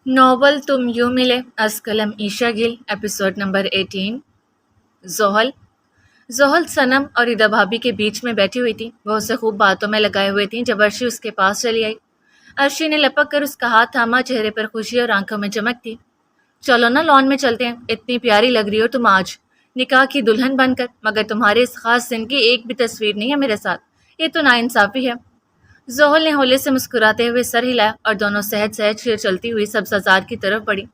Novel تم یوں ملے از قلم عیشا گل ایپیسوڈ نمبر 18 زحل زحل صنم اور ادا بھابھی کے بیچ میں بیٹھی ہوئی تھی۔ وہ اسے خوب باتوں میں لگائے ہوئے تھیں جب عرشی اس کے پاس چلی آئی۔ عرشی نے لپک کر اس کا ہاتھ تھاما، چہرے پر خوشی اور آنکھوں میں چمک تھی۔ چلو نا لان میں چلتے ہیں، اتنی پیاری لگ رہی ہو تم آج نکاح کی دلہن بن کر، مگر تمہارے اس خاص دن کی ایک بھی تصویر نہیں ہے میرے ساتھ، یہ تو ناانصافی ہے۔ زحل نے ہولے سے مسکراتے ہوئے سر ہلایا اور دونوں سہج سہج سے چلتی ہوئی سبزہ کی طرف بڑھی۔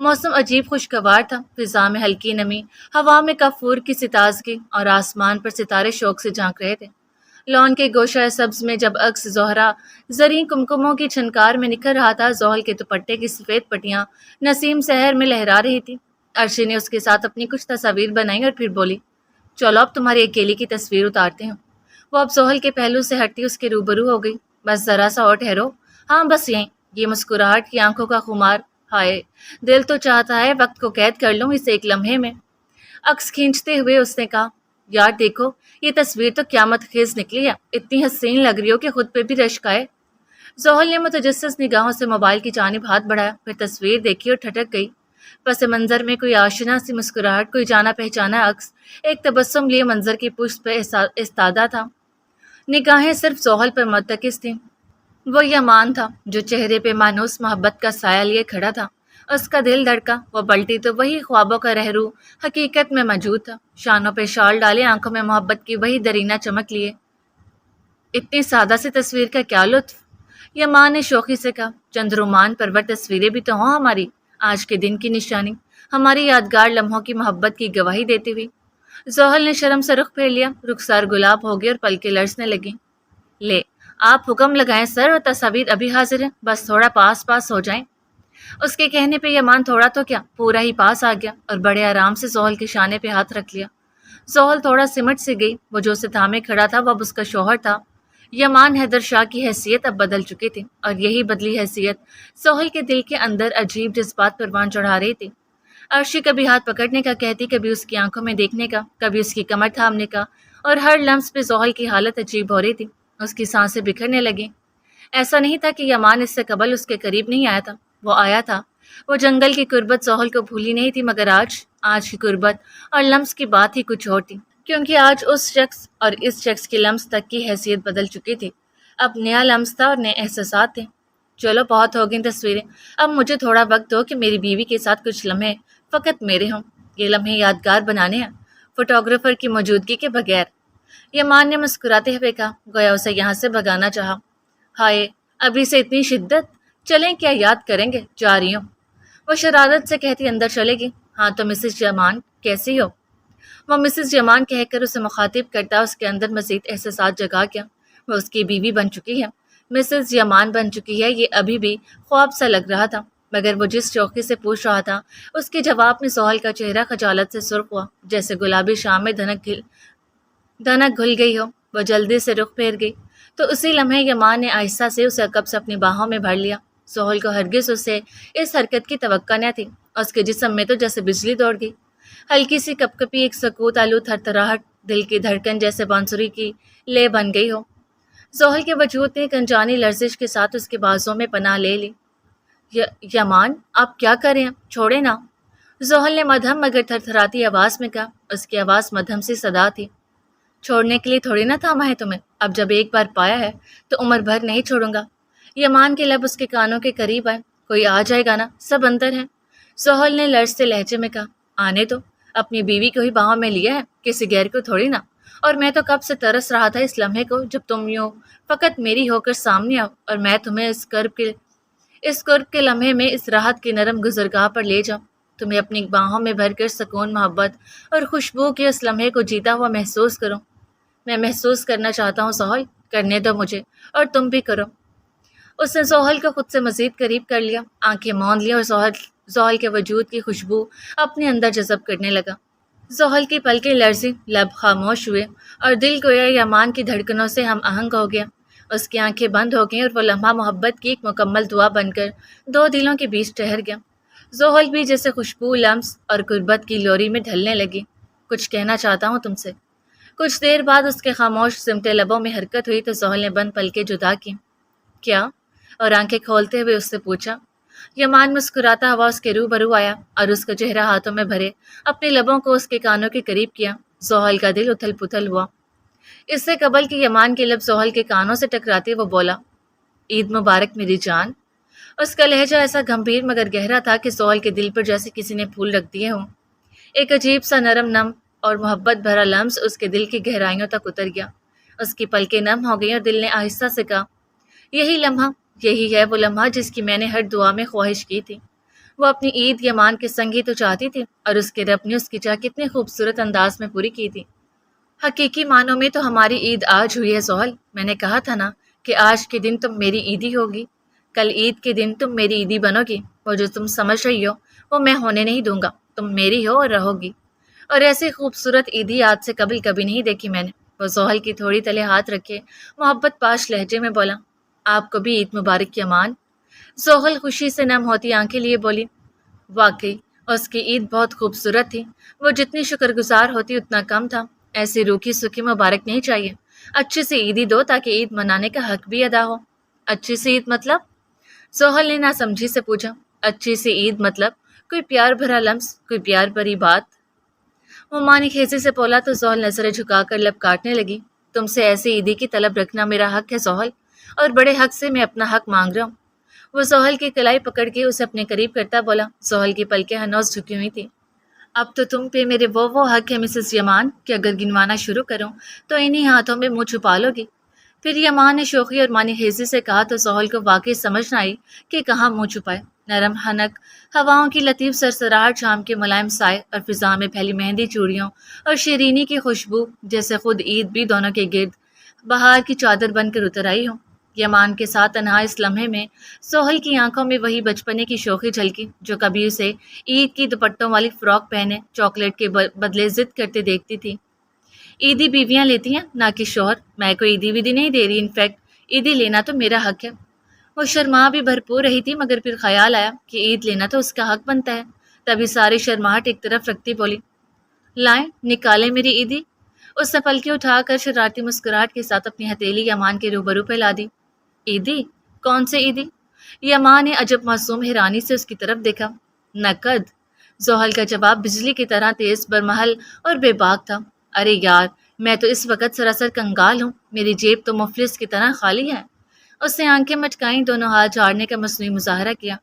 موسم عجیب خوشگوار تھا، فضا میں ہلکی نمی، ہوا میں کافور کی سی تازگی اور آسمان پر ستارے شوق سے جھانک رہے تھے۔ لان کے گوشہ سبز میں جب عکس زہرا زرعی کمکموں کی چھنکار میں نکھر رہا تھا، زحل کے دوپٹے کی سفید پٹیاں نسیم سحر میں لہرا رہی تھی۔ عرشی نے اس کے ساتھ اپنی کچھ تصاویر بنائی اور پھر بولی، چلو اب تمہاری اکیلی کی تصویر اتارتے ہیں۔ وہ اب زحل کے پہلو سے ہٹتی اس کے روبرو ہو گئی۔ بس ذرا سا اور ٹھہرو۔ ہاں بس یہیں۔ یہ مسکراہٹ کی آنکھوں کا خمار، ہائے دل تو چاہتا ہے وقت کو قید کر لوں اس ایک لمحے میں۔ عکس کھینچتے ہوئے اس نے کہا، یار دیکھو یہ تصویر تو قیامت خیز نکلی ہے، اتنی حسین لگ رہی ہو کہ خود پہ بھی رشک آئے۔ زحل نے متجسس نگاہوں سے موبائل کی جانب ہاتھ بڑھایا، پھر تصویر دیکھی اور ٹھٹک گئی۔ پس منظر میں کوئی آشنا سی مسکراہٹ، کوئی جانا پہچانا عکس، ایک تبسم لیے منظر کی پشت پہ استادہ تھا۔ نگاہیں صرف زحل پر مرتکز تھیں۔ وہ یمان تھا جو چہرے پہ مانوس محبت کا سایہ لیے کھڑا تھا۔ اس کا دل دھڑکا، وہ پلٹی تو وہی خوابوں کا رہرو حقیقت میں موجود تھا، شانوں پہ شال ڈالے، آنکھوں میں محبت کی وہی درینہ چمک لیے۔ اتنی سادہ سی تصویر کا کیا لطف! یمان نے شوخی سے کہا، چند رومان پرور تصویریں بھی تو ہوں ہماری، آج کے دن کی نشانی، ہماری یادگار لمحوں کی محبت کی گواہی دیتی ہوئی۔ زحل نے شرم سے رخ پھیر لیا، رخسار گلاب ہو گئی اور پلکیں لرزنے لگیں۔ لے آپ حکم لگائیں سر، اور تصاویر ابھی حاضر ہیں، بس تھوڑا پاس ہو جائیں۔ اس کے کہنے پہ یمان تھوڑا تو کیا پورا ہی پاس آ گیا اور بڑے آرام سے زحل کے شانے پہ ہاتھ رکھ لیا۔ زحل تھوڑا سمٹ سے گئی، وہ جو اسے تھامے کھڑا تھا وہ اب اس کا شوہر تھا۔ یمان حیدر شاہ کی حیثیت اب بدل چکی تھی، اور یہی بدلی حیثیت زحل کے دل کے اندر عجیب جذبات پروان چڑھا رہی تھی۔ عرشی کبھی ہاتھ پکڑنے کا کہتی، کبھی اس کی آنکھوں میں دیکھنے کا، کبھی اس کی کمر تھامنے کا، اور ہر لمس پہ زحل کی حالت عجیب ہو رہی تھی، اس کی سانسیں بکھرنے لگیں۔ ایسا نہیں تھا کہ یمان اس سے قبل اس کے قریب نہیں آیا تھا، وہ آیا تھا۔ وہ جنگل کی قربت زحل کو بھولی نہیں تھی، مگر آج کی قربت اور لمس کی بات ہی کچھ اور تھی، کیونکہ آج اس شخص اور اس شخص کی لمس تک کی حیثیت بدل چکی تھی۔ اب نیا لمس تھا اور نئے احساسات تھے۔ چلو بہت ہو گئی تصویریں، اب مجھے تھوڑا وقت دو کہ میری بیوی کے ساتھ کچھ لمحے فقط میرے ہوں، یہ لمحے یادگار بنانے ہیں، فوٹوگرافر کی موجودگی کے بغیر۔ یمان نے مسکراتے ہوئے کہا، گویا اسے یہاں سے بھگانا چاہا۔ ہائے ابھی سے اتنی شدت، چلیں کیا یاد کریں گے، جا رہی ہوں۔ وہ شرارت سے کہتی اندر چلے گی۔ ہاں تو مسز یمان کیسی ہو؟ وہ مسز یمان کہہ کر اسے مخاطب کرتا اس کے اندر مزید احساسات جگا گیا۔ وہ اس کی بیوی بن چکی ہے، مسز یمان بن چکی ہے، یہ ابھی بھی خواب سا لگ رہا تھا، مگر وہ جس شوقی سے پوچھ رہا تھا اس کے جواب میں زحل کا چہرہ خجالت سے سرخ ہوا، جیسے گلابی شام میں دھنک گھل گئی ہو۔ وہ جلدی سے رخ پھیر گئی تو اسی لمحے یمان نے آہستہ سے اسے عقب سے اپنی باہوں میں بھر لیا۔ زحل کو ہرگز اسے اس حرکت کی توقع نہ تھی، اس کے جسم میں تو جیسے بجلی دوڑ گئی۔ ہلکی سی کپ کپی، ایک سکوت آلود تھرتھراہٹ، دل کی دھڑکن جیسے بانسری کی لے بن گئی ہو۔ زحل کے وجود نے ایک انجانی لرزش کے ساتھ اس کے بازوں میں پناہ لے لی۔ یمان آپ کیا کر رہے ہیں، چھوڑے نا۔ زحل نے مدھم مگر تھرتھراتی آواز میں کہا، اس کی آواز مدھم سی صدا تھی۔ چھوڑنے کے لیے تھوڑی نہ تھاما ہے تمہیں، اب جب ایک بار پایا ہے تو عمر بھر نہیں چھوڑوں گا۔ یمان کے لب اس کے کانوں کے قریب آئے، کوئی آ جائے گا نا، سب اندر ہیں۔ زحل نے لرزتے لہجے میں کہا، آنے تو، اپنی بیوی کو ہی باہوں میں لیا ہے، کسی غیر کو تھوڑی نا، اور میں تو کب سے ترس رہا تھا اس لمحے کو جب تم یوں فقط میری ہو کر سامنے آؤ اور میں تمہیں اس قرب کے لمحے میں اس راحت کی نرم گزرگاہ پر لے جاؤں، تمہیں اپنی باہوں میں بھر کر سکون، محبت اور خوشبو کے اس لمحے کو جیتا ہوا محسوس کروں۔ میں محسوس کرنا چاہتا ہوں زحل، کرنے دو مجھے، اور تم بھی کرو۔ اس نے زحل کو خود سے مزید قریب کر لیا، آنکھیں موند لی اور زحل کے وجود کی خوشبو اپنے اندر جذب کرنے لگا۔ زحل کی پلکیں لرزیں، لب خاموش ہوئے، اور دل گویا یمان کی دھڑکنوں سے ہم آہنگ ہو گیا۔ اس کی آنکھیں بند ہو گئیں اور وہ لمحہ محبت کی ایک مکمل دعا بن کر دو دلوں کے بیچ ٹھہر گیا۔ زحل بھی جیسے خوشبو، لمس اور قربت کی لوری میں ڈھلنے لگی۔ کچھ کہنا چاہتا ہوں تم سے۔ کچھ دیر بعد اس کے خاموش سمٹے لبوں میں حرکت ہوئی تو زحل نے بند پلکیں جدا کی۔ کیا؟ اور آنکھیں کھولتے ہوئے اس سے پوچھا۔ یمان مسکراتا ہوا اس کے روبرو آیا اور اس کا چہرہ ہاتھوں میں بھرے اپنے لبوں کو اس کے کانوں کے قریب کیا۔ زحل کا دل اتھل پتھل ہوا۔ اس سے قبل کہ یمان کے لب زحل کے کانوں سے ٹکراتے وہ بولا، عید مبارک میری جان۔ اس کا لہجہ ایسا گمبھیر مگر گہرا تھا کہ زحل کے دل پر جیسے کسی نے پھول رکھ دیے ہوں۔ ایک عجیب سا نرم نم اور محبت بھرا لمس اس کے دل کی گہرائیوں تک اتر گیا۔ اس کی پلکیں نم ہو گئیں اور دل نے آہستہ سے کہا، یہی لمحہ، یہی ہے وہ لمحہ جس کی میں نے ہر دعا میں خواہش کی تھی۔ وہ اپنی عید یمان کے سنگ ہی تو چاہتی تھی، اور اس کے رب نے اس کی چاہ کتنے خوبصورت انداز میں پوری کی تھی۔ حقیقی معنوں میں تو ہماری عید آج ہوئی ہے زحل۔ میں نے کہا تھا نا کہ آج کے دن تم میری عیدی ہوگی، کل عید کے دن تم میری عیدی بنو گی۔ وہ جو تم سمجھ رہی ہو وہ میں ہونے نہیں دوں گا، تم میری ہو اور رہو گی۔ اور ایسی خوبصورت عیدی آج سے قبل کبھی نہیں دیکھی میں نے۔ وہ زحل کی تھوڑی تلے ہاتھ رکھے محبت پاش لہجے میں بولا، آپ کو بھی عید مبارک یمان۔ زحل خوشی سے نم ہوتی آنکھیں لیے بولی، واقعی اس کی عید بہت خوبصورت تھی۔ وہ جتنی شکر گزار ہوتی اتنا کم تھا۔ ایسی روکھی سکھی مبارک نہیں چاہیے، اچھی سی عیدی دو تاکہ عید منانے کا حق بھی ادا ہو۔ اچھی سی عید مطلب؟ زحل نے ناسمجھی سے پوچھا۔ اچھی سی عید مطلب کوئی پیار بھرا لمس، کوئی پیار بھری بات۔ وہ مانی خیزی سے بولا تو زحل نظریں جھکا کر لب کاٹنے لگی۔ تم سے ایسی عیدی کی طلب رکھنا میرا حق ہے زحل، اور بڑے حق سے میں اپنا حق مانگ رہا ہوں۔ وہ زحل کی کلائی پکڑ کے اسے اپنے قریب کرتا بولا۔ زحل کی پلکیں ہنوز جھکی ہوئی تھیں۔ اب تو تم پہ میرے وہ حق ہے مسز یمان کہ اگر گنوانا شروع کروں تو انہی ہاتھوں میں منہ چھپا لو گی۔ پھر یمان نے شوخی اور مانی خیزی سے کہا تو زحل کو واقعی سمجھ نہ آئی کہ کہاں منہ چھپائے۔ نرم حنک ہواؤں کی لطیف سرسراہٹ، شام کے ملائم سائے اور فضا میں پھیلی مہندی چوڑیوں اور شیرینی کی خوشبو، جیسے خود عید بھی دونوں کے گرد بہار کی چادر بن کر اتر آئی ہو۔ یمان کے ساتھ تنہا اس لمحے میں زحل کی آنکھوں میں وہی بچپنے کی شوخی جھلکی جو کبھی اسے عید کی دوپٹوں والی فراک پہنے چاکلیٹ کے بدلے ضد کرتے دیکھتی تھی۔ عیدی بیویاں لیتی ہیں نہ کہ شوہر، میں کوئی عیدی ویدی نہیں دے رہی، انفیکٹ عیدی لینا تو میرا حق ہے۔ وہ شرما بھی بھرپور رہی تھی مگر پھر خیال آیا کہ عید لینا تو اس کا حق بنتا ہے، تبھی ساری شرماہٹ ایک طرف رکھتی بولی، لائیں نکالیں میری عیدی۔ اس نے پلکیں اٹھا کر شرارتی مسکراہٹ کے ساتھ اپنی ہتھیلی یمان کے روبرو پہ لا دی۔ عیدی؟ کون سی عیدی؟ یمان نے عجب معصوم حیرانی سے اس کی طرف دیکھا۔ نقد۔ زحل کا جواب بجلی کی طرح تیز، برمحل اور بے باک تھا۔ ارے یار، میں تو اس وقت سراسر کنگال ہوں، میری جیب تو مفلس کی طرح خالی ہے۔ اس نے آنکھیں مٹکائیں، دونوں ہاتھ جھاڑنے کا مصنوعی مظاہرہ کیا۔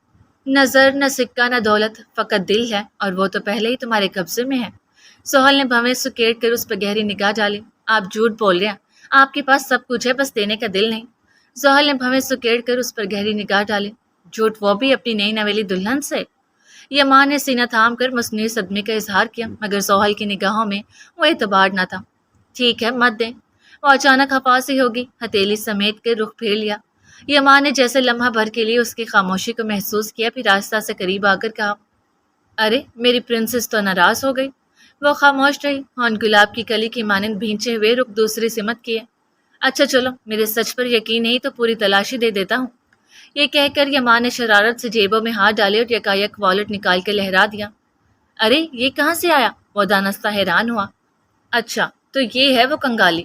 نظر نہ سکہ نہ دولت، فقط دل ہے، اور وہ تو پہلے ہی تمہارے قبضے میں ہے۔ زحل نے بھویں سکیڑ کر اس پر گہری نگاہ ڈالی۔ آپ جھوٹ بول رہے ہیں، آپ کے پاس سب کچھ ہے، بس دینے کا دل نہیں۔ زحل نے بھویں سکیڑ کر اس پر گہری نگاہ ڈالی۔ جھوٹ وہ بھی اپنی نئی نویلی دلہن سے؟ یمان نے سینہ تھام کر مصنوعی صدمے کا اظہار کیا مگر زحل کی نگاہوں میں وہ اعتبار نہ تھا۔ ٹھیک ہے، مت دیں۔ وہ اچانک خفا سی ہوگی، ہتھیلی سمیٹ کے رخ پھیر لیا۔ یمان نے جیسے لمحہ بھر کے لیے اس کی خاموشی کو محسوس کیا، پھر آہستہ سے قریب آ کر کہا، ارے میری پرنسس تو ناراض ہو گئی۔ وہ خاموش رہی، ہون گلاب کی کلی کی مانند بھینچے ہوئے رخ دوسری سمت کیے۔ اچھا چلو، میرے سچ پر یقین نہیں تو پوری تلاشی دے دیتا ہوں۔ یہ کہہ کر یمان نے شرارت سے جیبوں میں ہاتھ ڈالے اور یکایک والٹ نکال کے لہرا دیا۔ ارے یہ کہاں سے آیا؟ وہ دانستہ حیران ہوا۔ اچھا تو یہ ہے وہ کنگالی،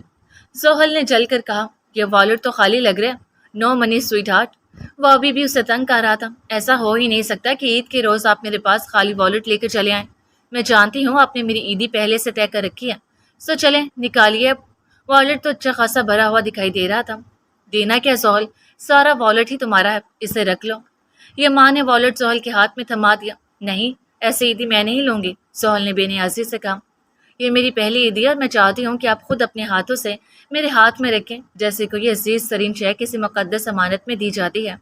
زحل نے جل کر کہا۔ یہ والٹ تو خالی لگ رہا ہے۔ نو منی سویٹ ہارٹ۔ وہ ابھی بھی اسے تنگ کر رہا تھا۔ ایسا ہو ہی نہیں سکتا کہ عید کے روز آپ میرے پاس خالی والٹ لے کر چلے آئیں۔ میں جانتی ہوں آپ نے میری عیدی پہلے سے طے کر رکھی ہے، سو چلیں نکالیے۔ والٹ تو اچھا خاصا بھرا ہوا دکھائی دے رہا تھا۔ دینا کیا زحل، سارا والٹ ہی تمہارا ہے، اسے رکھ لو۔ یہ ماں نے والٹ زحل کے ہاتھ میں تھما دیا۔ نہیں، ایسی عیدی میں نہیں لوں گی، زحل نے بے نیازی سے کہا۔ یہ میری پہلی عیدی ہے اور میں چاہتی ہوں کہ آپ خود اپنے ہاتھوں سے میرے ہاتھ میں رکھیں، جیسے کوئی عزیز ترین شے کسی مقدس امانت میں دی جاتی ہے۔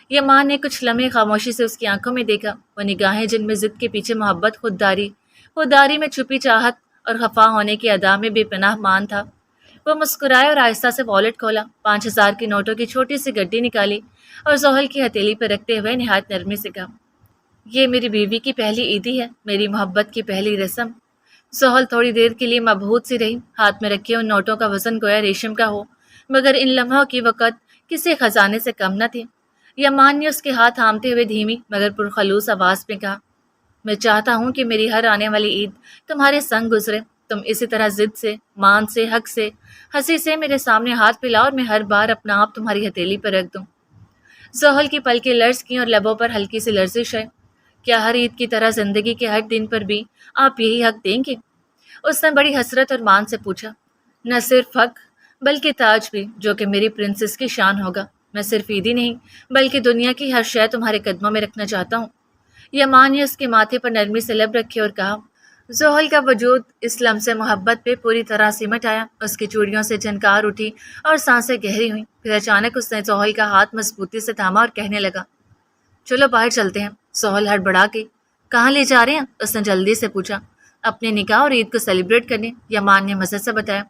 یہ ماں نے کچھ لمحے خاموشی سے اس کی آنکھوں میں دیکھا، وہ نگاہیں جن میں ضد کے پیچھے محبت، خودداری میں چھپی چاہت اور خفا ہونے کی ادا میں بے پناہ مان تھا۔ وہ مسکرائے اور آہستہ سے والٹ کھولا، 5000 کی نوٹوں کی چھوٹی سی گڈی نکالی اور زحل کی ہتھیلی پر رکھتے ہوئے نہایت نرمی سے کہا، یہ میری بیوی کی پہلی عیدی ہے، میری محبت کی پہلی رسم۔ زحل تھوڑی دیر کے لیے مبہوت سی رہی، ہاتھ میں رکھے ان نوٹوں کا وزن گویا ریشم کا ہو، مگر ان لمحوں کی وقت کسی خزانے سے کم نہ تھی۔ یمان نے اس کے ہاتھ تھامتے ہوئے دھیمی مگر پرخلوص آواز میں کہا، میں چاہتا ہوں کہ میری ہر آنے والی عید تمہارے سنگ گزرے، تم اسی طرح ضد سے، مان سے، حق سے، ہنسی سے میرے سامنے ہاتھ پھیلاؤ اور میں ہر بار اپنا آپ تمہاری ہتھیلی پر رکھ دوں۔ زحل کی پلکیں لرز کی اور لبوں پر ہلکی سی لرزش ہے۔ کیا ہر عید کی طرح زندگی کے ہر دن پر بھی آپ یہی حق دیں گے؟ اس نے بڑی حسرت اور مان سے پوچھا۔ نہ صرف حق بلکہ تاج بھی، جو کہ میری پرنسس کی شان ہوگا۔ میں صرف عید ہی نہیں بلکہ دنیا کی ہر شے تمہارے قدموں میں رکھنا چاہتا ہوں۔ یمان نے اس کے ماتھے پر نرمی سے لب رکھے اور کہا۔ زحل کا وجود اس لمحے سے محبت پہ پوری طرح سمٹ آیا۔ اس کی چوڑیوں سے جھنکار اٹھی اور سانسیں گہری ہوئیں۔ پھر اچانک اس نے زحل کا ہاتھ مضبوطی سے تھاما اور کہنے لگا، چلو باہر چلتے ہیں۔ زحل ہڑبڑا گئی۔ کہاں لے جا رہے ہیں؟ اس نے جلدی سے پوچھا۔ اپنے نکاح اور عید کو سیلیبریٹ کرنے، یمان نے مزے سے بتایا۔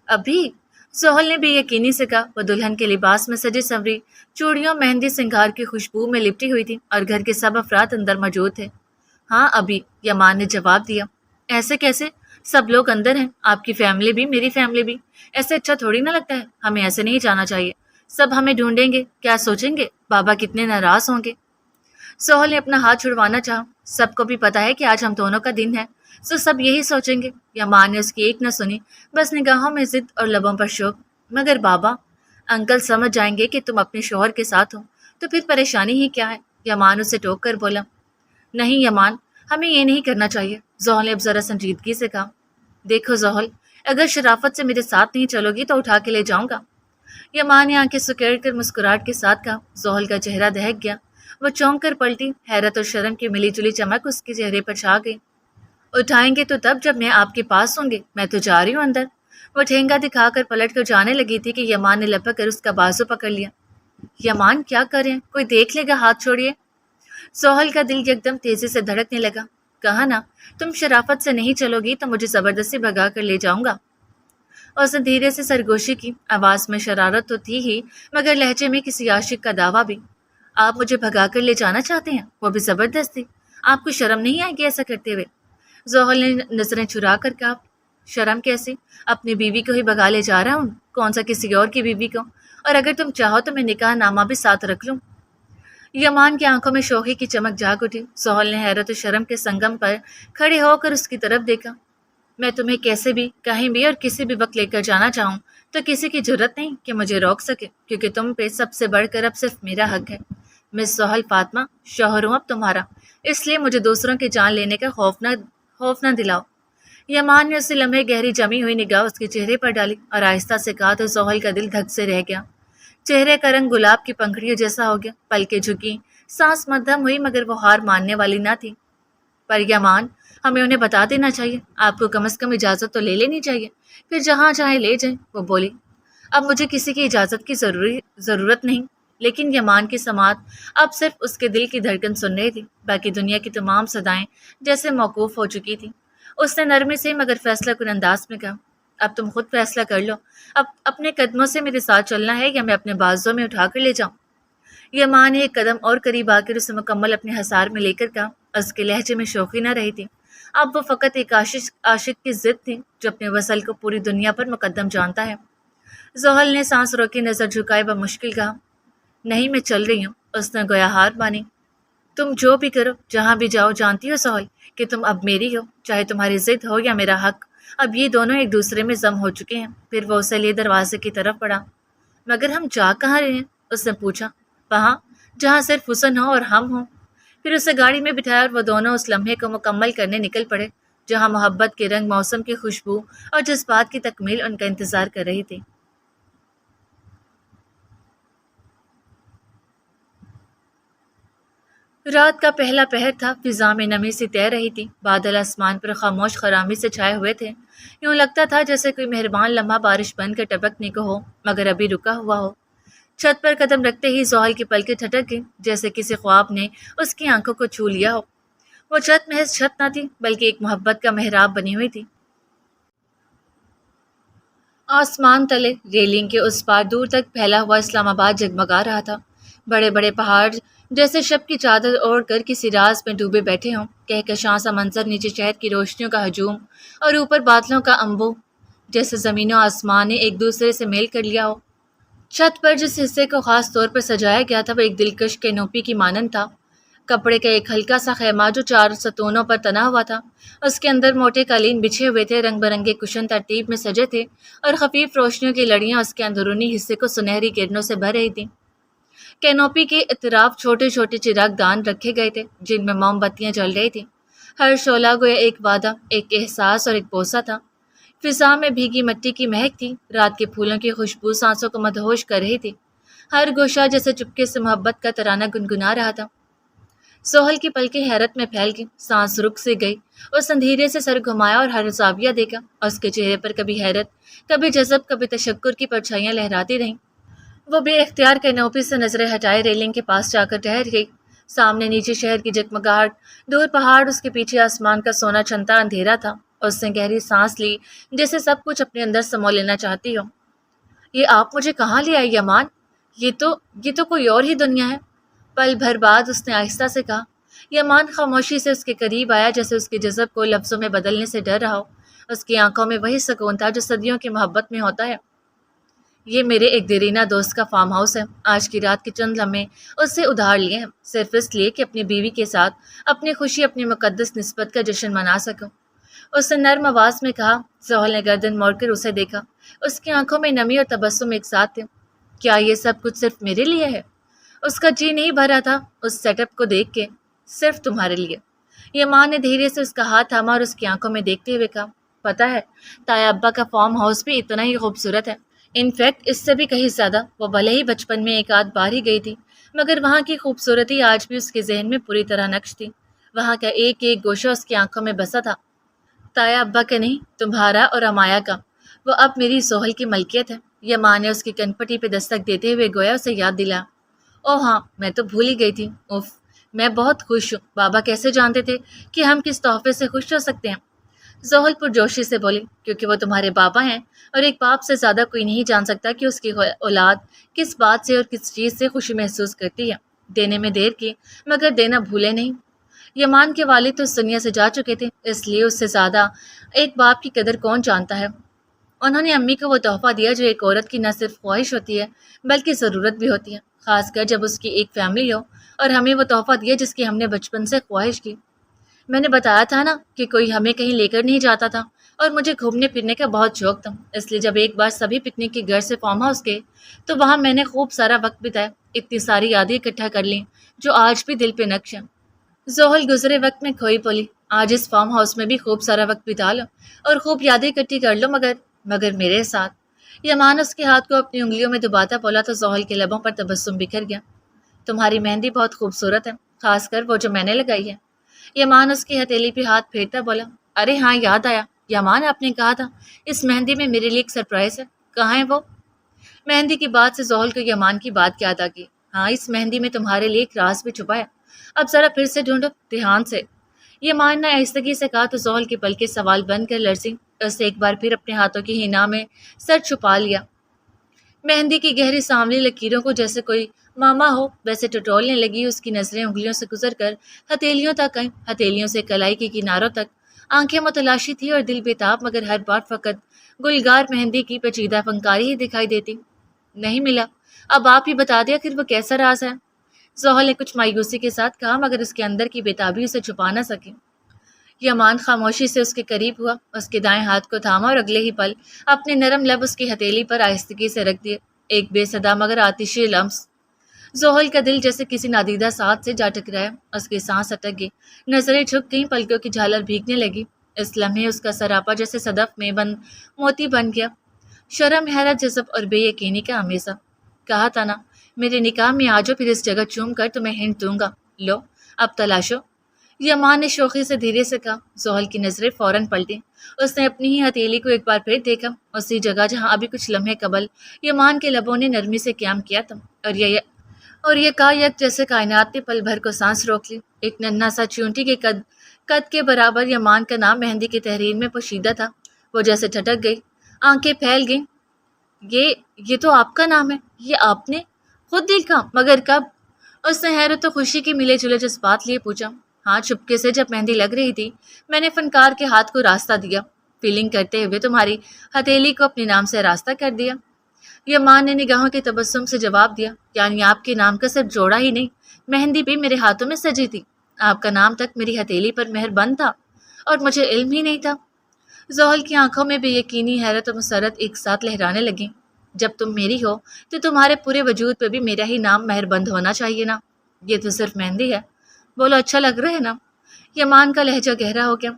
ابھی؟ زحل نے بھی یقینی سے کہا۔ وہ دلہن کے لباس میں سجی سنوری، چوڑیوں مہندی سنگھار کی خوشبو میں لپٹی ہوئی تھی اور گھر کے سب افراد اندر موجود تھے۔ ہاں ابھی، یمان نے جواب دیا۔ ایسے کیسے؟ سب لوگ اندر ہیں، آپ کی فیملی بھی، میری فیملی بھی۔ ایسے اچھا تھوڑی نہ لگتا ہے، ہمیں ایسے نہیں جانا چاہیے۔ سب ہمیں ڈھونڈیں گے، کیا سوچیں گے؟ بابا کتنے ناراض ہوں گے۔ زحل نے اپنا ہاتھ چھڑوانا چاہا۔ سب کو بھی پتا ہے کہ آج ہم دونوں کا دن ہے، سو سب یہی سوچیں گے۔ یمان نے اس کی ایک نہ سنی، بس نگاہوں میں ضد اور لبوں پر شوق۔ مگر بابا، انکل سمجھ جائیں گے کہ تم اپنے شوہر کے ساتھ ہو، تو پھر پریشانی ہی کیا ہے؟ یمان اسے ٹوک کر بولا۔ نہیں یمان، ہمیں یہ نہیں کرنا چاہیے، زحل نے اب ذرا سنجیدگی سے کہا۔ دیکھو زحل، اگر شرافت سے میرے ساتھ نہیں چلو گی تو اٹھا کے لے جاؤں گا۔ یمان نے آنکھیں سکیڑ کر مسکراہٹ کے ساتھ کہا۔ زحل کا چہرہ دہک گیا۔ وہ چونک کر پلٹی، حیرت اور شرم کی ملی جلی چمک اس کے چہرے پر چھا گئی۔ اٹھائیں گے تو تب جب میں آپ کے پاس ہوں گے، میں تو جا رہی ہوں اندر۔ وہ ٹھینگا دکھا کر پلٹ کر جانے لگی تھی کہ یمان نے لپک کر اس کا بازو پکڑ لیا۔ یمان کیا کریں؟ کوئی دیکھ لے گا، ہاتھ چھوڑیے۔ زحل کا دل یکدم تیزی سے دھڑکنے لگا۔ کہا نا، تم شرافت سے نہیں چلو گی تو مجھے زبردستی بھگا کر لے جاؤں گا۔ اور اس نے دھیرے سے سرگوشی کی، آواز میں شرارت تو تھی ہی مگر لہجے میں کسی عاشق کا دعویٰ بھی۔ آپ مجھے بھگا کر لے جانا چاہتے ہیں، وہ بھی زبردستی؟ آپ کو شرم نہیں آئے گی ایسا کرتے ہوئے؟ زحل نے نظریں چرا کر کہا۔ شرم کیسی؟ اپنی بیوی کو ہی بھگا لے جا رہا ہوں، کون سا کسی اور کی بیوی کو؟ اور اگر تم چاہو تو میں نکاح نامہ بھی ساتھ رکھ لوں۔ یمان کی آنکھوں میں شوخی کی چمک جاگ اٹھی۔ زحل نے حیرت و شرم کے سنگم پر کھڑے ہو کر اس کی طرف دیکھا۔ میں تمہیں کیسے بھی، کہیں بھی اور کسی بھی وقت لے کر جانا چاہوں تو کسی کی جرت نہیں کہ مجھے روک سکے، کیونکہ تم پہ سب سے بڑھ کر اب صرف میرا حق ہے۔ مس زحل فاطمہ، شوہر ہوں اب تمہارا، اس لیے مجھے دوسروں کی جان لینے کا خوف نہ دلاؤ۔ یمان نے اسی لمحے گہری جمی ہوئی نگاہ اس کے چہرے پر ڈالی اور آہستہ سے کہا تو زحل کا دل دھک سے رہ گیا۔ چہرے کا رنگ گلاب کی پنکھڑیوں جیسا ہو گیا، پلکیں جھکی، سانس مدھم ہوئی مگر وہ ہار ماننے والی نہ تھی۔ پر یمان، ہمیں انہیں بتا دینا چاہیے، آپ کو کم از کم اجازت تو لے لینی چاہیے، پھر جہاں چاہیں لے جائیں، وہ بولی۔ اب مجھے کسی کی اجازت کی ضرورت نہیں۔ لیکن یمان کی سماعت اب صرف اس کے دل کی دھڑکن سن رہی تھی، باقی دنیا کی تمام صدائیں جیسے موقوف ہو چکی تھیں۔ اس نے نرمی سے مگر فیصلہ کن انداز میں کہا، اب تم خود فیصلہ کر لو، اب اپنے قدموں سے میرے ساتھ چلنا ہے یا میں اپنے بازوں میں اٹھا کر لے جاؤں؟ یمان نے ایک قدم اور قریب آ کر اسے مکمل اپنے حصار میں لے کر کہا۔ اس کے لہجے میں شوخی نہ رہی تھی، اب وہ فقط ایک عاشق کی ضد تھی جو اپنے وصل کو پوری دنیا پر مقدم جانتا ہے۔ زحل نے سانس روکی، نظر جھکائے بمشکل کہا، نہیں میں چل رہی ہوں۔ اس نے گویا ہار مانی۔ تم جو بھی کرو، جہاں بھی جاؤ، جانتی ہو زحل کہ تم اب میری ہو، چاہے تمہاری ضد ہو یا میرا حق، اب یہ دونوں ایک دوسرے میں ضم ہو چکے ہیں۔ پھر وہ اسے لیے دروازے کی طرف بڑھا۔ مگر ہم جا کہاں رہے ہیں؟ اس نے پوچھا۔ وہاں جہاں صرف حسن ہو اور ہم ہوں۔ پھر اسے گاڑی میں بٹھایا اور وہ دونوں اس لمحے کو مکمل کرنے نکل پڑے جہاں محبت کے رنگ، موسم کی خوشبو اور جذبات کی تکمیل ان کا انتظار کر رہی تھی۔ رات کا پہلا پہر تھا، فضا میں نمی سی تیر رہی تھی، بادل آسمان پر خاموش خرامی سے چھائے ہوئے تھے۔ یوں لگتا تھا جیسے کوئی مہربان لمحہ بارش بن کر ٹپکنے کو ہو مگر ابھی رکا ہوا ہو۔ چھت پر قدم رکھتے ہی زحل کی پلکیں ٹھٹک گئیں، جیسے کسی خواب نے اس کی آنکھوں کو چھو لیا ہو۔ وہ چھت محض چھت نہ تھی بلکہ ایک محبت کا محراب بنی ہوئی تھی۔ آسمان تلے ریلنگ کے اس پار دور تک پھیلا ہوا اسلام آباد جگمگا رہا تھا۔ بڑے بڑے پہاڑ جیسے شب کی چادر اوڑھ کر کسی راز میں ڈوبے بیٹھے ہوں، کہکشاں سا منظر، نیچے شہر کی روشنیوں کا ہجوم اور اوپر بادلوں کا انبوہ، جیسے زمین و آسمان نے ایک دوسرے سے میل کر لیا ہو۔ چھت پر جس حصے کو خاص طور پر سجایا گیا تھا وہ ایک دلکش کینوپی کی مانند تھا، کپڑے کا ایک ہلکا سا خیمہ جو 4 ستونوں پر تنا ہوا تھا۔ اس کے اندر موٹے قالین بچھے ہوئے تھے، رنگ برنگے کشن ترتیب میں سجے تھے اور خفیف روشنیوں کی لڑیاں اس کے اندرونی حصے کو سنہری کرنوں سے بھر رہی تھیں۔ کینوپی کے اطراف چھوٹے چھوٹے چراغ دان رکھے گئے تھے جن میں موم بتیاں جل رہی تھیں۔ ہر شعلہ گویا ایک وعدہ، ایک احساس اور ایک بوسہ تھا۔ فضا میں بھیگی مٹی کی مہک تھی، رات کے پھولوں کی خوشبو سانسوں کو مدہوش کر رہی تھی۔ ہر گوشہ جیسے چپکے سے محبت کا ترانہ گنگنا رہا تھا۔ سہل کی پلکیں حیرت میں پھیل گئی، سانس رک سے گئی۔ اس اندھیرے سے سر گھمایا اور ہر زاویہ دیکھا۔ اس کے چہرے پر کبھی حیرت، کبھی جذب، کبھی تشکر کی پرچھائیاں لہراتی رہیں۔ وہ بے اختیار کینوپی سے نظریں ہٹائے ریلنگ کے پاس جا کر ٹھہر گئی۔ سامنے نیچے شہر کی جگمگاہٹ، دور پہاڑ، اس کے پیچھے آسمان کا سونا چنتا اندھیرا تھا۔ اس نے گہری سانس لی، جیسے سب کچھ اپنے اندر سمو لینا چاہتی ہو۔ یہ آپ مجھے کہاں لے آئی یمان؟ یہ تو کوئی اور ہی دنیا ہے۔ پل بھر بعد اس نے آہستہ سے کہا۔ یمان خاموشی سے اس کے قریب آیا، جیسے اس کے جذب کو لفظوں میں بدلنے سے ڈر رہا ہو۔ اس کی آنکھوں میں وہی سکون تھا جو صدیوں کی محبت میں ہوتا ہے۔ یہ میرے ایک دیرینہ دوست کا فارم ہاؤس ہے۔ آج کی رات کے چند لمحے اس سے ادھار لیے ہیں، صرف اس لیے کہ اپنی بیوی کے ساتھ اپنی خوشی، اپنی مقدس نسبت کا جشن منا سکوں۔ اس نے نرم آواز میں کہا۔ سہل نے گردن موڑ کر اسے دیکھا۔ اس کی آنکھوں میں نمی اور تبسم ایک ساتھ تھے۔ کیا یہ سب کچھ صرف میرے لیے ہے؟ اس کا جی نہیں بھرا تھا اس سیٹ اپ کو دیکھ کے۔ صرف تمہارے لیے۔ یمان نے دھیرے سے اس کا ہاتھ تھاما اور اس کی آنکھوں میں دیکھتے ہوئے کہا، پتہ ہے تایا ابا کا فارم ہاؤس بھی اتنا ہی خوبصورت ہے، انفیکٹ اس سے بھی کہیں زیادہ۔ وہ بھلے ہی بچپن میں ایک آدھ بار ہی گئی تھی، مگر وہاں کی خوبصورتی آج بھی اس کے ذہن میں پوری طرح نقش تھی۔ وہاں کا ایک ایک گوشہ اس کی آنکھوں میں بسا تھا۔ تایا ابا کا نہیں، تمہارا اور امایا کا۔ وہ اب میری سہل کی ملکیت ہے۔ یمان نے اس کی کنپٹی پہ دستک دیتے ہوئے گویا اسے یاد دلایا۔ او ہاں، میں تو بھول ہی گئی تھی۔ اف، میں بہت خوش ہوں۔ بابا کیسے جانتے تھے کہ ہم کس تحفے سے خوش ہو سکتے ہیں؟ زحل پرجوشی سے بولی، کیونکہ وہ تمہارے بابا ہیں، اور ایک باپ سے زیادہ کوئی نہیں جان سکتا کہ اس کی اولاد کس بات سے اور کس چیز سے خوشی محسوس کرتی ہے۔ دینے میں دیر کی، مگر دینا بھولے نہیں۔ یمان کے والد تو اس دنیا سے جا چکے تھے، اس لیے اس سے زیادہ ایک باپ کی قدر کون جانتا ہے۔ انہوں نے امی کو وہ تحفہ دیا جو ایک عورت کی نہ صرف خواہش ہوتی ہے بلکہ ضرورت بھی ہوتی ہے، خاص کر جب اس کی ایک فیملی ہو، اور ہمیں وہ تحفہ دیا جس کی ہم نے بچپن سے خواہش کی۔ میں نے بتایا تھا نا کہ کوئی ہمیں کہیں لے کر نہیں جاتا تھا، اور مجھے گھومنے پھرنے کا بہت شوق تھا، اس لیے جب ایک بار سبھی پکنک کے گھر سے فارم ہاؤس گئے تو وہاں میں نے خوب سارا وقت بتایا، اتنی ساری یادیں اکٹھا کر لیں جو آج بھی دل پہ نقش ہیں۔ زحل گزرے وقت میں کھوئی بولی، آج اس فارم ہاؤس میں بھی خوب سارا وقت بتا لو اور خوب یادیں اکٹھی کر لو، مگر میرے ساتھ۔ یمان اس کے ہاتھ کو اپنی انگلیوں میں دباتا بولا تو زحل کے لبوں پر تبسم بکھر گیا۔ تمہاری مہندی بہت خوبصورت ہے، خاص کر وہ جو میں نے لگائی ہے۔ یمان اس کی ہتھیلی پہ ہاتھ پھیرتا بولا، ارے ہاں یاد آیا، یمان آپ نے کہا تھا اس مہندی میں میرے لیے ایک سرپرائز ہے، کہاں ہے وہ؟ مہندی کی بات سے زحل کو یمان کی بات یاد آ گئی۔ ہاں، اس مہندی میں تمہارے لیے ایک راز بھی چھپا ہے، اب ذرا پھر سے ڈھونڈو دھیان سے۔ یمان نے آہستگی سے کہا تو زحل کی پلکیں سوال بن کر لرزیں، اس نے ایک بار پھر اپنے ہاتھوں کی حنا میں سر چھپا لیا۔ مہندی کی گہری سانولی لکیروں کو جیسے کوئی ماما ہو ویسے ٹٹولنے لگی۔ اس کی نظریں انگلیوں سے گزر کر ہتھیلیوں تک آئیں، ہتھیلیوں سے کلائی کے کناروں تک۔ آنکھیں متلاشی تھی اور دل بےتاب، مگر ہر بار فقط گلگار مہندی کی پیچیدہ فنکاری ہی دکھائی دیتی۔ نہیں ملا، اب آپ ہی بتا دیں آخر وہ کیسا راز ہے؟ زحل نے کچھ مایوسی کے ساتھ کہا، مگر اس کے اندر کی بےتابی اسے چھپا نہ سکی۔ یمان خاموشی سے اس کے قریب ہوا، اس کے دائیں ہاتھ کو تھاما اور اگلے ہی پل اپنے نرم لب اس کی ہتھیلی پر آہستگی سے رکھ دیے۔ ایک بے صدا مگر آتشی لمس۔ زحل کا دل جیسے کسی نادیدہ ساتھ سے جا ٹکرایا، اس کی سانس اٹک گئی، نظریں جھک گئیں، پلکوں کی جھالر بھیگنے لگی۔ اس لمحے اس کا سراپا جیسے صدف میں بند موتی بن گیا، شرم، حیرت، جذب اور بے یقینی کا امیزہ۔ کہا تھا نا میرے نکاح میں آجو، پھر اس جگہ چوم کر تمہیں ہنٹ دوں گا، لو اب تلاشو۔ یمان نے شوخی سے دھیرے سے کہا۔ زحل کی نظریں فوراً پلٹیں، اس نے اپنی ہی ہتھیلی کو ایک بار پھر دیکھا، اسی جگہ جہاں ابھی کچھ لمحے قبل یمان کے لبوں نے نرمی سے قیام کیا تھا، اور یہ یک جیسے کائنات نے پل بھر کو سانس روک لی۔ ایک ننھا سا چونٹی کے قد کے برابر یمان کا نام مہندی کی تحریر میں پوشیدہ تھا۔ وہ جیسے ٹھٹک گئی، آنکھیں پھیل گئیں۔ یہ تو آپ کا نام ہے، یہ آپ نے خود دیکھا؟ مگر کب؟ اس نے حیرت و خوشی کی ملے جلے جذبات لیے پوچھا۔ ہاں، چپکے سے جب مہندی لگ رہی تھی میں نے فنکار کے ہاتھ کو راستہ دیا، فیلنگ کرتے ہوئے تمہاری ہتھیلی کو اپنے نام سے راستہ کر دیا۔ یمان نے نگاہوں کے تبسم سے جواب دیا، یعنی آپ کے نام کا صرف جوڑا ہی نہیں، مہندی بھی میرے ہاتھوں میں سجی تھی، آپ کا نام تک میری ہتھیلی پر مہر بند تھا، اور مجھے علم ہی نہیں تھا۔ زحل کی آنکھوں میں بے یقینی، حیرت اور مسرت ایک ساتھ لہرانے لگیں۔ جب تم میری ہو تو تمہارے پورے وجود پہ بھی میرا ہی نام مہربند ہونا چاہیے نا، یہ تو صرف مہندی ہے، بولو اچھا لگ رہا ہے نا؟ یمان کا لہجہ گہرا ہو گیا۔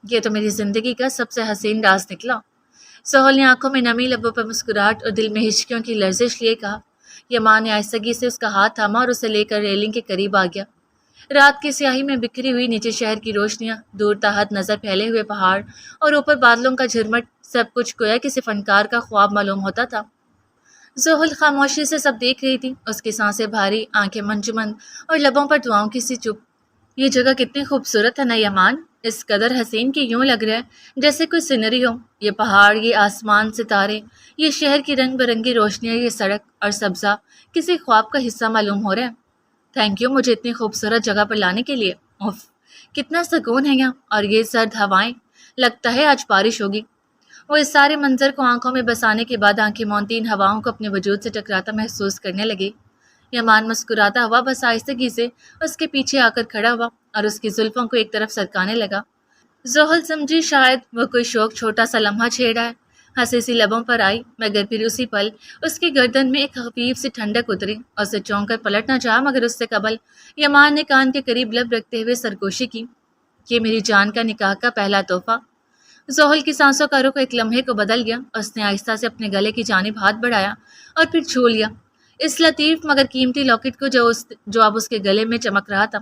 یہ تو میری زندگی کا سب سے حسین راز نکلا۔ سہیل نے آنکھوں میں نمی، لبوں پر مسکراہٹ اور دل میں ہچکیوں کی لرزش لیے کہا۔ یمان نے آہستگی سے اس کا ہاتھ تھاما اور اسے لے کر ریلنگ کے قریب آ گیا۔ رات کی سیاہی میں بکھری ہوئی نیچے شہر کی روشنیاں، دور تحت نظر پھیلے ہوئے پہاڑ اور اوپر بادلوں کا جھرمٹ، سب کچھ گویا کسی فنکار کا خواب معلوم ہوتا تھا۔ زحل خاموشی سے سب دیکھ رہی تھی، اس کی سانسیں بھاری، آنکھیں منجمد اور لبوں پر دعاؤں کی سی چپ۔ یہ جگہ کتنی خوبصورت ہے نا یمان، اس قدر حسین کہ یوں لگ رہا ہے جیسے کوئی سینری ہو۔ یہ پہاڑ، یہ آسمان، ستارے، یہ شہر کی رنگ برنگی روشنیاں، یہ سڑک اور سبزہ کسی خواب کا حصہ معلوم ہو رہا ہے۔ تھینک یو مجھے اتنی خوبصورت جگہ پر لانے کے لیے۔ اف، کتنا سکون ہے یہاں، اور یہ سرد ہوائیں، لگتا ہے آج بارش ہوگی۔ وہ اس سارے منظر کو آنکھوں میں بسانے کے بعد آنکھیں مونتی ان ہواؤں کو اپنے وجود سے ٹکراتا محسوس کرنے لگی۔ یمان مسکراتا ہوا بس آہستگی سے اس کے پیچھے آ کر کھڑا ہوا اور اس کی زلفوں کو ایک طرف سرکانے لگا۔ زحل سمجھی شاید وہ کوئی شوق چھوٹا سا لمحہ چھیڑا ہے، ہنسی سی لبوں پر آئی، مگر پھر اسی پل اس کی گردن میں ایک خفیف سی ٹھنڈک اتری، اسے چونک کر پلٹنا چاہا مگر اس سے قبل یمان نے کان کے قریب لب رکھتے ہوئے سرگوشی کی۔ یہ میری جان کا نکاح کا پہلا تحفہ۔ زحل کی سانسوں کا رخ ایک لمحے کو بدل گیا، اس نے آہستہ سے اپنے گلے کی جانب ہاتھ بڑھایا اور پھر چھو لیا اس لطیف مگر قیمتی لاکٹ کو جو اب اس کے گلے میں چمک رہا تھا۔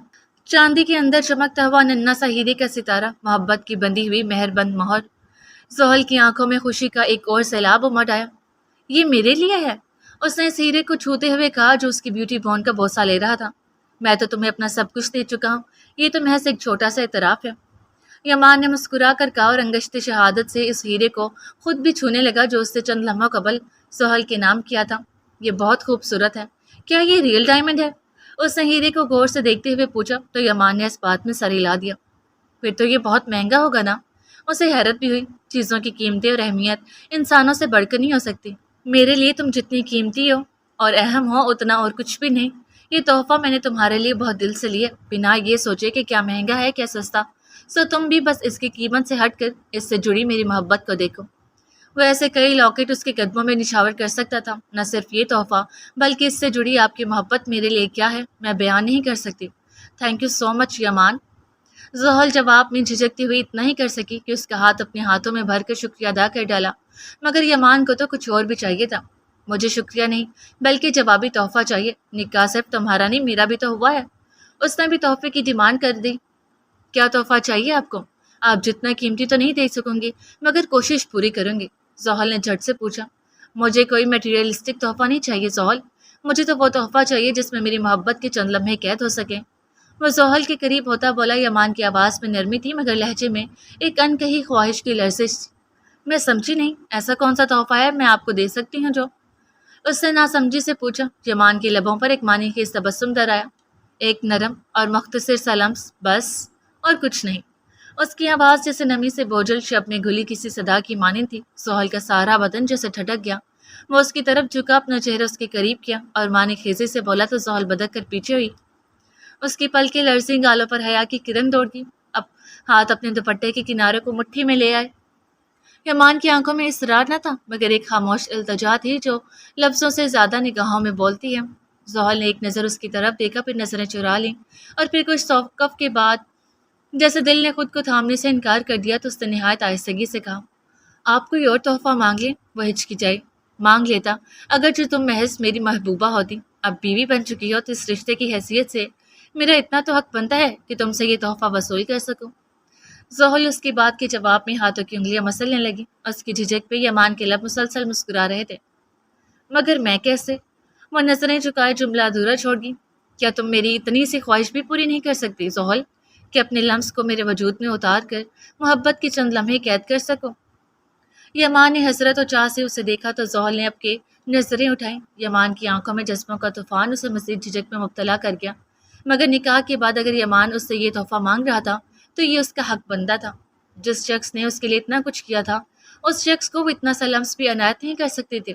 چاندی کے اندر چمکتا ہوا ننھا سا ہیرے کا ستارہ، محبت کی بندھی ہوئی مہر بند مہر۔ زحل کی آنکھوں میں خوشی کا ایک اور سیلاب امڈ آیا۔ یہ میرے لیے ہے، اس نے اس ہیرے کو چھوتے ہوئے کہا جو اس کی بیوٹی بون کا بوسہ لے رہا تھا۔ میں تو تمہیں اپنا سب کچھ دے چکا ہوں، یہ تو محض ایک چھوٹا سا اعتراف ہے۔ یمان نے مسکرا کر کہا اور انگشت شہادت سے اس ہیرے کو خود بھی چھونے لگا جو اس سے چند لمحوں قبل زحل کے نام کیا تھا۔ یہ بہت خوبصورت ہے، کیا یہ ریئل ڈائمنڈ ہے؟ اس نے ہیرے کو غور سے دیکھتے ہوئے پوچھا تو یمان نے اس بات میں سر ہلا دیا۔ پھر تو یہ بہت مہنگا ہوگا نا؟ اسے حیرت بھی ہوئی، چیزوں کی قیمتیں اور اہمیت انسانوں سے بڑھ کر نہیں ہو سکتی۔ میرے لیے تم جتنی قیمتی ہو اور اہم ہو اتنا اور کچھ بھی نہیں۔ یہ تحفہ میں نے تمہارے لیے بہت دل سے لیا، بنا یہ سوچے کہ کیا مہنگا ہے کیا سستا۔ سو تم بھی بس اس کی قیمت سے ہٹ کر اس سے جڑی میری محبت کو دیکھو۔ وہ ایسے کئی لاکٹ اس کے قدموں میں نچھاور کر سکتا تھا، نہ صرف یہ تحفہ بلکہ اس سے جڑی آپ کی محبت میرے لیے کیا ہے میں بیان نہیں کر سکتی۔ تھینک یو سو مچ یمان۔ زحل جواب میں جھجکتی ہوئی اتنا ہی کر سکی کہ اس کا ہاتھ اپنے ہاتھوں میں بھر کر شکریہ ادا کر ڈالا، مگر یمان کو تو کچھ اور بھی چاہیے تھا۔ مجھے شکریہ نہیں بلکہ جوابی تحفہ چاہیے، نکاح صرف تمہارا نہیں میرا بھی تو ہوا ہے۔ اس نے بھی تحفے کی ڈیمانڈ کر دی۔ کیا تحفہ چاہیے آپ کو؟ آپ جتنا قیمتی تو نہیں دے سکوں گی مگر کوشش پوری کروں گی، زحل نے جھٹ سے پوچھا۔ مجھے کوئی میٹیریلسٹک تحفہ نہیں چاہیے زحل، مجھے تو وہ تحفہ چاہیے جس میں میری محبت کے چند لمحے قید ہو سکیں۔ وہ زحل کے قریب ہوتا بولا، یمان کی آواز میں نرمی تھی مگر لہجے میں ایک انکہی خواہش کی لرزش۔ میں سمجھی نہیں، ایسا کون سا تحفہ ہے میں آپ کو دے سکتی ہوں جو؟ اس نے ناسمجھی سے پوچھا۔ یمان کے لبوں پر ایک معنی خیز تبسم در آیا، ایک نرم اور مختصر سا لمس، بس اور کچھ نہیں۔ اس کی آواز جیسے نمی سے بوجھل شب میں گھلی کسی صدا کی مانند تھی۔ زحل کا سارا بدن جیسے ٹھٹک گیا، وہ اس کی طرف جھکا، اپنا چہرہ اس کے قریب کیا اور معنی خیزی سے بولا تو زحل بدک کر پیچھے ہوئی۔ اس کی پلکیں لرزی، گالوں پر حیا کی کرن دوڑ گئی، اب ہاتھ اپنے دوپٹے کے کنارے کو مٹھی میں لے آئے۔ یمان کی آنکھوں میں اصرار نہ تھا مگر ایک خاموش التجا تھی جو لفظوں سے زیادہ نگاہوں میں بولتی ہے۔ زحل نے ایک نظر اس کی طرف دیکھا، پھر نظریں چرا لیں اور پھر کچھ توقف کے بعد جیسے دل نے خود کو تھامنے سے انکار کر دیا تو اس نے نہایت آہستگی سے کہا، آپ کوئی اور تحفہ مانگ لیں۔ وہ ہچکچائی، مانگ لیتا اگرچہ تم محض میری محبوبہ ہوتی، اب بیوی بن چکی ہو تو اس رشتے کی حیثیت سے میرا اتنا تو حق بنتا ہے کہ تم سے یہ تحفہ وصول کر سکوں۔ زحل اس کی بات کے جواب میں ہاتھوں کی انگلیاں مسلنے لگی، اس کی جھجک پہ یمان کے لب مسلسل مسکرا رہے تھے۔ مگر میں کیسے؟ وہ نظریں جھکائے جملہ ادھورا چھوڑ گئی۔ کیا تم میری اتنی سی خواہش بھی پوری نہیں کر سکتی زحل کہ اپنے لمس کو میرے وجود میں اتار کر محبت کے چند لمحے قید کر سکو؟ یمان نے حسرت و چاہ سے اسے دیکھا تو زحل نے اب کے نظریں اٹھائیں۔ یمان کی آنکھوں میں جذبوں کا طوفان اسے مزید جھجک میں مبتلا کر گیا، مگر نکاح کے بعد اگر یمان اس سے یہ تحفہ مانگ رہا تھا تو یہ اس کا حق بنتا تھا۔ جس شخص نے اس کے لیے اتنا کچھ کیا تھا اس شخص کو وہ اتنا سا لمس بھی عنایت نہیں کر سکتے تھے۔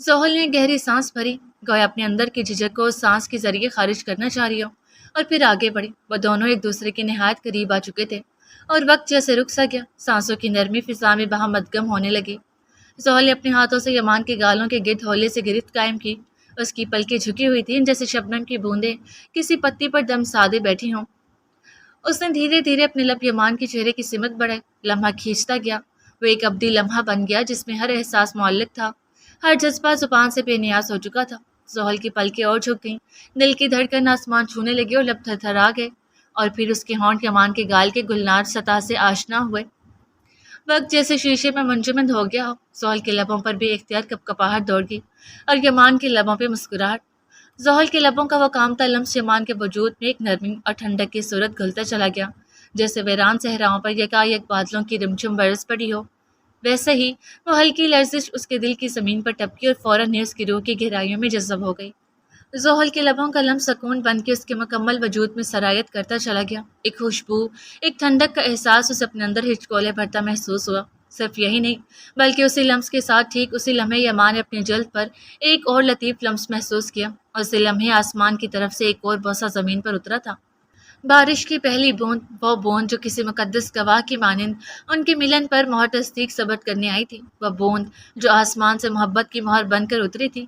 زحل نے گہری سانس بھری، گویا اپنے اندر کی جھجک کو اس سانس کے ذریعے خارج کرنا چاہ رہی ہو، اور پھر آگے بڑھی۔ وہ دونوں ایک دوسرے کے نہایت قریب آ چکے تھے اور وقت جیسے رک سا گیا، سانسوں کی نرمی فضا میں باہم مدغم ہونے لگی۔ زحل نے اپنے ہاتھوں سے یمان کے گالوں کے گرد ہولے سے گرفت قائم کی۔ اس کی پلکیں جھکی ہوئی تھیں جیسے شبنم کی بوندیں کسی پتی پر دم سادے بیٹھی ہوں۔ اس نے دھیرے دھیرے اپنے لب یمان کے چہرے کی سمت بڑھائے، لمحہ کھینچتا گیا۔ وہ ایک ابدی لمحہ بن گیا جس میں ہر احساس معلق تھا، ہر جذبہ زبان سے بے نیاز ہو چکا تھا۔ زحل کی پلکیں اور جھک گئیں، دل کی دھڑکن آسمان چھونے لگی اور لب تھرتھرا گئے، اور پھر اس کے ہونٹ یمان کے گال کے گلنار سطح سے آشنا ہوئے۔ وقت جیسے شیشے میں منجمد ہو گیا ہو، زحل کے لبوں پر بھی اختیار کپکپاہٹ دوڑ گئی، اور یمان کے لبوں پہ مسکراہٹ۔ زحل کے لبوں کا وہ کامتا لمس یمان کے وجود میں ایک نرمی اور ٹھنڈک کی صورت گھلتا چلا گیا، جیسے ویران صحراؤں پر یکایک بادلوں کی رمجھم برس پڑی ہو۔ ویسے ہی وہ ہلکی لرزش اس کے دل کی زمین پر ٹپکی اور فوراً ہی اس کی روح کی گہرائیوں میں جذب ہو گئی۔ زحل کے لبوں کا لمس سکون بن کے اس کے مکمل وجود میں سرایت کرتا چلا گیا۔ ایک خوشبو، ایک ٹھنڈک کا احساس اسے اپنے اندر ہچکولے بھرتا محسوس ہوا۔ صرف یہی نہیں بلکہ اسی لمس کے ساتھ ٹھیک اسی لمحے یمان نے اپنی جلد پر ایک اور لطیف لمس محسوس کیا، اور اسی لمحے آسمان کی طرف سے ایک اور بوسہ زمین پر اترا تھا۔ بارش کی پہلی بوند، وہ بوند جو کسی مقدس گواہ کی مانند ان کے ملن پر مہر تصدیق ثبت کرنے آئی تھی، وہ بوند جو آسمان سے محبت کی مہر بن کر اتری تھی،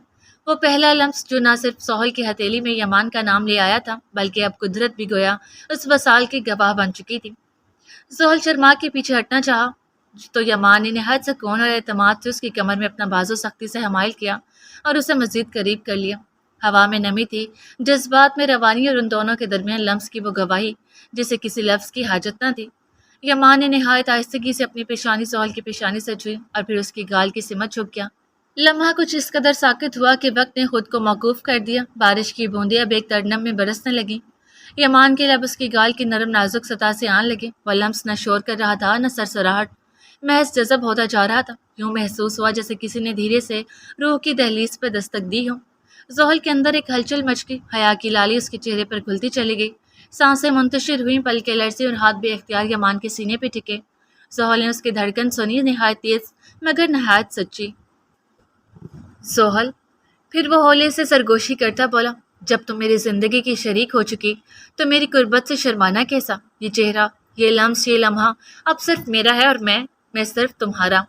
وہ پہلا لمس جو نہ صرف زحل کی ہتھیلی میں یمان کا نام لے آیا تھا بلکہ اب قدرت بھی گویا اس وصال کی گواہ بن چکی تھی۔ زحل شرما کے پیچھے ہٹنا چاہا تو یمان نے نہایت سکون اور اعتماد سے اس کی کمر میں اپنا بازو سختی سے حمائل کیا اور اسے مزید قریب کر لیا۔ ہوا میں نمی تھی، جذبات میں روانی، اور ان دونوں کے درمیان لمس کی وہ گواہی جسے کسی لفظ کی حاجت نہ تھی۔ یمان نے نہایت آہستگی سے اپنی پیشانی زحل کی پیشانی سے چھوئی اور پھر اس کی گال کی سمت جھک گیا۔ لمحہ کچھ اس قدر ساکت ہوا کہ وقت نے خود کو موقوف کر دیا۔ بارش کی بوندیں اب ایک ترنم میں برسنے لگیں۔ یمان کے لب اس کی گال کی نرم نازک سطح سے آن لگے۔ وہ لمس نہ شور کر رہا تھا نہ سرسراہٹ، محض جذب ہوتا جا رہا تھا۔ یوں محسوس ہوا جیسے کسی نے دھیرے سے روح کی دہلیز پہ دستک دی ہو۔ زحل کے اندر ایک ہلچل مچ گئی، حیا کی لالی اس کے چہرے پر کھلتی چلی گئی، سانسیں منتشر ہوئیں، پلکیں لرزیں اور ہاتھ بے اختیار یمان کے سینے پہ ٹکے۔ زحل نے اس کی دھڑکن سنی، نہایت تیز مگر نہایت سچی۔ زحل، پھر وہ ہولے سے سرگوشی کرتا بولا، جب تم میری زندگی کی شریک ہو چکی تو میری قربت سے شرمانا کیسا؟ یہ چہرہ، یہ لمس، یہ لمحہ اب صرف میرا ہے، اور میں صرف تمہارا۔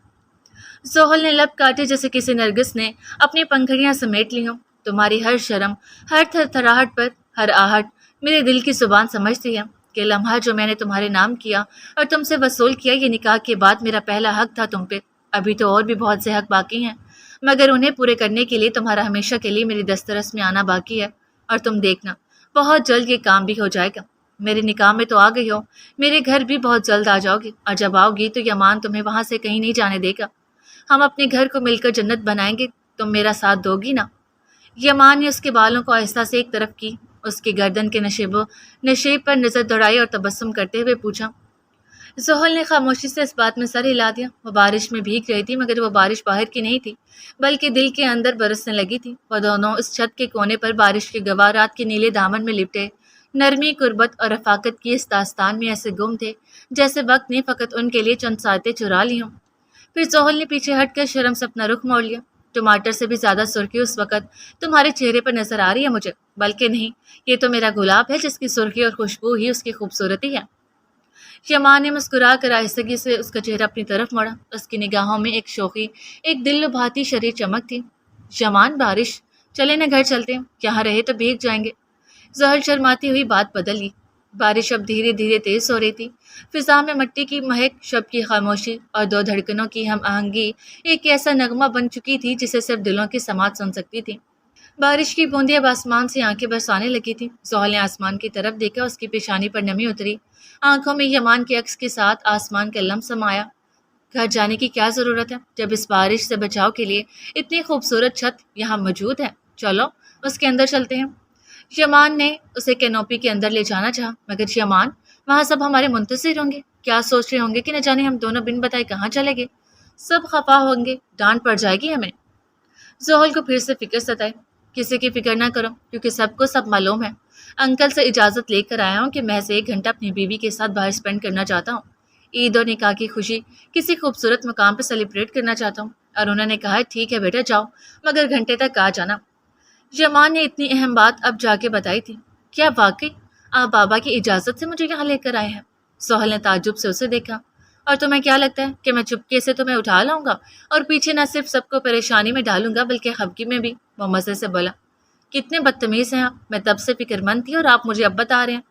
زحل نے لب کاٹے جیسے کسی نرگس نے اپنی پنکھڑیاں سمیٹ لی ہوں۔ تمہاری ہر شرم، ہر تھرتھراہٹ پر، ہر آہٹ میرے دل کی زبان سمجھتی ہے کہ لمحہ جو میں نے تمہارے نام کیا اور تم سے وصول کیا، یہ نکاح کے بعد میرا پہلا حق تھا تم پہ۔ ابھی تو اور بھی بہت سے حق باقی ہیں، مگر انہیں پورے کرنے کے لیے تمہارا ہمیشہ کے لیے میری دسترس میں آنا باقی ہے، اور تم دیکھنا بہت جلد یہ کام بھی ہو جائے گا۔ میرے نکاح میں تو آ گئی ہو، میرے گھر بھی بہت جلد آ جاؤ گی، اور جب آؤ گی تو یمان تمہیں وہاں سے کہیں نہیں جانے دے گا۔ ہم اپنے گھر کو مل کر جنت بنائیں گے، تم میرا ساتھ دو گی نا؟ یمان نے اس کے بالوں کو آہستہ سے ایک طرف کی، اس کی گردن کے نشیب پر نظر دوڑائی اور تبسم کرتے ہوئے پوچھا۔ زحل نے خاموشی سے اس بات میں سر ہلا دیا۔ وہ بارش میں بھیگ رہی تھی، مگر وہ بارش باہر کی نہیں تھی بلکہ دل کے اندر برسنے لگی تھی۔ وہ دونوں اس چھت کے کونے پر بارش کے گواہ رات کے نیلے دامن میں لپٹے نرمی، قربت اور رفاقت کی اس داستان میں ایسے گم تھے جیسے وقت نے فقط ان کے لیے چند ساعتیں چرا لی ہوں۔ پھر زحل نے پیچھے ہٹ کر شرم سے اپنا رخ موڑ لیا۔ ٹماٹر سے بھی زیادہ سرخی اس وقت تمہارے چہرے پر نظر آ رہی ہے مجھے، بلکہ نہیں، یہ تو میرا گلاب ہے جس کی سرخی اور خوشبو ہی اس کی خوبصورتی ہے۔ یمان نے مسکرا کر آہستگی سے اس کا چہرہ اپنی طرف موڑا۔ اس کی نگاہوں میں ایک شوخی، ایک دل لبھاتی شریر چمک تھی۔ یمان، بارش، چلے نہ گھر چلتے ہیں، یہاں رہے تو بھیگ جائیں گے۔ زحل شرماتی ہوئی بات بدل لی۔ بارش اب دھیرے دھیرے تیز ہو رہی تھی۔ فضا میں مٹی کی مہک، شب کی خاموشی اور دو دھڑکنوں کی ہم آہنگی ایک ایسا نغمہ بن چکی تھی جسے صرف دلوں کی سماعت سن سکتی تھی۔ بارش کی بوندیں اب آسمان سے آنکھیں برسانے لگی تھی۔ زحل نے آسمان کی طرف دیکھا، اس کی پیشانی پر نمی اتری، آنکھوں میں یمان کے عکس کے ساتھ آسمان کا لمس سمایا۔ گھر جانے کی کیا ضرورت ہے جب اس بارش سے بچاؤ کے لیے اتنی خوبصورت چھت یہاں موجود ہے؟ چلو اس کے اندر چلتے ہیں۔ یمان نے اسے کینوپی کے اندر لے جانا چاہا، مگر یمان، وہاں سب ہمارے منتظر ہوں گے، کیا سوچ رہے ہوں گے کہ نہ جانے ہم دونوں بن بتائے کہاں چلے گئے، سب خفا ہوں گے، ڈانٹ پڑ جائے گی ہمیں۔ زحل کو پھر سے فکر ستائی۔ کسی کی فکر نہ کرو کیونکہ سب کو سب معلوم ہے۔ انکل سے اجازت لے کر آیا ہوں کہ محض 1 گھنٹہ اپنی بیوی کے ساتھ باہر اسپینڈ کرنا چاہتا ہوں۔ عید اور نکاح کی خوشی کسی خوبصورت مقام پہ سیلیبریٹ کرنا چاہتا ہوں، اور انہوں نے کہا ٹھیک ہے بیٹا جاؤ، مگر گھنٹے تک آ جانا۔ یمان نے اتنی اہم بات اب جا کے بتائی تھی۔ کیا واقعی آپ بابا کی اجازت سے مجھے یہاں لے کر آئے ہیں؟ زحل نے تعجب سے اسے دیکھا۔ اور تمہیں کیا لگتا ہے کہ میں چپکے سے تمہیں اٹھا لاؤں گا اور پیچھے نہ صرف سب کو پریشانی میں ڈالوں گا بلکہ خفگی میں بھی؟ وہ مزے سے بولا۔ کتنے بدتمیز ہیں آپ، میں تب سے فکر مند تھی اور آپ مجھے اب بتا رہے ہیں؟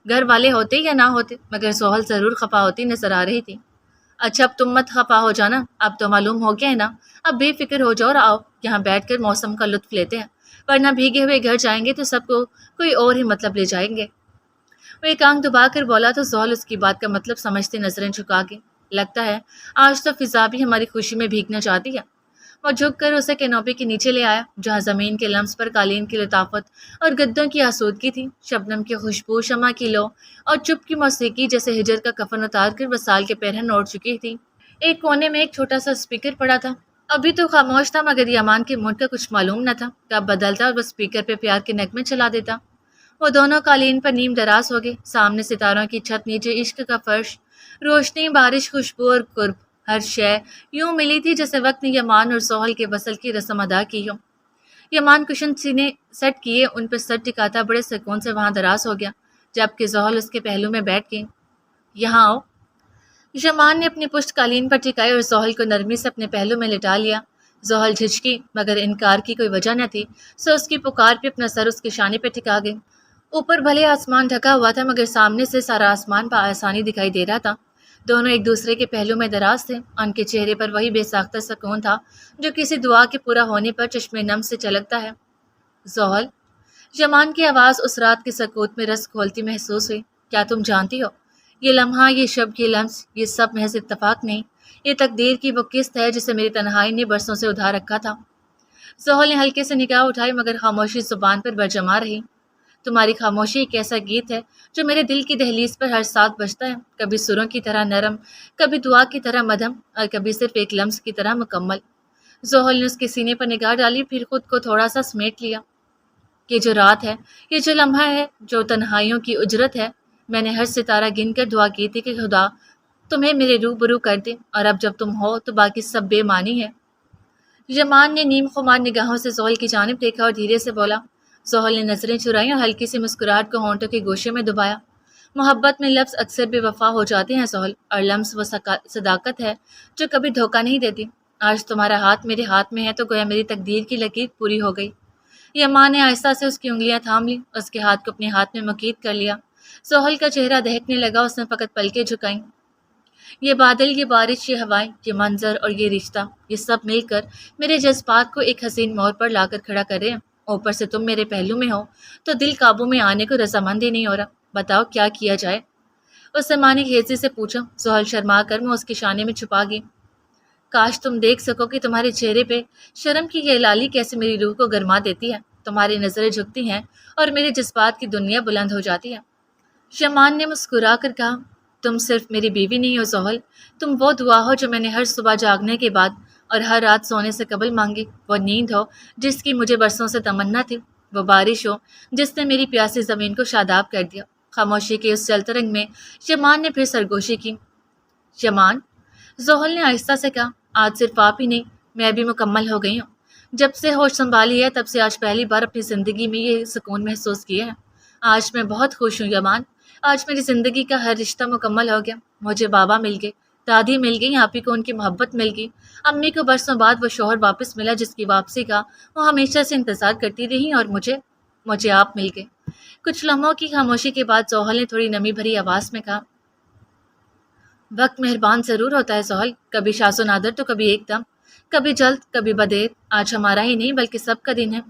گھر والے ہوتے یا نہ ہوتے مگر سہل ضرور خفا ہوتی نظر آ رہی تھی۔ اچھا اب تم مت خفا ہو جانا، اب تو معلوم ہو گیا ہے نا، اب بے فکر ہو جاؤ اور آؤ یہاں بیٹھ کر موسم کا لطف لیتے ہیں، ورنہ بھیگے ہوئے گھر جائیں گے تو سب کو کوئی اور ہی مطلب لے جائیں گے۔ وہ ایک آنکھ دبا کر بولا تو زحل اس کی بات کا مطلب سمجھتے نظریں جھکا گئی۔ لگتا ہے آج تو فضا بھی ہماری خوشی میں بھیگنا چاہتی ہے۔ وہ جھک کر اسے کینوپی کے نیچے لے آیا جہاں زمین کے لمس پر قالین کی لطافت اور گدوں کی آسودگی تھی، شبنم کی خوشبو، شمع کی لو اور چپ کی موسیقی جیسے ہجر کا کفن اتار کر وصال کے پیرہن اوڑھ چکی تھی۔ ایک کونے میں ایک چھوٹا سا اسپیکر پڑا تھا، ابھی تو خاموش تھا مگر یامان کے موڈ کا کچھ معلوم نہ تھا، کب بدلتا اور وہ اسپیکر پہ پیار کے نغمے چلا دیتا۔ وہ دونوں قالین پر نیم دراز ہو گئے، سامنے ستاروں کی چھت، نیچے عشق کا فرش، روشنی، بارش، خوشبو اور قرب، ہر شے یوں ملی تھی جیسے وقت نے یمان اور سہل کے وصل کی رسم ادا کی ہو۔ یمان کشن سینے سیٹ کیے ان پہ سر ٹکاتا بڑے سکون سے وہاں دراز ہو گیا، جبکہ زحل اس کے پہلو میں بیٹھ گئی۔ یہاں آؤ۔ یمان نے اپنی پشت قالین پر ٹکائی اور زحل کو نرمی سے اپنے پہلو میں لٹا لیا۔ زحل جھجکی مگر انکار کی کوئی وجہ نہ تھی، سو اس کی پکار پہ اپنا سر اس کے شانے پہ ٹکا گئی۔ اوپر بھلے آسمان ڈھکا ہوا تھا مگر سامنے سے سارا آسمان بآسانی دکھائی دے رہا تھا۔ دونوں ایک دوسرے کے پہلو میں دراز تھے، ان کے چہرے پر وہی بے ساختہ سکون تھا جو کسی دعا کے پورا ہونے پر چشم نم سے چلکتا ہے۔ زحل، یمان کی آواز اس رات کے سکوت میں رس کھولتی محسوس ہوئی۔ کیا تم جانتی ہو یہ لمحہ، یہ شب، یہ لمس، یہ سب محض اتفاق نہیں، یہ تقدیر کی وہ قسط ہے جسے میری تنہائی نے برسوں سے ادھار رکھا تھا۔ زحل نے ہلکے سے نگاہ اٹھائی مگر خاموشی زبان پر برجما رہی۔ تمہاری خاموشی ایک ایسا گیت ہے جو میرے دل کی دہلیز پر ہر ساتھ بجتا ہے، کبھی سروں کی طرح نرم، کبھی دعا کی طرح مدھم اور کبھی صرف ایک لمس کی طرح مکمل۔ زحل نے اس کے سینے پر نگاہ ڈالی، پھر خود کو تھوڑا سا سمیٹ لیا۔ یہ جو رات ہے، یہ جو لمحہ ہے، جو تنہائیوں کی اجرت ہے، میں نے ہر ستارہ گن کر دعا کی تھی کہ خدا تمہیں میرے روبرو کر دے، اور اب جب تم ہو تو باقی سب بے معنی ہے۔ یمان نے نیم خمار نگاہوں سے زحل کی جانب دیکھا اور دھیرے سے بولا۔ زحل نے نظریں چرائیں اور ہلکی سی مسکراہٹ کو ہونٹوں کے گوشے میں دبایا۔ محبت میں لفظ اکثر بے وفا ہو جاتے ہیں زحل، اور لمس وہ صداقت ہے جو کبھی دھوکہ نہیں دیتی۔ آج تمہارا ہاتھ میرے ہاتھ میں ہے تو گویا میری تقدیر کی لکیر پوری ہو گئی۔ یمان نے آہستہ سے اس کی انگلیاں تھام لی، اس کے ہاتھ کو اپنے ہاتھ میں مکید کر لیا۔ زحل کا چہرہ دہکنے لگا، اس نے فقط پلکیں جھکائیں۔ یہ بادل، یہ بارش، یہ ہوائیں، یہ منظر اور یہ رشتہ، یہ سب مل کر میرے جذبات کو ایک حسین موڑ پر لا کر کھڑا کر رہے ہیں۔ اوپر سے تم میرے پہلو میں ہو تو دل قابو میں آنے کو رضامند ہی نہیں ہو رہا۔ بتاؤ کیا کیا جائے؟ اس نے مانی خیزی سے پوچھا۔ زحل شرما کر میں اس کے شانے میں چھپا گئی۔ کاش تم دیکھ سکو کہ تمہارے چہرے پہ شرم کی یہ لالی کیسے میری روح کو گرما دیتی ہے۔ تمہاری نظریں جھکتی ہیں اور میرے جذبات کی دنیا بلند ہو جاتی ہے۔ یمان نے مسکرا کر کہا، تم صرف میری بیوی نہیں ہو زحل، تم وہ دعا ہو جو میں نے ہر صبح جاگنے کے بعد اور ہر رات سونے سے قبل مانگی، وہ نیند ہو جس کی مجھے برسوں سے تمنا تھی، وہ بارش ہو جس نے میری پیاسی زمین کو شاداب کر دیا۔ خاموشی کے اس چلترنگ میں یمان نے پھر سرگوشی کی۔ یمان، زحل نے آہستہ سے کہا، آج صرف آپ ہی نہیں، میں بھی مکمل ہو گئی ہوں۔ جب سے ہوش سنبھالی ہے تب سے آج پہلی بار اپنی زندگی میں یہ سکون محسوس کیا ہے۔ آج میں بہت خوش ہوں یمان، آج میری زندگی کا ہر رشتہ مکمل ہو گیا۔ مجھے بابا مل گئے، دادی مل گئی، آپ ہی کو ان کی محبت مل گئی، امی کو برسوں بعد وہ شوہر واپس ملا جس کی واپسی کا وہ ہمیشہ سے انتظار کرتی رہی، اور مجھے آپ مل گئے۔ کچھ لمحوں کی خاموشی کے بعد زحل نے تھوڑی نمی بھری آواز میں کہا، وقت مہربان ضرور ہوتا ہے زحل، کبھی شاذ و نادر تو کبھی ایک دم، کبھی جلد کبھی بدیر۔ آج ہمارا ہی نہیں بلکہ سب کا دن ہے۔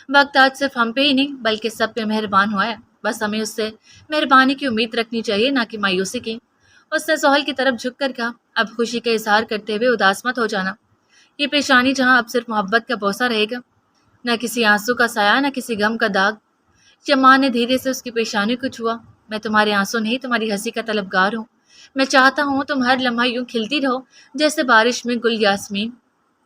وقت آج صرف ہم پہ ہی نہیں بلکہ سب پہ مہربان ہوا ہے، بس ہمیں اس سے مہربانی کی امید رکھنی چاہیے، نہ کہ مایوسی کی۔ اس نے زحل کی طرف جھک کر کہا، اب خوشی کا اظہار کرتے ہوئے اداس مت ہو جانا، یہ پیشانی جہاں اب صرف محبت کا بوسہ رہے گا، نہ کسی آنسو کا سایہ، نہ کسی غم کا داغ۔ یمان نے دھیرے سے اس کی پیشانی کو چھوا۔ میں تمہارے آنسو نہیں، تمہاری ہنسی کا طلبگار ہوں۔ میں چاہتا ہوں تم ہر لمحہ یوں کھلتی رہو جیسے بارش میں گل یاسمین۔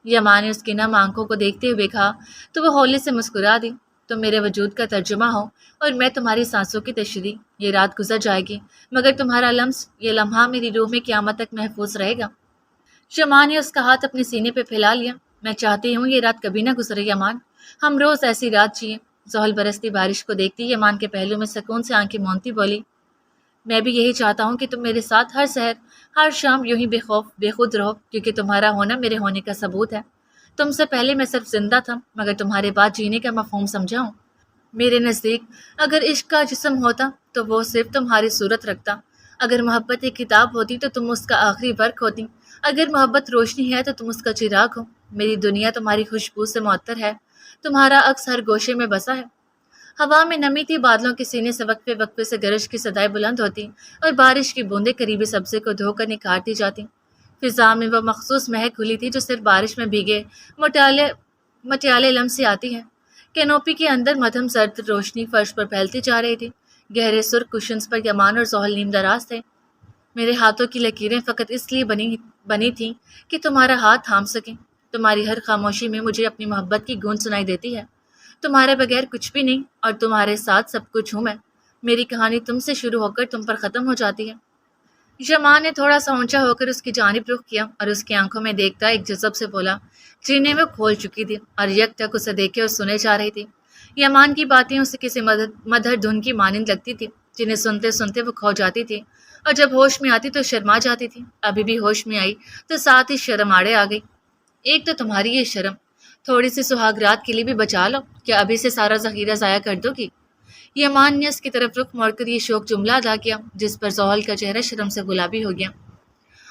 یمان نے اس کی نم آنکھوں کو دیکھتے ہوئے کہا تو وہ ہولے سے مسکرا دی، تم میرے وجود کا ترجمہ ہو اور میں تمہاری سانسوں کی تشریح۔ یہ رات گزر جائے گی مگر تمہارا لمس، یہ لمحہ میری روح میں قیامت تک محفوظ رہے گا۔ یمان نے اس کا ہاتھ اپنے سینے پہ پھیلا لیا۔ میں چاہتی ہوں یہ رات کبھی نہ گزرے یمان، ہم روز ایسی رات جئیں۔ زحل برستی بارش کو دیکھتی یمان کے پہلو میں سکون سے آنکھیں مونتی بولی، میں بھی یہی چاہتا ہوں کہ تم میرے ساتھ ہر سحر ہر شام یوں ہی بے خوف بے خود رہو، کیونکہ تمہارا ہونا میرے ہونے کا ثبوت ہے۔ تم سے پہلے میں صرف زندہ تھا، مگر تمہارے بعد جینے کا مفہوم سمجھا ہوں۔ میرے نزدیک اگر عشق کا جسم ہوتا تو وہ صرف تمہاری صورت رکھتا، اگر محبت ایک کتاب ہوتی تو تم اس کا آخری ورق ہوتی، اگر محبت روشنی ہے تو تم اس کا چراغ ہو۔ میری دنیا تمہاری خوشبو سے معطر ہے، تمہارا عکس ہر گوشے میں بسا ہے۔ ہوا میں نمی تھی، بادلوں کے سینے سے وقفے وقفے سے گرج کی صدائیں بلند ہوتی اور بارش کی بوندیں قریبی سبزے کو دھو کر نکھارتی جاتی۔ فضا میں وہ مخصوص مہک کھلی تھی جو صرف بارش میں بھیگے مٹیالے مٹیالے لمس سے آتی ہے۔ کینوپی کے اندر مدھم زرد روشنی فرش پر پھیلتی جا رہی تھی، گہرے سرخ کشنز پر یمان اور زحل نیم دراز تھے۔ میرے ہاتھوں کی لکیریں فقط اس لیے بنی تھیں کہ تمہارا ہاتھ تھام سکیں۔ تمہاری ہر خاموشی میں مجھے اپنی محبت کی گونج سنائی دیتی ہے۔ تمہارے بغیر کچھ بھی نہیں اور تمہارے ساتھ سب کچھ ہوں میں۔ میری کہانی تم سے شروع ہو کر تم پر ختم ہو جاتی ہے۔ یمان نے تھوڑا سا اونچا ہو کر اس کی جانب رخ کیا اور اس کی آنکھوں میں دیکھتا ایک جذب سے بولا۔ جینے میں کھول چکی تھی اور یک ٹک اسے دیکھے اور سنے جا رہی تھی۔ یمان کی باتیں اسے کسی مدھر دھن کی مانند لگتی تھی، جنہیں سنتے سنتے وہ کھو جاتی تھی، اور جب ہوش میں آتی تو شرما جاتی تھی۔ ابھی بھی ہوش میں آئی تو ساتھ ہی شرم آڑے آ گئی۔ ایک تو تمہاری یہ شرم، تھوڑی سی سہاگ رات کے لیے بھی بچا لو، کیا ابھی سے سارا ذخیرہ ضائع کر دو گی؟ یمان نے اس کی طرف رخ موڑ کر یہ شوق جملہ ادا کیا، جس پر زحل کا چہرہ شرم سے گلابی ہو گیا۔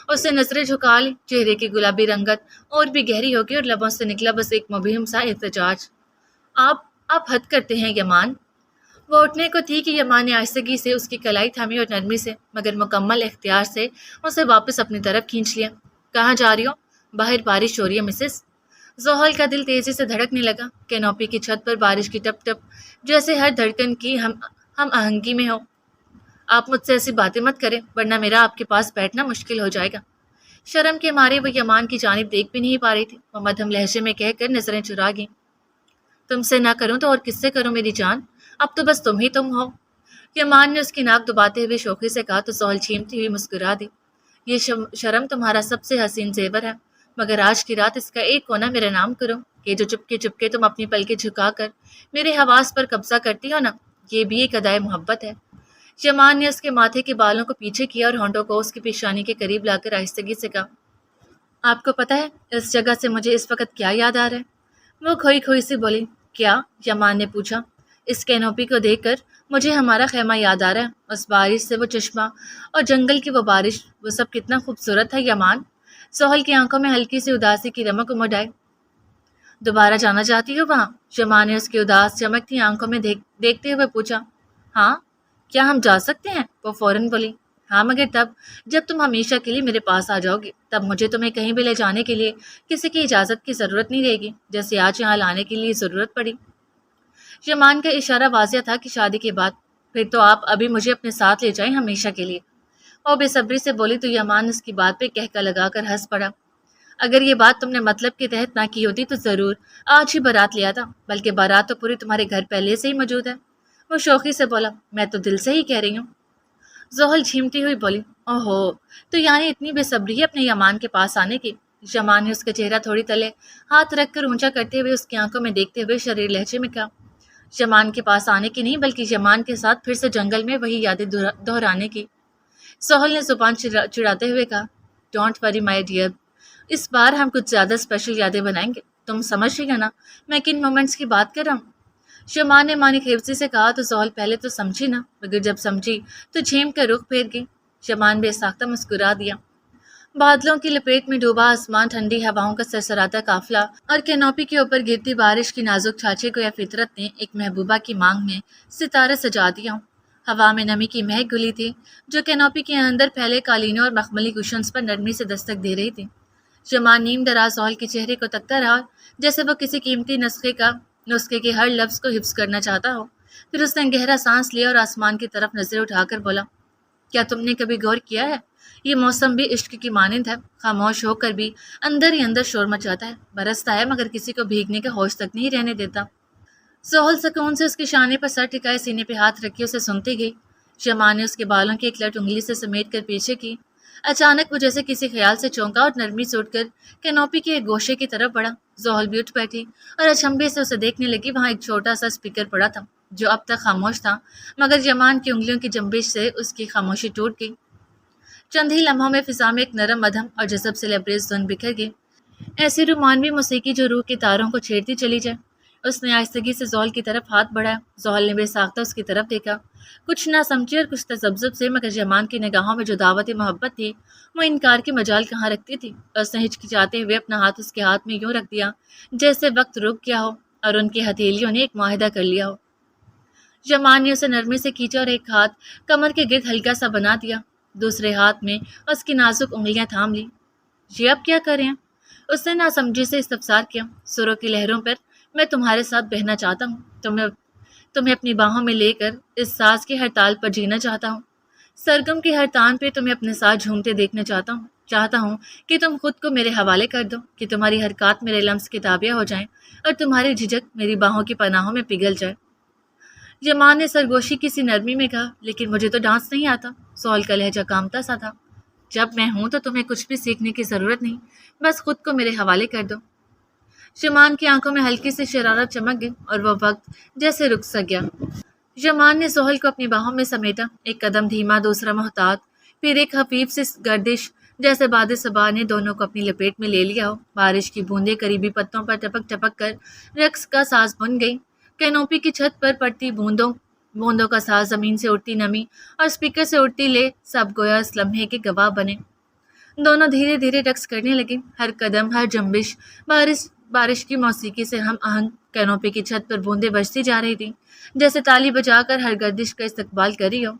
اس نے نظریں جھکا لی، چہرے کی گلابی رنگت اور بھی گہری ہو گئی اور لبوں سے نکلا بس ایک مبہم سا احتجاج۔ آپ حد کرتے ہیں یمان۔ وہ اٹھنے کو تھی کہ یمان نے آہستگی سے اس کی کلائی تھامی اور نرمی سے مگر مکمل اختیار سے اسے واپس اپنی طرف کھینچ لیا۔ کہاں جا رہی ہو؟ باہر بارش ہو رہی ہے مسز۔ زحل کا دل تیزی سے دھڑکنے لگا۔ کینوپی کی چھت پر بارش کی ٹپ ٹپ جیسے ہر دھڑکن کی ہم آہنگی میں ہو۔ آپ مجھ سے ایسی باتیں مت کریں ورنہ میرا آپ کے پاس بیٹھنا مشکل ہو جائے گا۔ شرم کے مارے وہ یمان کی جانب دیکھ بھی نہیں پا رہی تھی۔ وہ مدھم لہجے میں کہہ کر نظریں چرا گئیں۔ تم سے نہ کروں تو اور کس سے کروں میری جان؟ اب تو بس تم ہی تم ہو۔ یمان نے اس کی ناک دباتے ہوئے شوخی سے کہا تو زحل چھیمتی ہوئی مسکرا دی۔ یہ شرم تمہارا سب سے حسین زیور ہے، مگر آج کی رات اس کا ایک کونا میرا نام کرو کہ جو چپکے چپکے تم اپنی پلکیں جھکا کر میرے حواس پر قبضہ کرتی ہو نا، یہ بھی ایک ادائے محبت ہے۔ یمان نے اس کے ماتھے کے بالوں کو پیچھے کیا اور ہونٹوں کو اس کی پیشانی کے قریب لا کر آہستگی سے کہا، آپ کو پتہ ہے اس جگہ سے مجھے اس وقت کیا یاد آ رہا ہے؟ وہ کھوئی کھوئی سی بولی۔ کیا؟ یمان نے پوچھا۔ اس کینوپی کو دیکھ کر مجھے ہمارا خیمہ یاد آ رہا ہے، اس بارش سے وہ چشمہ اور جنگل کی وہ بارش، وہ سب کتنا خوبصورت ہے یمان۔ زحل کی آنکھوں میں ہلکی سی اداسی کی رمق امڈ آئی۔ دوبارہ جانا چاہتی ہو وہاں؟ یمان نے اس کی اداس چمکتی آنکھوں میں دیکھتے ہوئے پوچھا۔ ہاں، کیا ہم جا سکتے ہیں؟ وہ فوراً بولی۔ ہاں، مگر تب جب تم ہمیشہ کے لیے میرے پاس آ جاؤ گی، تب مجھے تمہیں کہیں بھی لے جانے کے لیے کسی کی اجازت کی ضرورت نہیں رہے گی، جیسے آج یہاں لانے کے لیے ضرورت پڑی۔ یمان کا اشارہ واضح تھا کہ شادی کے بعد پھر تو آپ ابھی مجھے اپنے ساتھ لے جائیں ہمیشہ کے لیے۔ وہ بے صبری سے بولی تو یمان اس کی بات پہ کہکا لگا کر ہنس پڑا۔ اگر یہ بات تم نے مطلب کے تحت نہ کی ہوتی تو ضرور آج ہی بارات لے آتا، بلکہ بارات تو پوری تمہارے گھر پہلے سے ہی موجود ہے۔ وہ شوخی سے بولا۔ میں تو دل سے ہی کہہ رہی ہوں۔ زحل جھیمتی ہوئی بولی۔ اوہو، تو یعنی اتنی بے صبری ہے اپنے یمان کے پاس آنے کی؟ یمان نے اس کا چہرہ تھوڑی تلے ہاتھ رکھ کر اونچا کرتے ہوئے اس کی آنکھوں میں دیکھتے ہوئے شریر لہجے میں کہا۔ یمان کے پاس آنے کی نہیں، بلکہ یمان کے ساتھ پھر سے جنگل میں وہی یادیں دہرانے کی۔ زحل نے زبان چڑھاتے ہوئے کہا۔ ڈونٹ وری مائی ڈیئر، اس بار ہم کچھ زیادہ اسپیشل یادیں بنائیں گے۔ تم سمجھ رہی ہے نا میں کن مومنٹس کی بات کر رہا ہوں؟ یمان نے مانی خیفزی سے کہا تو زحل پہلے تو سمجھی نہ، مگر جب سمجھی تو جھیم کر رخ پھیر گئی۔ یمان بے ساختہ مسکرا دیا۔ بادلوں کی لپیٹ میں ڈوبا آسمان، ٹھنڈی ہواؤں کا سرسراتا قافلہ اور کینوپی کے اوپر گرتی بارش کی نازک چھاچے کو یا فطرت نے ایک محبوبہ کی مانگ میں ستارے سجا دیا ہوں۔ ہوا میں نمی کی مہک گلی تھی جو کینوپی کے اندر پھیلے قالینوں اور مخملی کشنز پر نرمی سے دستک دے رہی تھی۔ یمان نیم دراز زحل کے چہرے کو تکتا رہا جیسے وہ کسی قیمتی نسخے کے ہر لفظ کو حفظ کرنا چاہتا ہو۔ پھر اس نے گہرا سانس لیا اور آسمان کی طرف نظر اٹھا کر بولا۔ کیا تم نے کبھی غور کیا ہے یہ موسم بھی عشق کی مانند ہے، خاموش ہو کر بھی اندر ہی اندر شور مچاتا ہے، برستا ہے مگر کسی کو بھیگنے کا ہوش تک نہیں رہنے دیتا۔ زحل سکون سے اس کے شانے پر سر ٹکائے سینے پہ ہاتھ رکھے اسے سنتی گئی۔ یمان نے اس کے بالوں کی ایک لٹ انگلی سے سمیٹ کر پیچھے کی۔ اچانک وہ جیسے کسی خیال سے چونکا اور نرمی سے اٹھ کر کینوپی کے ایک گوشے کی طرف بڑھا۔ زحل بھی اٹھ بیٹھی اور اچنبھے سے اسے دیکھنے لگی۔ وہاں ایک چھوٹا سا اسپیکر پڑا تھا جو اب تک خاموش تھا، مگر یمان کی انگلیوں کی جنبش سے اس کی خاموشی ٹوٹ گئی۔ چند ہی لمحوں میں فضا میں ایک نرم مدھم اور جذب سے لبریز دھن بکھر گئی، ایسی رومانوی موسیقی جو روح کے تاروں کو چھیڑتی چلی جائے۔ اس نے آہستگی سے زحل کی طرف ہاتھ بڑھایا۔ زحل نے بے ساختہ اس کی طرف دیکھا، کچھ نہ سمجھی اور کچھ تذبذب سے، مگر یمان کی نگاہوں میں جو دعوت محبت تھی وہ انکار کی مجال کہاں رکھتی تھی۔ اس نے ہچکچاتے ہوئے اپنا ہاتھ اس کے ہاتھ میں یوں رکھ دیا جیسے وقت رک گیا ہو اور ان کی ہتھیلیوں نے ایک معاہدہ کر لیا ہو۔ یمان نے اسے نرمی سے کھینچا اور ایک ہاتھ کمر کے گرد ہلکا سا بنا دیا، دوسرے ہاتھ میں اس کی نازک انگلیاں تھام لی۔ یہ اب کیا کریں؟ اس نے ناسمجھی سے استفسار کیا۔ سروں کی لہروں پر میں تمہارے ساتھ بہنا چاہتا ہوں، تمہیں اپنی باہوں میں لے کر اس ساز کے ہر تال پر جینا چاہتا ہوں، سرگم کی ہر تان پہ تمہیں اپنے ساتھ جھومتے دیکھنا چاہتا ہوں کہ تم خود کو میرے حوالے کر دو، کہ تمہاری حرکات میرے لمس کے تابع ہو جائیں اور تمہاری جھجک میری باہوں کی پناہوں میں پگھل جائے۔ یمان نے سرگوشی کی سی نرمی میں کہا، لیکن مجھے تو ڈانس نہیں آتا۔ زحل کا لہجہ کامتا سا تھا۔ جب میں ہوں تو تمہیں کچھ بھی سیکھنے کی ضرورت نہیں، بس خود کو میرے حوالے کر دو۔ یمان کی آنکھوں میں ہلکی سی شرارت چمک گئی اور وہ وقت جیسے رک سا گیا۔ یمان نے زحل کو اپنی باہوں میں سمیٹا، ایک قدم دھیما، دوسرا محتاط، پھر ایک خفیف سی گردش جیسے باد صبا نے دونوں کو اپنی لپیٹ میں لے لیا ہو۔ بارش کی بوندیں قریبی پتوں پر ٹپک ٹپک کر رقص کا ساز بن گئی۔ کینوپی کی چھت پر پڑتی بوندوں کا ساز، زمین سے اڑتی نمی اور اسپیکر سے اڑتی لے، سب گویا اس لمحے کے گواہ بنے۔ دونوں دھیرے دھیرے رقص کرنے لگے، ہر قدم، ہر جنبش بارش کی موسیقی سے ہم آہنگ۔ کینوپی کی چھت پر بوندیں بجتی جا رہی تھیں، جیسے تالی بجا کر ہر گردش کا استقبال کر رہی ہو۔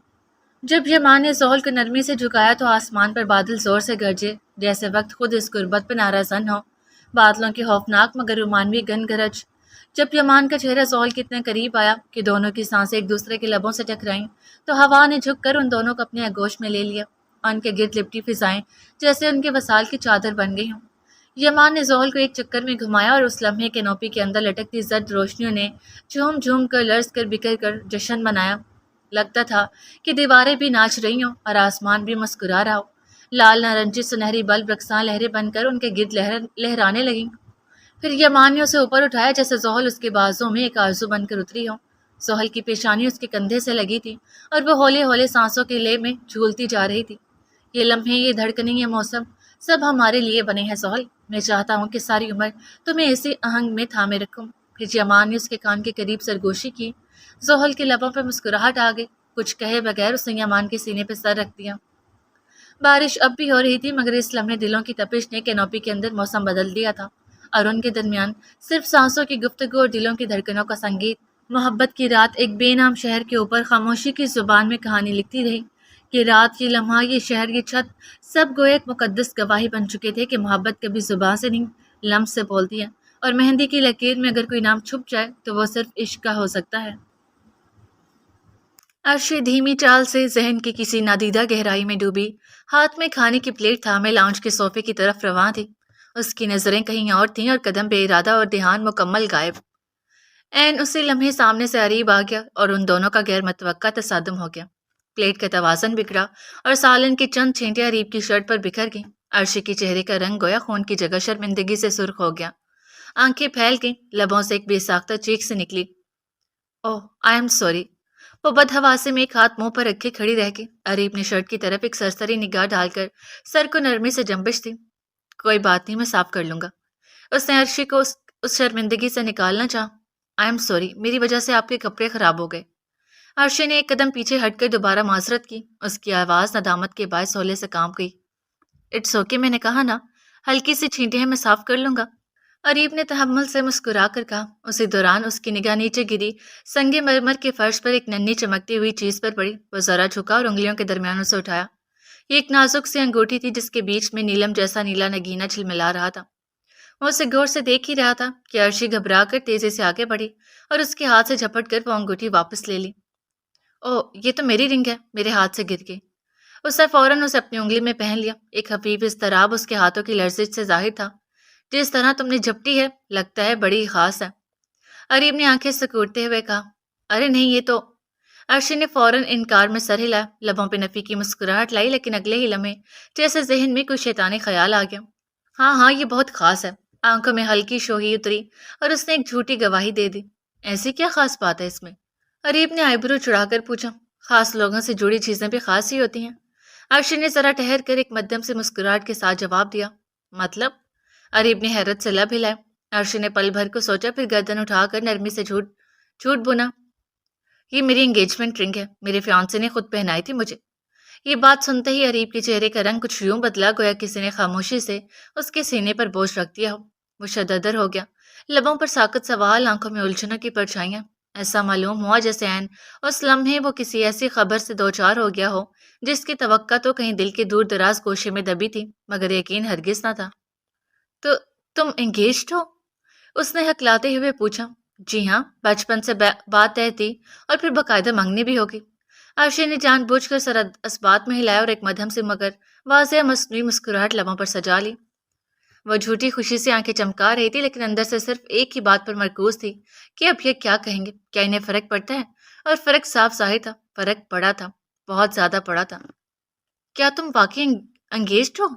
جب یمان نے زحل کو نرمی سے جھکایا تو آسمان پر بادل زور سے گرجے، جیسے وقت خود اس غربت پہ ناراضن ہو۔ بادلوں کی خوفناک مگر رومانوی گن گرج۔ جب یمان کا چہرہ زحل کے اتنے قریب آیا کہ دونوں کی سانسیں ایک دوسرے کے لبوں سے ٹکرائیں، تو ہوا نے جھک کر ان دونوں کو اپنے آغوش میں لے لیا، اور ان کے گرد لپٹی فضائیں جیسے ان کے وصال کی چادر بن گئی ہوں۔ یمان نے زحل کو ایک چکر میں گھمایا اور اس لمحے کینوپی کے اندر لٹکتی زرد روشنیوں نے جھوم جھوم کر، لرز کر، بکھر کر جشن منایا۔ لگتا تھا کہ دیواریں بھی ناچ رہی ہوں اور آسمان بھی مسکرا رہا ہو۔ لال نارنجی سنہری بلب رقصاں لہریں بن کر ان کے گرد لہرانے لگیں۔ پھر یمان نے اسے اوپر اٹھایا جیسے زحل اس کے بازوں میں ایک آرزو بن کر اتری ہو۔ زحل کی پیشانی اس کے کندھے سے لگی تھی اور وہ ہولے ہولے سانسوں کے لے میں جھولتی جا رہی تھی۔ یہ لمحے، یہ دھڑکنیں، یہ موسم، سب ہمارے لیے بنے ہیں زحل۔ میں چاہتا ہوں کہ ساری عمر تمہیں اسی آہنگ میں تھامے رکھوں۔ پھر یمان نے اس کے کان کے قریب سرگوشی کی۔ زحل کے لبوں پہ مسکراہٹ آ گئی، کچھ کہے بغیر اس نے یمان کے سینے پہ سر رکھ دیا۔ بارش اب بھی ہو رہی تھی، مگر اس لمحے دلوں کی تپش نے کینوپی کے اندر موسم بدل دیا تھا، اور ان کے درمیان صرف سانسوں کی گفتگو اور دلوں کی دھڑکنوں کا سنگیت۔ محبت کی رات ایک بے نام شہر کے اوپر خاموشی کی زبان میں کہانی لکھتی رہی۔ یہ رات، یہ لمحہ، یہ شہر، یہ چھت، سب گویا ایک مقدس گواہی بن چکے تھے کہ محبت کبھی زبان سے نہیں، لمس سے بولتی ہے، اور مہندی کی لکیر میں اگر کوئی نام چھپ جائے تو وہ صرف عشق کا ہو سکتا ہے۔ عرشی دھیمی چال سے ذہن کی کسی نادیدہ گہرائی میں ڈوبی، ہاتھ میں کھانے کی پلیٹ تھامے لاؤنج کے صوفے کی طرف رواں تھی۔ اس کی نظریں کہیں اور تھیں اور قدم بے ارادہ اور دھیان مکمل غائب۔ عین اسی لمحے سامنے سے اریب آ گیا اور ان دونوں کا غیر متوقع تصادم ہو گیا۔ پلیٹ کا توازن بگڑا اور سالن کی چند چھینٹیں اریب کی شرٹ پر بکھر گئیں۔ عرشی کے چہرے کا رنگ گویا خون کی جگہ شرمندگی سے سرخ ہو گیا، آنکھیں پھیل گئیں، لبوں سے ایک بے ساختہ چیخ سے نکلی، اوہ آئی ایم سوری۔ وہ بدحواسے میں ایک ہاتھ منہ پر رکھے کھڑی رہ گئی۔ اریب نے شرٹ کی طرف ایک سرسری نگاہ ڈال کر سر کو نرمی سے جنبش دی۔ کوئی بات نہیں، میں صاف کر لوں گا۔ اس نے عرشی کو اس شرمندگی سے نکالنا چاہا۔ آئی ایم سوری، میری وجہ سے آپ کے کپڑے خراب ہو گئے۔ عرشی نے ایک قدم پیچھے ہٹ کر دوبارہ معذرت کی۔ اس کی آواز ندامت کے باعث ہولے سے کانپ گئی۔ اٹس اوکے، میں نے کہا نا، ہلکی سی چھینٹیں ہیں، میں صاف کر لوں گا۔ اریب نے تحمل سے مسکرا کر کہا۔ اسی دوران اس کی نگاہ نیچے گری، سنگ مرمر کے فرش پر ایک ننھی چمکتی ہوئی چیز پر پڑی۔ وہ ذرا جھکا اور انگلیوں کے درمیان اسے اٹھایا۔ یہ ایک نازک سی انگوٹھی تھی جس کے بیچ میں نیلم جیسا نیلا نگینہ جھلملا رہا تھا۔ وہ اسے غور سے دیکھ ہی رہا تھا کہ عرشی گھبرا کر تیزی سے آگے بڑھی اور اس کے ہاتھ سے جھپٹ کر وہ انگوٹھی واپس لے لی۔ اوہ، یہ تو میری رنگ ہے، میرے ہاتھ سے گر گئی۔ اس نے فوراً اسے اپنی انگلی میں پہن لیا۔ ایک خفیف اضطراب اس کے ہاتھوں کی لرزش سے ظاہر تھا۔ جس طرح تم نے جھپٹی ہے، لگتا ہے بڑی خاص ہے۔ اریب نے آنکھیں سکوڑتے ہوئے کہا۔ ارے نہیں، یہ تو… عرشی نے فوراً انکار میں سر ہلایا، لبوں پہ نفی کی مسکراہٹ لائی، لیکن اگلے ہی لمحے جیسے ذہن میں کوئی شیطانی خیال آ گیا۔ ہاں، یہ بہت خاص ہے۔ آنکھوں میں ہلکی شوہی اتری اور اس نے ایک جھوٹی گواہی دے دی۔ ایسی کیا خاص بات ہے اس میں؟ اریب نے آئی برو چڑھا کر پوچھا، خاص لوگوں سے جڑی چیزیں بھی خاص ہی ہوتی ہیں؟ عرشی نے ذرا ٹہر کر ایک مدھم سے مسکراہٹ کے ساتھ جواب دیا، مطلب؟ اریب نے حیرت سے لب ہلائے۔ عرشی نے پل بھر کو سوچا، پھر گردن اٹھا کر نرمی سے جھوٹ جھوٹ بنا، یہ میری انگیجمنٹ رنگ ہے، میرے فیانسے نے خود پہنائی تھی مجھے۔ یہ بات سنتے ہی اریب کے چہرے کا رنگ کچھ یوں بدلا گویا کسی نے خاموشی سے اس کے سینے پر بوجھ رکھ دیا ہو۔ وہ شددر ہو گیا، لبوں پر ساکت سوال، آنکھوں میں الجھنوں کی پرچھائیاں۔ ایسا معلوم ہوا جیسے عین اس لمحے وہ کسی ایسی خبر سے دوچار ہو گیا ہو جس کی توقع تو کہیں دل کے دور دراز گوشے میں دبی تھی، مگر یقین ہرگز نہ تھا۔ تو تم انگیجڈ ہو؟ اس نے ہکلاتے ہوئے پوچھا۔ جی ہاں، بچپن سے بات طے تھی، اور پھر باقاعدہ منگنی بھی ہوگی۔ عرشی نے جان بوجھ کر سر اسبات میں ہلایا اور ایک مدھم سے مگر واضح مصنوعی مسکراہٹ لبوں پر سجا لی۔ وہ جھوٹی خوشی سے آنکھیں چمکا رہی تھی، لیکن اندر سے صرف ایک ہی بات پر مرکوز تھی کہ اب یہ کیا کہیں گے، کیا انہیں فرق پڑتا ہے؟ اور فرق صاف ظاہر تھا، فرق پڑا تھا، بہت زیادہ پڑا تھا۔ کیا تم واقعی انگیجڈ ہو؟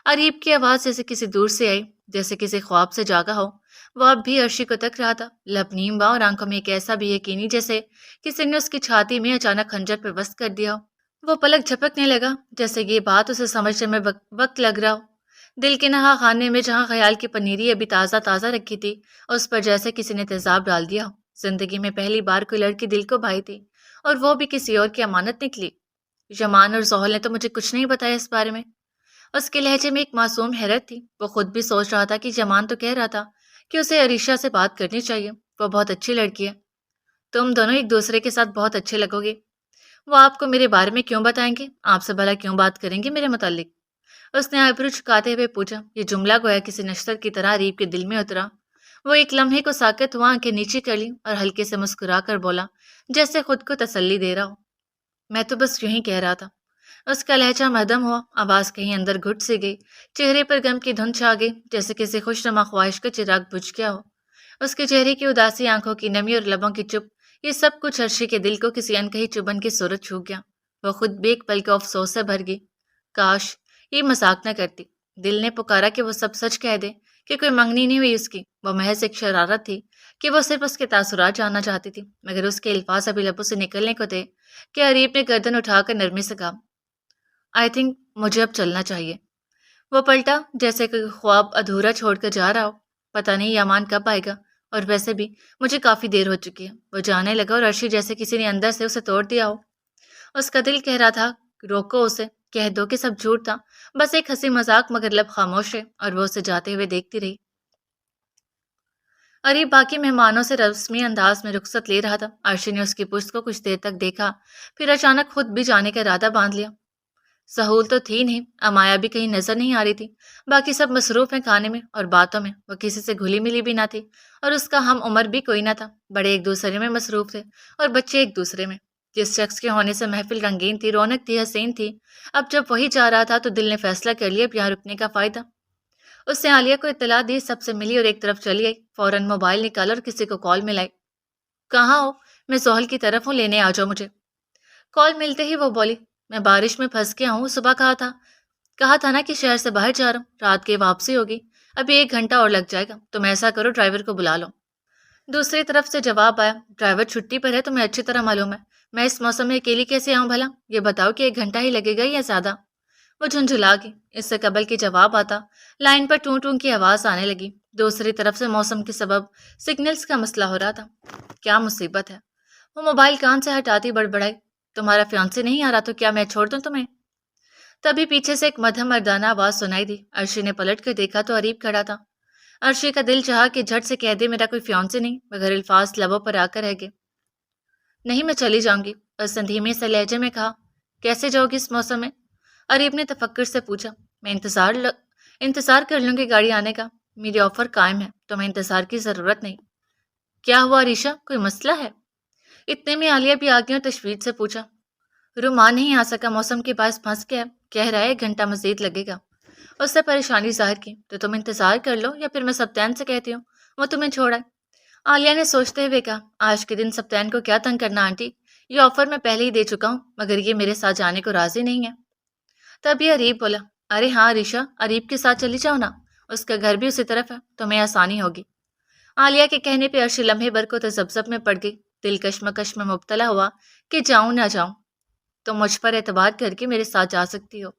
اریب کی آواز جیسے کسی دور سے آئی، جیسے کسی خواب سے جاگا ہو۔ وہ اب بھی عرشی کو تک رہا تھا، لب نیم با اور آنکھوں میں ایک ایسا بھی یقینی جیسے کسی نے اس کی چھاتی میں اچانک خنجر پیوست کر دیا ہو۔ وہ پلک جھپکنے لگا، جیسے یہ بات اسے سمجھنے میں وقت لگ رہا ہو۔ دل کے نہا خانے میں جہاں خیال کی پنیری ابھی تازہ تازہ رکھی تھی، اس پر جیسے کسی نے تیزاب ڈال دیا ہو۔ زندگی میں پہلی بار کوئی لڑکی دل کو بھائی تھی، اور وہ بھی کسی اور کی امانت نکلی۔ یمان اور زحل نے تو مجھے کچھ نہیں بتایا اس بارے میں۔ اس کے لہجے میں ایک معصوم حیرت تھی۔ وہ خود بھی سوچ رہا تھا کہ یمان تو کہہ رہا تھا کہ اسے عریشہ سے بات کرنی چاہیے، وہ بہت اچھی لڑکی ہے، تم دونوں ایک دوسرے کے ساتھ بہت اچھے لگو گے۔ وہ آپ کو میرے بارے میں کیوں بتائیں گے؟ آپ سے بھلا کیوں بات کریں گے میرے متعلق؟ اس نے آئیبرو جھکاتے ہوئے پوچھا۔ یہ جملہ گویا کسی نشتر کی طرح اریب کے دل میں اترا۔ وہ ایک لمحے کو ساکت ہوا، آنکھیں نیچی کر لی اور ہلکے سے مسکرا کر بولا، جیسے خود کو تسلی دے رہا ہو، میں تو بس یوں ہی کہہ رہا تھا۔ اس کا لہجہ مدھم ہوا، آواز کہیں اندر گھٹ سی گئی، چہرے پر غم کی دھند چھا گئی، جیسے کسی خوشنما خواہش کا چراغ بجھ گیا ہو۔ اس کے چہرے کی اداسی، آنکھوں کی نمی اور لبوں کی چپ، یہ سب کچھ عرشی کے دل کو کسی انکہی چبھن کی صورت چھو گیا۔ وہ خود بھی ایک پل کے افسوس سے بھر گئی، کاش یہ مذاق نہ کرتی۔ دل نے پکارا کہ وہ سب سچ کہہ دے کہ کوئی منگنی نہیں ہوئی اس کی، وہ محض ایک شرارت تھی، کہ وہ صرف اس کے تاثرات جاننا چاہتی تھی، مگر اس کے الفاظ ابھی لبوں سے نکلنے کو تھے کہ اریب نے گردن اٹھا کر نرمی سے کہا، آئی تھنک مجھے اب چلنا چاہیے۔ وہ پلٹا جیسے کہ خواب ادھورا چھوڑ کر جا رہا ہو۔ پتہ نہیں یامان کب آئے گا، اور ویسے بھی مجھے کافی دیر ہو چکی ہے۔ وہ جانے لگا اور عرشی جیسے کسی نے اندر سے اسے توڑ دیا ہو۔ اس کا دل کہہ رہا تھا، روکو اسے، کہہ دو کہ سب جھوٹ تھا، بس ایک ہنسی مذاق، مگر لب خاموش ہے، اور وہ اسے جاتے ہوئے دیکھتی رہی۔ اریب باقی مہمانوں سے رسمی انداز میں رخصت لے رہا تھا۔ عرشی نے اس کی پشت کو کچھ دیر تک دیکھا، پھر اچانک خود بھی جانے کا ارادہ باندھ لیا۔ سہول تو تھی نہیں، امایا بھی کہیں نظر نہیں آ رہی تھی، باقی سب مصروف ہیں کھانے میں اور باتوں میں، وہ کسی سے گھلی ملی بھی نہ تھی، اور اس کا ہم عمر بھی کوئی نہ تھا۔ بڑے ایک دوسرے میں مصروف تھے اور بچے ایک دوسرے میں۔ جس شخص کے ہونے سے محفل رنگین تھی، رونق تھی، حسین تھی، اب جب وہی جا رہا تھا تو دل نے فیصلہ کر لیا اب یہاں رکنے کا فائدہ۔ اس نے عالیہ کو اطلاع دی، سب سے ملی اور ایک طرف چلی آئی، فوراً موبائل نکالا اور کسی کو کال ملائی۔ کہاں ہو؟ میں زحل کی طرف ہوں، لینے آ جاؤ مجھے۔ کال ملتے ہی وہ بولی، میں بارش میں پھنس گیا ہوں، صبح کہا تھا نا کہ شہر سے باہر جا رہا ہوں، رات کی واپسی ہوگی، ابھی 1 گھنٹہ اور لگ جائے گا، تم ایسا کرو ڈرائیور کو بلا لو۔ دوسری طرف سے جواب آیا، ڈرائیور چھٹی پر ہے، تمہیں اچھی طرح معلوم ہے، میں اس موسم میں اکیلی کیسے آؤں بھلا؟ یہ بتاؤ کہ 1 گھنٹہ ہی لگے گا یا زیادہ؟ وہ جھنجھلا گئی۔ اس سے قبل کہ جواب آتا، لائن پر ٹون ٹون کی آواز آنے لگی۔ دوسری طرف سے موسم کے سبب سگنلز کا مسئلہ ہو رہا تھا۔ کیا مصیبت ہے؟ وہ موبائل کان سے ہٹاتی بڑبڑائی، تمہارا فیانسی نہیں آ رہا تو کیا میں چھوڑ دوں تمہیں؟ تبھی پیچھے سے ایک مدھم مردانہ آواز سنائی دی۔ عرشی نے پلٹ کر دیکھا تو اریب کھڑا تھا۔ عرشی کا دل چاہا کہ جھٹ سے کہہ دے میرا کوئی فیانسی نہیں، مگر الفاظ لبوں پر آ کر رہ گئے۔ نہیں، میں چلی جاؤں گی، اس نے دھیمے سے لہجے میں کہا۔ کیسے جاؤ گی اس موسم میں؟ اریب نے تفکر سے پوچھا۔ میں انتظار کر لوں گی گاڑی آنے کا، میری آفر قائم ہے، تمہیں انتظار کی ضرورت نہیں۔ کیا ہوا عریشہ، کوئی مسئلہ ہے؟ اتنے میں عالیہ بھی آ گئی اور تشویش سے پوچھا۔ رومان نہیں آ سکا، موسم کے باعث پھنس گیا، کہہ رہا ہے 1 گھنٹہ مزید لگے گا۔ اس سے پریشانی ظاہر کی، تو تم انتظار کر لو یا پھر میں سبتین سے کہتی ہوں وہ تمہیں چھوڑا ہے۔ عالیہ نے سوچتے ہوئے کہا، آج کے دن سبتین کو کیا تنگ کرنا آنٹی، یہ آفر میں پہلے ہی دے چکا ہوں، مگر یہ میرے ساتھ جانے کو راضی نہیں ہے۔ تبھی اریب بولا، ارے ہاں عریشہ، اریب کے ساتھ چلی جاؤ نا، اس کا گھر بھی اسی طرف ہے، تمہیں آسانی ہوگی۔ عالیہ کے کہنے پہ عرشی لمحے بھر کو تذبذب میں پڑ گئی، دل کشمکش میں مبتلا ہوا کہ جاؤں نہ جاؤں۔ تم مجھ پر اعتبار کر کے میرے ساتھ جا سکتی ہو۔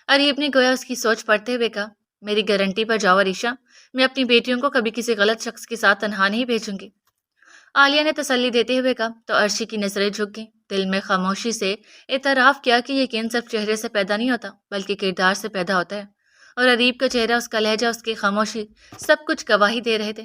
اریب نے گویا اس کی سوچ پڑھتے ہوئے کہا، میری گارنٹی پر جاؤ عریشہ، میں اپنی بیٹیوں کو کبھی کسی غلط شخص کے ساتھ تنہا نہیں بھیجوں گی۔ عالیہ نے تسلی دیتے ہوئے کہا تو عرشی کی نظریں جھک گئیں۔ دل میں خاموشی سے اعتراف کیا کہ یقین صرف چہرے سے پیدا نہیں ہوتا بلکہ کردار سے پیدا ہوتا ہے، اور اریب کا چہرہ، اس کا لہجہ، اس کی خاموشی، سب کچھ گواہی دے رہے تھے۔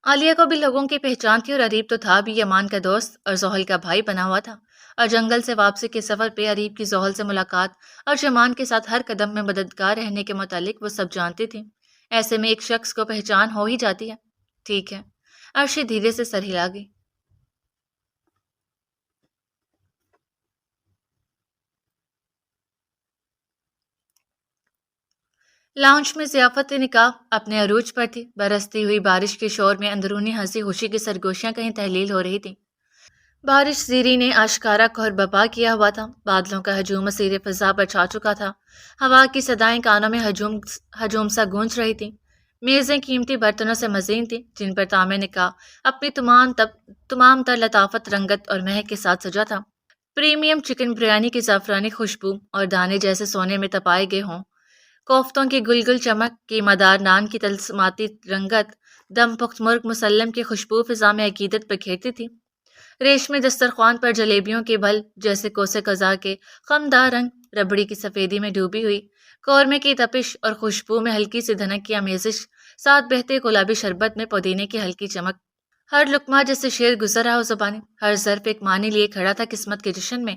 عالیہ کو بھی لوگوں کی پہچان تھی، اور اریب تو تھا بھی یمان کا دوست اور زحل کا بھائی بنا ہوا تھا، اور جنگل سے واپسی کے سفر پہ اریب کی زحل سے ملاقات اور یمان کے ساتھ ہر قدم میں مددگار رہنے کے متعلق وہ سب جانتی تھی۔ ایسے میں ایک شخص کو پہچان ہو ہی جاتی ہے۔ ٹھیک ہے، عرشی دھیرے سے سر ہلا گئی۔ لاؤنج میں ضیافت نکاح اپنے عروج پر تھی۔ برستی ہوئی بارش کے شور میں اندرونی ہنسی خوشی کی سرگوشیاں کہیں تحلیل ہو رہی تھیں۔ بارش زیری نے آشکارا کہر بپا کیا ہوا تھا، بادلوں کا ہجوم اسیر فضا پر چھا چکا تھا، ہوا کی صدائیں کانوں میں ہجوم سا گونج رہی تھیں۔ میزیں قیمتی برتنوں سے مزین تھیں جن پر طعام نکاح اپنی تمام تر لطافت، رنگت اور مہک کے ساتھ سجا تھا۔ پریمیم چکن بریانی کی زعفرانی خوشبو اور دانے جیسے سونے میں تپائے گئے ہوں، کوفتوں کی گل چمک، قیمہ دار نان کی تلسماتی رنگت، دم پخت مرغ مسلم کی خوشبو فضا میں عقیدت بکھیرتی تھی۔ ریشمی دسترخوان پر جلیبیوں کے بھل جیسے کوسے قزا کے خمدار رنگ، ربڑی کی سفیدی میں ڈوبی ہوئی، قورمے کی تپش اور خوشبو میں ہلکی سی دھنک کی آمیزش، ساتھ بہتے گلابی شربت میں پودینے کی ہلکی چمک۔ ہر لقمہ جیسے شیر گزر رہا ہو زبانی، ہر ظرف ایک معنی لیے کھڑا تھا قسمت کے جشن میں۔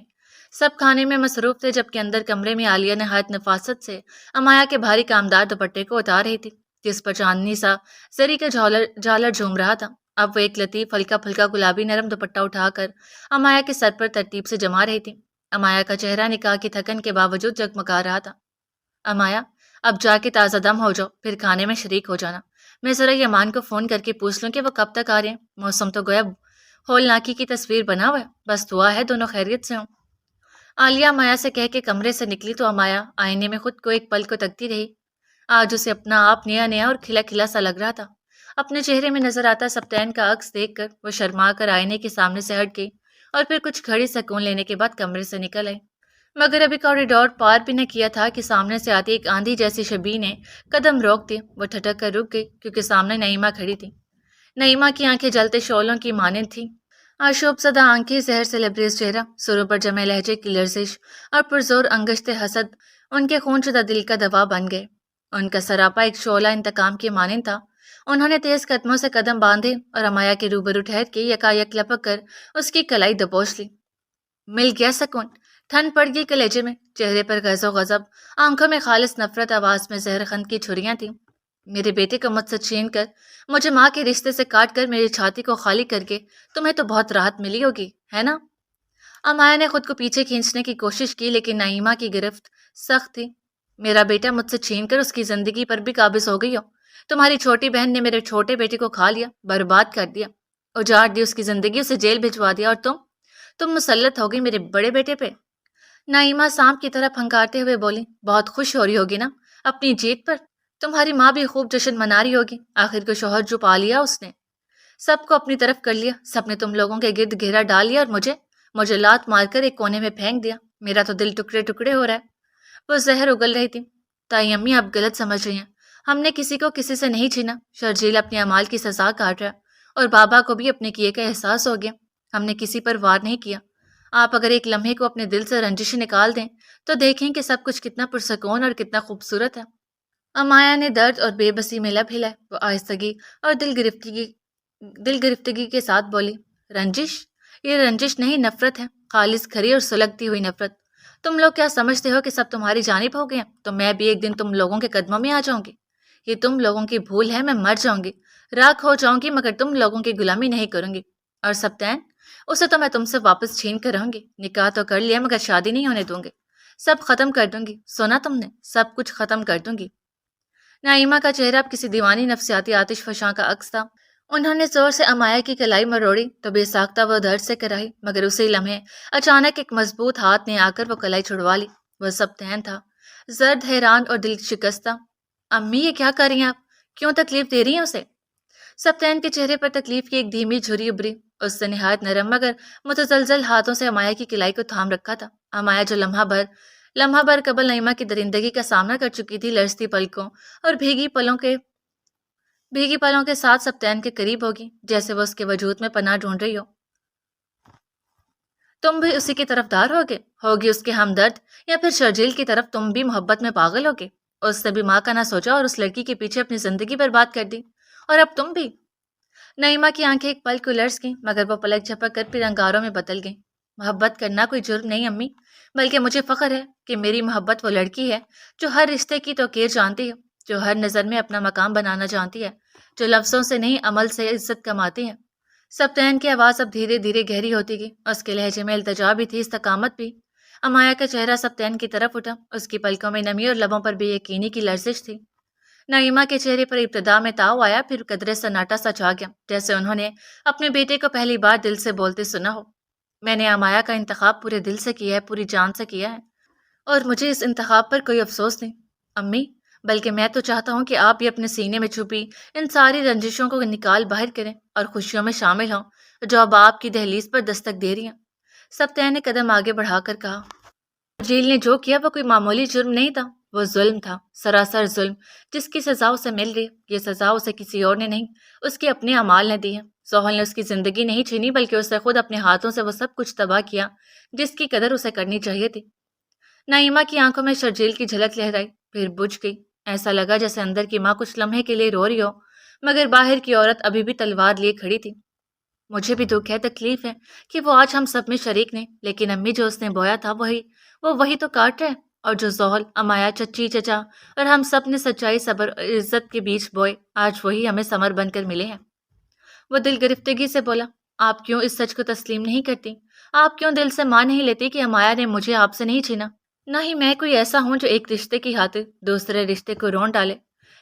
سب کھانے میں مصروف تھے، جبکہ اندر کمرے میں عالیہ نہایت نفاست سے امایا کے بھاری کامدار دوپٹے کو اتار رہی تھی، جس پر چاندنی سا زری کا جھالر جھوم رہا تھا۔ اب وہ ایک لطیف ہلکا پھلکا گلابی نرم دوپٹہ اٹھا کر امایا کے سر پر ترتیب سے جما رہی تھی۔ امایا کا چہرہ نکاح کی تھکن کے باوجود جگمگا رہا تھا۔ امایا، اب جا کے تازہ دم ہو جاؤ، پھر کھانے میں شریک ہو جانا۔ میں ذرا یمان کو فون کر کے پوچھ لوں کہ وہ کب تک آ رہے ہیں۔ موسم تو گویا ہولناکی کی تصویر بنا ہوا ہے، بس دعا ہے دونوں خیریت سے ہوں۔ عالیہ امایا سے کہہ کے کمرے سے نکلی تو امایا آئینے میں خود کو ایک پل کو تکتی رہی۔ آج اسے اپنا آپ نیا نیا اور کھلا کھلا سا لگ رہا تھا۔ اپنے چہرے میں نظر آتا سبتین کا عکس دیکھ کر وہ شرما کر آئینے کے سامنے سے ہٹ گئی، اور پھر کچھ گھڑی سکون لینے کے بعد کمرے سے نکل آئی۔ مگر ابھی کوریڈور پار بھی نہ کیا تھا کہ سامنے سے آتی ایک آندھی جیسی شبیہ نے قدم روک دیے۔ وہ ٹھٹک کر رک گئی کیونکہ سامنے نعیمہ کھڑی تھی۔ نعیمہ کی آنکھیں جلتے شعلوں کی مانند تھیں، آشوب زدہ آنکھیں، زہر سے لبریز چہرہ، سروں پر جمے لہجے کی لرزش اور پرزور انگشت حسد ان کے خون شدہ دل کا دوا بن گئے۔ ان کا سراپا ایک شعلہ انتقام کی مانند تھا۔ انہوں نے تیز قدموں سے قدم باندھے اور امایا کے روبرو ٹھہر کے یکایک لپک کر اس کی کلائی دبوچ لی۔ مل گیا سکون، ٹھنڈ پڑ گئی کلیجے میں، چہرے پر غض و غضب، آنکھوں میں خالص نفرت، آواز میں زہر خند کی چھریاں تھیں۔ میرے بیٹے کو مجھ سے چھین کر، مجھے ماں کے رشتے سے کاٹ کر میری چھاتی کو خالی کر کے تمہیں تو بہت راحت ملی ہوگی، ہے نا؟ امایا نے خود کو پیچھے کھینچنے کی کوشش کی، لیکن نعیمہ کی گرفت سخت تھی۔ میرا بیٹا مجھ سے چھین کر اس کی زندگی پر بھی قابض ہو گئی ہو۔ تمہاری چھوٹی بہن نے میرے چھوٹے بیٹے کو کھا لیا، برباد کر دیا، اجاڑ دی اس کی زندگی، اسے جیل بھجوا دیا، اور تم مسلط ہو گئی میرے بڑے بیٹے پہ۔ نعیمہ سانپ کی طرح پھنکارتے ہوئے بولی، بہت خوش ہو رہی ہوگی نا اپنی جیت پر؟ تمہاری ماں بھی خوب جشن منا رہی ہوگی، آخر کو شوہر جو پا لیا اس نے، سب کو اپنی طرف کر لیا، سب نے تم لوگوں کے گرد گھیرا ڈال لیا، اور مجھے لات مار کر ایک کونے میں پھینک دیا۔ میرا تو دل ٹکڑے ٹکڑے ہو رہا ہے۔ وہ زہر اگل رہی تھی۔ تائی امی آپ غلط سمجھ رہی ہیں، ہم نے کسی کو کسی سے نہیں چھینا، شرجیل اپنے اعمال کی سزا کاٹ رہا ہے، اور بابا کو بھی اپنے کیے کا احساس ہو گیا۔ ہم نے کسی پر وار نہیں کیا۔ آپ اگر ایک لمحے کو اپنے دل سے رنجش نکال دیں تو دیکھیں کہ سب کچھ کتنا پرسکون اور کتنا خوبصورت ہے۔ امایا نے درد اور بے بسی میں لب ہلائے۔ وہ آہستگی اور دل گرفتگی کے ساتھ بولی، رنجش؟ یہ رنجش نہیں، نفرت ہے، خالص کھری اور سلگتی ہوئی نفرت۔ تم لوگ کیا سمجھتے ہو کہ سب تمہاری جانب ہو گئے، تو میں بھی ایک دن تم لوگوں کے قدموں میں آ جاؤں گی؟ یہ تم لوگوں کی بھول ہے، میں مر جاؤں گی، راکھ ہو جاؤں گی، مگر تم لوگوں کی غلامی نہیں کروں گی۔ اور سبتین، اسے تو میں تم سے واپس چھین کر رہوں گی، نکاح تو کر لیا مگر شادی نہیں ہونے دوں گی، سب ختم کر دوں گی، سنا تم نے، سب کچھ ختم کر دوں گی۔ نعیمہ کا چہرہ اب کسی دیوانی نفسیاتی آتش فشاں کا عکس تھا۔ انہوں نے زور سے امایا کی کلائی مروڑی تو بے ساختہ وہ درد سے کرائی، مگر اسی لمحے اچانک ایک مضبوط ہاتھ نے آ کر وہ کلائی چھڑوا لی۔ وہ سبتین تھا، زرد، حیران اور دل شکستہ۔ امی، یہ کیا کر رہی ہیں آپ؟ کیوں تکلیف دے رہی ہیں اسے؟ سبتین کے چہرے پر تکلیف کی ایک دھیمی جھری ابری۔ اس نے نہایت نرم مگر متزلزل ہاتھوں سے امایا کی کلائی کو تھام رکھا تھا۔ امایا جو لمحہ بھر قبل نعیمہ کی درندگی کا سامنا کر چکی تھی، لرزتی پلکوں اور بھیگی پلوں کے ساتھ سبتین کے قریب ہوگی، جیسے وہ اس کے وجود میں پناہ ڈھونڈ رہی ہو۔ تم بھی اسی کی طرفدار ہوگی اس کے ہمدرد، یا پھر شرجیل کی طرف تم بھی محبت میں پاگل ہوگے؟ اس نے بھی ماں کا نہ سوچا اور اس لڑکی کے پیچھے اپنی زندگی برباد کر دی، اور اب تم بھی۔ نعیمہ کی آنکھیں ایک پل کو لرز گئیں، مگر وہ پلک جھپک کر پھر انگاروں میں بدل گئیں۔ محبت کرنا کوئی جرم نہیں امی، بلکہ مجھے فخر ہے کہ میری محبت وہ لڑکی ہے جو ہر رشتے کی توقیر جانتی ہے، جو ہر نظر میں اپنا مقام بنانا جانتی ہے، جو لفظوں سے نہیں عمل سے عزت کماتی ہے۔ سبتین کی آواز اب دھیرے دھیرے گہری ہوتی گئی، اس کے لہجے میں التجا بھی تھی، استقامت بھی۔ امایا کا چہرہ سبتین کی طرف اٹھا، اس کی پلکوں میں نمی اور لبوں پر بے یقینی کی لرزش تھی۔ نعیمہ کے چہرے پر ابتدا میں تاؤ آیا، پھر قدرے سناٹا سا چھا گیا، جیسے انہوں نے اپنے بیٹے کو پہلی بار دل سے بولتے سنا ہو۔ میں نے امایا کا انتخاب پورے دل سے کیا ہے، پوری جان سے کیا ہے، اور مجھے اس انتخاب پر کوئی افسوس نہیں امی، بلکہ میں تو چاہتا ہوں کہ آپ بھی اپنے سینے میں چھپی ان ساری رنجشوں کو نکال باہر کریں اور خوشیوں میں شامل ہوں جو اب آپ کی دہلیز پر دستک دے رہی ہیں۔ سبتین نے قدم آگے بڑھا کر کہا، جیل نے جو کیا وہ کوئی معمولی جرم نہیں تھا، وہ ظلم تھا، سراسر ظلم، جس کی سزا اسے مل رہی ہے۔ یہ سزا اسے کسی اور نے نہیں، اس کے اپنے اعمال نے دی ہے۔ سہیل نے اس کی زندگی نہیں چھینی، بلکہ اسے خود اپنے ہاتھوں سے وہ سب کچھ تباہ کیا جس کی قدر اسے کرنی چاہیے تھی۔ نعیمہ کی آنکھوں میں شرجیل کی جھلک لہرائی، پھر بجھ گئی۔ ایسا لگا جیسے اندر کی ماں کچھ لمحے کے لیے رو رہی ہو، مگر باہر کی عورت ابھی بھی تلوار لیے کھڑی تھی۔ مجھے بھی دکھ ہے، تکلیف ہے کہ وہ آج ہم سب میں شریک نہیں، لیکن امی جو اس نے بویا تھا وہی تو کاٹ رہے، اور جو زحل، امایا، چچی، چچا اور ہم سب نے سچائی، صبر اور عزت کے بیچ بوئے، آج وہی ہمیں ثمر بن کر ملے ہیں۔ وہ دل گرفتگی سے بولا، آپ کیوں اس سچ کو تسلیم نہیں کرتی؟ آپ کیوں دل سے مان نہیں لیتی کہ امایا نے مجھے آپ سے نہیں چھینا؟ نہ ہی میں کوئی ایسا ہوں جو ایک رشتے کی خاطر دوسرے رشتے کو رون ڈالے۔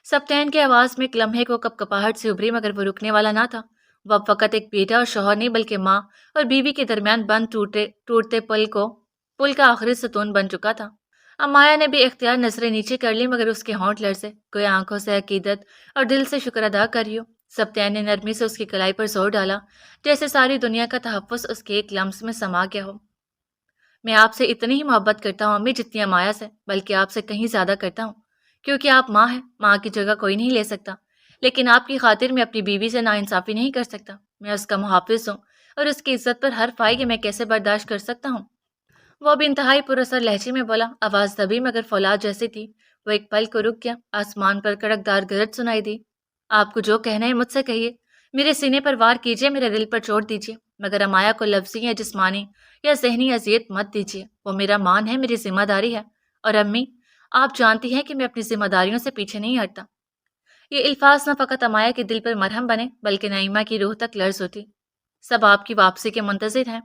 سبتین کی آواز میں ایک لمحے کو کپ کپاہٹ سے ابھری، مگر وہ رکنے والا نہ تھا۔ وہ اب فقط ایک بیٹا اور شوہر نہیں، بلکہ ماں اور بیوی کے درمیان بند ٹوٹتے پل کا آخری ستون بن چکا تھا۔ امایا نے بھی اختیار نظریں نیچے کر لی، مگر اس کے ہونٹ لرزے، کوئی آنکھوں سے عقیدت اور دل سے شکر ادا کری ہو۔ سبتین نے نرمی سے اس کی کلائی پر زور ڈالا، جیسے ساری دنیا کا تحفظ اس کے ایک لمس میں سما گیا ہو۔ میں آپ سے اتنی ہی محبت کرتا ہوں امی جتنی امایا سے، بلکہ آپ سے کہیں زیادہ کرتا ہوں، کیونکہ آپ ماں ہیں، ماں کی جگہ کوئی نہیں لے سکتا، لیکن آپ کی خاطر میں اپنی بیوی سے ناانصافی نہیں کر سکتا۔ میں اس کا محافظ ہوں، اور اس کی عزت پر حرف آئے کہ میں کیسے برداشت کر سکتا ہوں؟ وہ بھی انتہائی پراثر لہجے میں بولا، آواز دبی مگر فولاد جیسی تھی۔ وہ ایک پل کو رک گیا، آسمان پر کڑکدار گرج سنائی دی۔ آپ کو جو کہنا ہے مجھ سے کہیے، میرے سینے پر وار کیجیے، میرے دل پر چوٹ دیجیے، مگر امایا کو لفظی یا جسمانی یا ذہنی اذیت مت دیجیے۔ وہ میرا مان ہے، میری ذمہ داری ہے، اور امی آپ جانتی ہیں کہ میں اپنی ذمہ داریوں سے پیچھے نہیں ہٹتا۔ یہ الفاظ نہ فقط امایا کے دل پر مرہم بنے، بلکہ نعیمہ کی روح تک لرز ہوتی۔ سب آپ کی واپسی کے منتظر ہیں،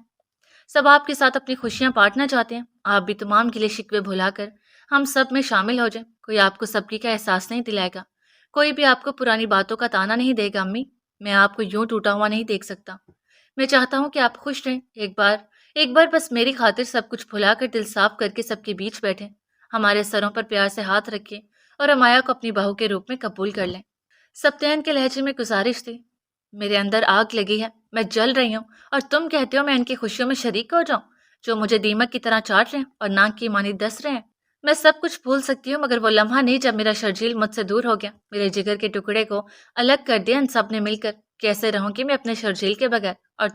سب آپ کے ساتھ اپنی خوشیاں بانٹنا چاہتے ہیں۔ آپ بھی تمام گلے شکوے بھلا کر ہم سب میں شامل ہو جائیں۔ کوئی آپ کو سبکی کا احساس نہیں دلائے گا، کوئی بھی آپ کو پرانی باتوں کا تانا نہیں دے گا امی۔ میں آپ کو یوں ٹوٹا ہوا نہیں دیکھ سکتا۔ میں چاہتا ہوں کہ آپ خوش رہیں، ایک بار بس میری خاطر سب کچھ بھلا کر دل صاف کر کے سب کے بیچ بیٹھیں، ہمارے سروں پر پیار سے ہاتھ رکھیں اور امایا کو اپنی بہو کے روپ میں قبول کر لیں۔ سبتین کے لہجے میں گزارش تھی، میرے اندر آگ لگی ہے، میں جل رہی ہوں، اور تم کہتے ہو میں ان کی خوشیوں میں شریک ہو جاؤں، جو مجھے دیمک کی طرح چاٹ رہے ہیں اور ناک کی مانی ڈس رہے ہیں۔ میں سب کچھ بھول سکتی ہوں، مگر وہ لمحہ نہیں جب میرا شرجیل مجھ سے دور ہو گیا، میرے جگر کے ٹکڑے کو الگ کر دیا ان سب نے مل کر۔ کیسے رہوں گی میں اپنے شرجیل کے بغیر؟ اور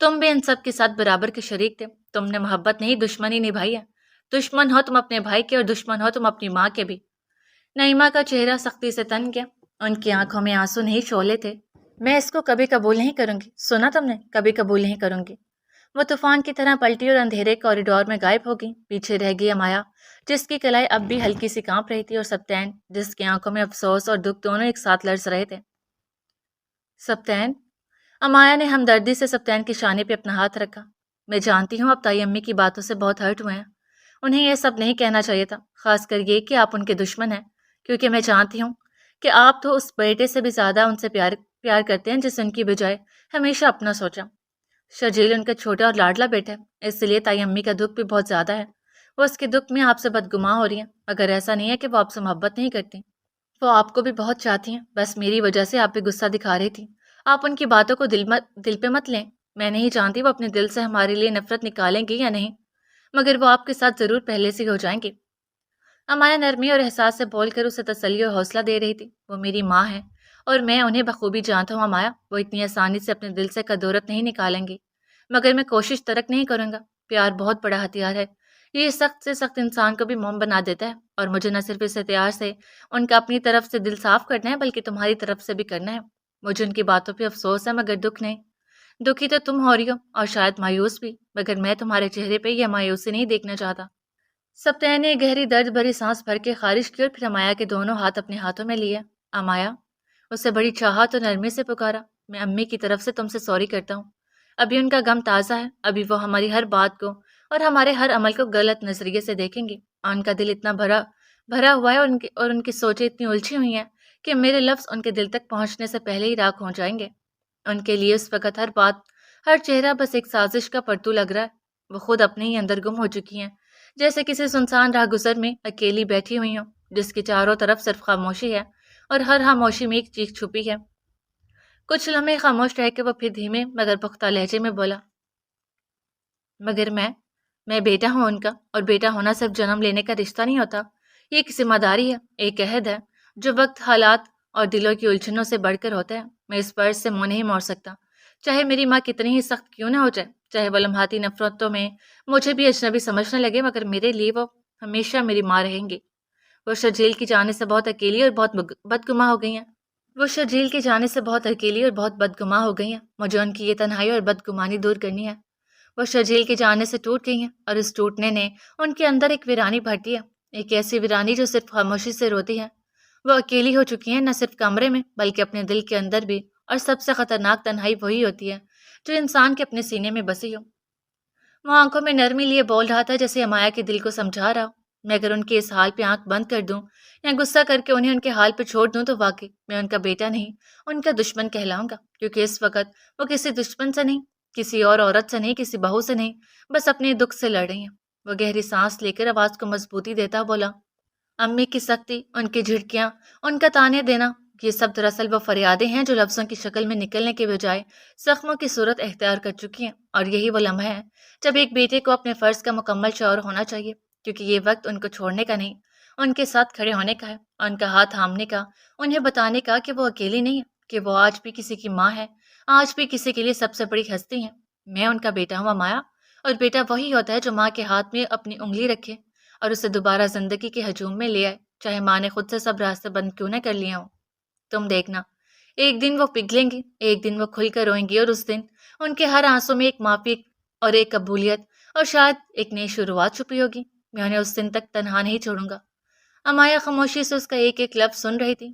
تم بھی ان سب کے ساتھ برابر کے شریک تھے۔ تم نے محبت نہیں دشمنی نبھائی ہے، دشمن ہو تم اپنے بھائی کے اور دشمن ہو تم اپنی ماں کے بھی۔ نعیمہ کا چہرہ سختی سے تن گیا، ان کی آنکھوں میں آنسو نہیں شعلے تھے۔ میں اس کو کبھی قبول نہیں کروں گی، سنا تم نے، کبھی قبول نہیں کروں گی۔ وہ طوفان کی طرح پلٹی اور اندھیرے کوریڈور میں غائب ہو گئی۔ پیچھے رہ گئی امایا، جس کی کلائی اب بھی ہلکی سی کانپ رہی تھی، اور سبتین، جس کی آنکھوں میں افسوس اور دکھ دونوں ایک ساتھ لرز رہے تھے۔ سبتین، امایا نے ہمدردی سے سبتین کے شانے پہ اپنا ہاتھ رکھا۔ میں جانتی ہوں آپ تائی امی کی باتوں سے بہت ہرٹ ہوئے ہیں، انہیں یہ سب نہیں کہنا چاہیے تھا، خاص کر یہ کہ آپ ان کے دشمن ہیں، کیونکہ میں جانتی ہوں کہ آپ تو اس بیٹے سے بھی زیادہ ان سے پیار کرتے ہیں جس ان کی بجائے ہمیشہ اپنا سوچا۔ شرجیل ان کا چھوٹا اور لاڈلا بیٹا ہے، اس لیے تائی امی کا دکھ بھی بہت زیادہ ہے۔ وہ اس کے دکھ میں آپ سے بدگماں ہو رہی ہیں، مگر ایسا نہیں ہے کہ وہ آپ سے محبت نہیں کرتی، وہ آپ کو بھی بہت چاہتی ہیں، بس میری وجہ سے آپ پہ غصہ دکھا رہی تھی۔ آپ ان کی باتوں کو دل پہ مت لیں. میں نہیں جانتی وہ اپنے دل سے ہمارے لیے نفرت نکالیں گی یا نہیں، مگر وہ آپ کے ساتھ ضرور پہلے سے ہو جائیں گے. امایا نرمی اور احساس سے بول کر اسے تسلی اور حوصلہ دے رہی تھی. وہ میری ماں ہے اور میں انہیں بخوبی جانتا ہوں امایا. وہ اتنی آسانی سے اپنے دل سے کدورت نہیں نکالیں گی، مگر میں کوشش ترک نہیں کروں گا. پیار بہت بڑا ہتھیار ہے. یہ سخت سے سخت انسان کو بھی موم بنا دیتا ہے. اور مجھے نہ صرف اس ہتھیار سے ان کا اپنی طرف سے دل صاف کرنا ہے، بلکہ تمہاری طرف سے بھی کرنا ہے. مجھے ان کی باتوں پہ افسوس ہے مگر دکھ نہیں. دکھی تو تم ہو رہی ہو اور شاید مایوس بھی، مگر میں تمہارے چہرے پہ یہ مایوسی نہیں دیکھنا چاہتا. سبتین نے گہری درد بھری سانس بھر کے خارج کی اور پھر امایا کے دونوں ہاتھ اپنے ہاتھوں میں لیے. امایا، اسے بڑی چاہت اور نرمی سے پکارا، میں امی کی طرف سے تم سے سوری کرتا ہوں. ابھی ان کا غم تازہ ہے. ابھی وہ ہماری ہر بات کو اور ہمارے ہر عمل کو غلط نظریے سے دیکھیں گے. ان کا دل اتنا بھرا ہوا ہے اور ان کی سوچیں اتنی الجھی ہوئی ہیں کہ میرے لفظ ان کے دل تک پہنچنے سے پہلے ہی راکھ ہو جائیں گے. ان کے لیے اس وقت ہر بات، ہر چہرہ بس ایک سازش کا پرتو لگ رہا ہے. وہ خود اپنے ہی اندر گم ہو چکی ہیں، جیسے کسی سنسان راہ گزر میں اکیلی بیٹھی ہوئی ہوں، جس کی چاروں طرف صرف خاموشی ہے اور ہر خاموشی میں ایک چیخ چھپی ہے. کچھ لمحے خاموش رہ کے وہ پھر دھیمے مگر پختہ لہجے میں بولا، مگر میں بیٹا ہوں ان کا، اور بیٹا ہونا صرف جنم لینے کا رشتہ نہیں ہوتا. یہ ایک ذمہ داری ہے، ایک عہد ہے جو وقت، حالات اور دلوں کی الجھنوں سے بڑھ کر ہوتا ہے. میں اس فرض سے منہ نہیں موڑ سکتا، چاہے میری ماں کتنی ہی سخت کیوں نہ ہو جائے، چاہے وہ لمحاتی نفرتوں میں مجھے بھی اجنبی سمجھنے لگے، مگر میرے لیے وہ ہمیشہ میری ماں رہیں گی. وہ شرجیل کی جانے سے بہت اکیلی اور بہت بدگماں ہو گئی ہیں. مجھے ان کی یہ تنہائی اور بدگمانی دور کرنی ہے. وہ شرجیل کی جانے سے ٹوٹ گئی ہیں اور اس ٹوٹنے نے ان کے اندر ایک ویرانی بھر دی ہے، ایک ایسی ویرانی جو صرف خاموشی سے روتی ہے. وہ اکیلی ہو چکی ہیں، نہ صرف کمرے میں بلکہ اپنے دل کے اندر بھی. اور سب سے خطرناک تنہائی وہی ہوتی ہے جو انسان کے اپنے سینے میں بسی ہو. وہ آنکھوں میں نرمی لیے بول رہا تھا جیسے امایا کے دل کو سمجھا رہا ہو. میں اگر ان کے اس حال پہ آنکھ بند کر دوں یا غصہ کر کے انہیں ان کے حال پہ چھوڑ دوں تو واقعی میں ان کا بیٹا نہیں، ان کا دشمن کہلاؤں گا. کیونکہ اس وقت وہ کسی دشمن سے نہیں، کسی اور عورت سے نہیں، کسی بہو سے نہیں، بس اپنے دکھ سے لڑ رہی ہیں. وہ گہری سانس لے کر آواز کو مضبوطی دیتا بولا، امی کی سختی، ان کی جھڑکیاں، ان کا تانے دینا، یہ سب دراصل وہ فریادیں ہیں جو لفظوں کی شکل میں نکلنے کے بجائے زخموں کی صورت اختیار کر چکی ہیں. اور یہی وہ لمحہ ہے جب ایک بیٹے کو اپنے فرض کا مکمل شعور ہونا چاہیے، کیونکہ یہ وقت ان کو چھوڑنے کا نہیں، ان کے ساتھ کھڑے ہونے کا ہے، ان کا ہاتھ تھامنے کا، انہیں بتانے کا کہ وہ اکیلی نہیں ہے، کہ وہ آج بھی کسی کی ماں ہے، آج بھی کسی کے لیے سب سے بڑی ہستی ہے. میں ان کا بیٹا ہوں امایا، اور بیٹا وہی ہوتا ہے جو ماں کے ہاتھ میں اپنی انگلی رکھے اور اسے دوبارہ زندگی کے ہجوم میں لے آئے، چاہے ماں نے خود سے سب راستے بند کیوں نہ کر لیے ہوں. تم دیکھنا، ایک دن وہ پگھلیں گی، ایک دن وہ کھل کر روئیں گی، اور اس دن ان کے ہر آنسوں میں ایک معافی اور ایک قبولیت اور شاید ایک نئی شروعات چھپی ہوگی. میں انہیں اس دن تک تنہا نہیں چھوڑوں گا. امایا خاموشی سے اس کا ایک ایک لفظ سن رہی تھی.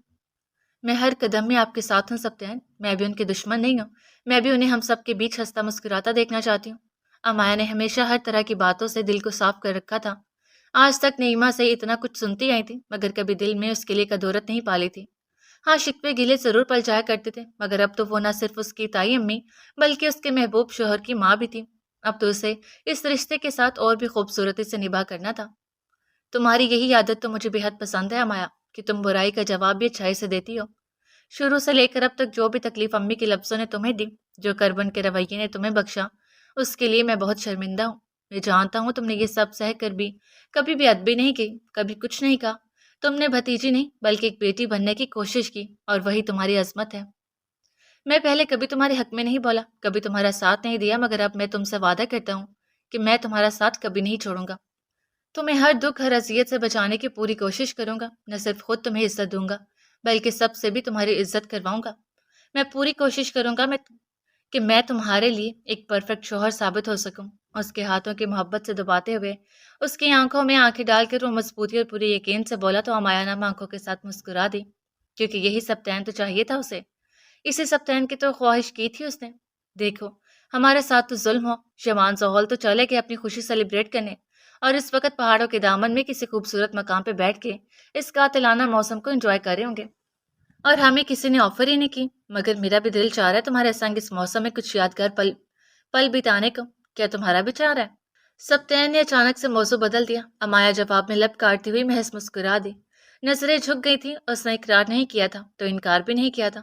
میں ہر قدم میں آپ کے ساتھ ہوں سبتین، میں بھی ان کے دشمن نہیں ہوں، میں بھی انہیں ہم سب کے بیچ ہنستا مسکراتا دیکھنا چاہتی ہوں. امایا نے ہمیشہ ہر طرح کی باتوں سے دل کو صاف کر رکھا تھا. آج تک نعیمہ سے اتنا کچھ سنتی آئی تھی، مگر کبھی دل میں اس کے لیے قدورت نہیں پالی تھی. ہاں، شکوے گلے ضرور پل جایا کرتے تھے، مگر اب تو وہ نہ صرف اس کی تائی امی بلکہ اس کے محبوب شوہر کی ماں بھی تھی. اب تو اسے اس رشتے کے ساتھ اور بھی خوبصورتی سے نبھا کرنا تھا. تمہاری یہی عادت تو مجھے بے حد پسند ہے امایا، کہ تم برائی کا جواب بھی اچھائی سے دیتی ہو. شروع سے لے کر اب تک جو بھی تکلیف امی کے لفظوں نے تمہیں دی، جو کربن کے رویے نے تمہیں بخشا، اس کے لیے میں بہت شرمندہ ہوں. میں جانتا ہوں تم نے یہ سب سہ کر بھی کبھی بھی ادبی نہیں کی، کبھی کچھ نہیں کہا. تم نے بھتیجی نہیں بلکہ ایک بیٹی بننے کی کوشش کی، اور وہی تمہاری عظمت ہے. میں پہلے کبھی تمہارے حق میں نہیں بولا، کبھی تمہارا ساتھ نہیں دیا، مگر اب میں تم سے وعدہ کرتا ہوں کہ میں تمہارا ساتھ کبھی نہیں چھوڑوں گا. تمہیں ہر دکھ، ہر اذیت سے بچانے کی پوری کوشش کروں گا. نہ صرف خود تمہیں عزت دوں گا بلکہ سب سے بھی تمہاری عزت کرواؤں گا. میں پوری کوشش کروں گا کہ میں تمہارے لیے ایک پرفیکٹ شوہر ثابت ہو سکوں. اس کے ہاتھوں کی محبت سے دباتے ہوئے اس کی آنکھوں میں آنکھیں ڈال کر وہ مضبوطی اور پوری یقین سے بولا تو امایا نام آنکھوں کے ساتھ مسکرا دی، کیونکہ یہی سبتین تو چاہیے تھا اسے. اسی سبتین کی تو خواہش کی تھی اس نے. دیکھو، ہمارے ساتھ تو ظلم ہو، شمان زحل تو چلے گئے اپنی خوشی سیلیبریٹ کرنے، اور اس وقت پہاڑوں کے دامن میں کسی خوبصورت مقام پہ بیٹھ کے اس قاتلانہ موسم کو انجوائے کر رہے ہوں گے، اور ہمیں کسی نے آفر ہی نہیں کی. مگر میرا بھی دل چاہ رہا ہے تمہارے سنگ اس موسم میں کچھ یادگار پل بتانے کو. کیا تمہارا بھی چاہ رہا ہے؟ سبتین نے اچانک سے موضوع بدل دیا. امایا جواب میں لب کاٹتی ہوئی محض مسکرا دی. نظریں جھک گئی تھی. اس نے اقرار نہیں کیا تھا تو انکار بھی نہیں کیا تھا.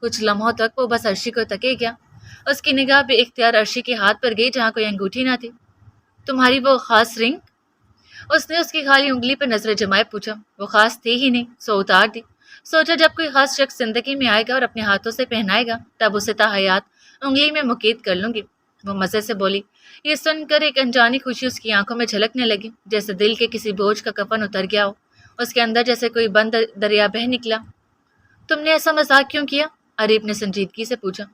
کچھ لمحوں تک وہ بس عرشی کو تکے گیا۔ اس کی نگاہ بے اختیار عرشی کے ہاتھ پر گئی جہاں کوئی انگوٹھی نہ تھی۔ تمہاری وہ خاص رنگ؟ اس نے اس کی خالی انگلی پر نظر جمائے پوچھا۔ وہ خاص تھی ہی نہیں، سو اتار دی۔ سوچا جب کوئی خاص شخص زندگی میں آئے گا اور اپنے ہاتھوں سے پہنائے گا تب اسے تاحیات انگلی میں مقید کر لوں گی۔ وہ مزے سے بولی۔ یہ سن کر ایک انجانی خوشی اس کی آنکھوں میں جھلکنے لگی، جیسے دل کے کسی بوجھ کا کفن اتر گیا ہو۔ اس کے اندر جیسے کوئی بند دریا بہہ نکلا۔ تم نے ایسا مذاق کیوں کیا؟ عریب نے سنجیدگی سے پوچھا۔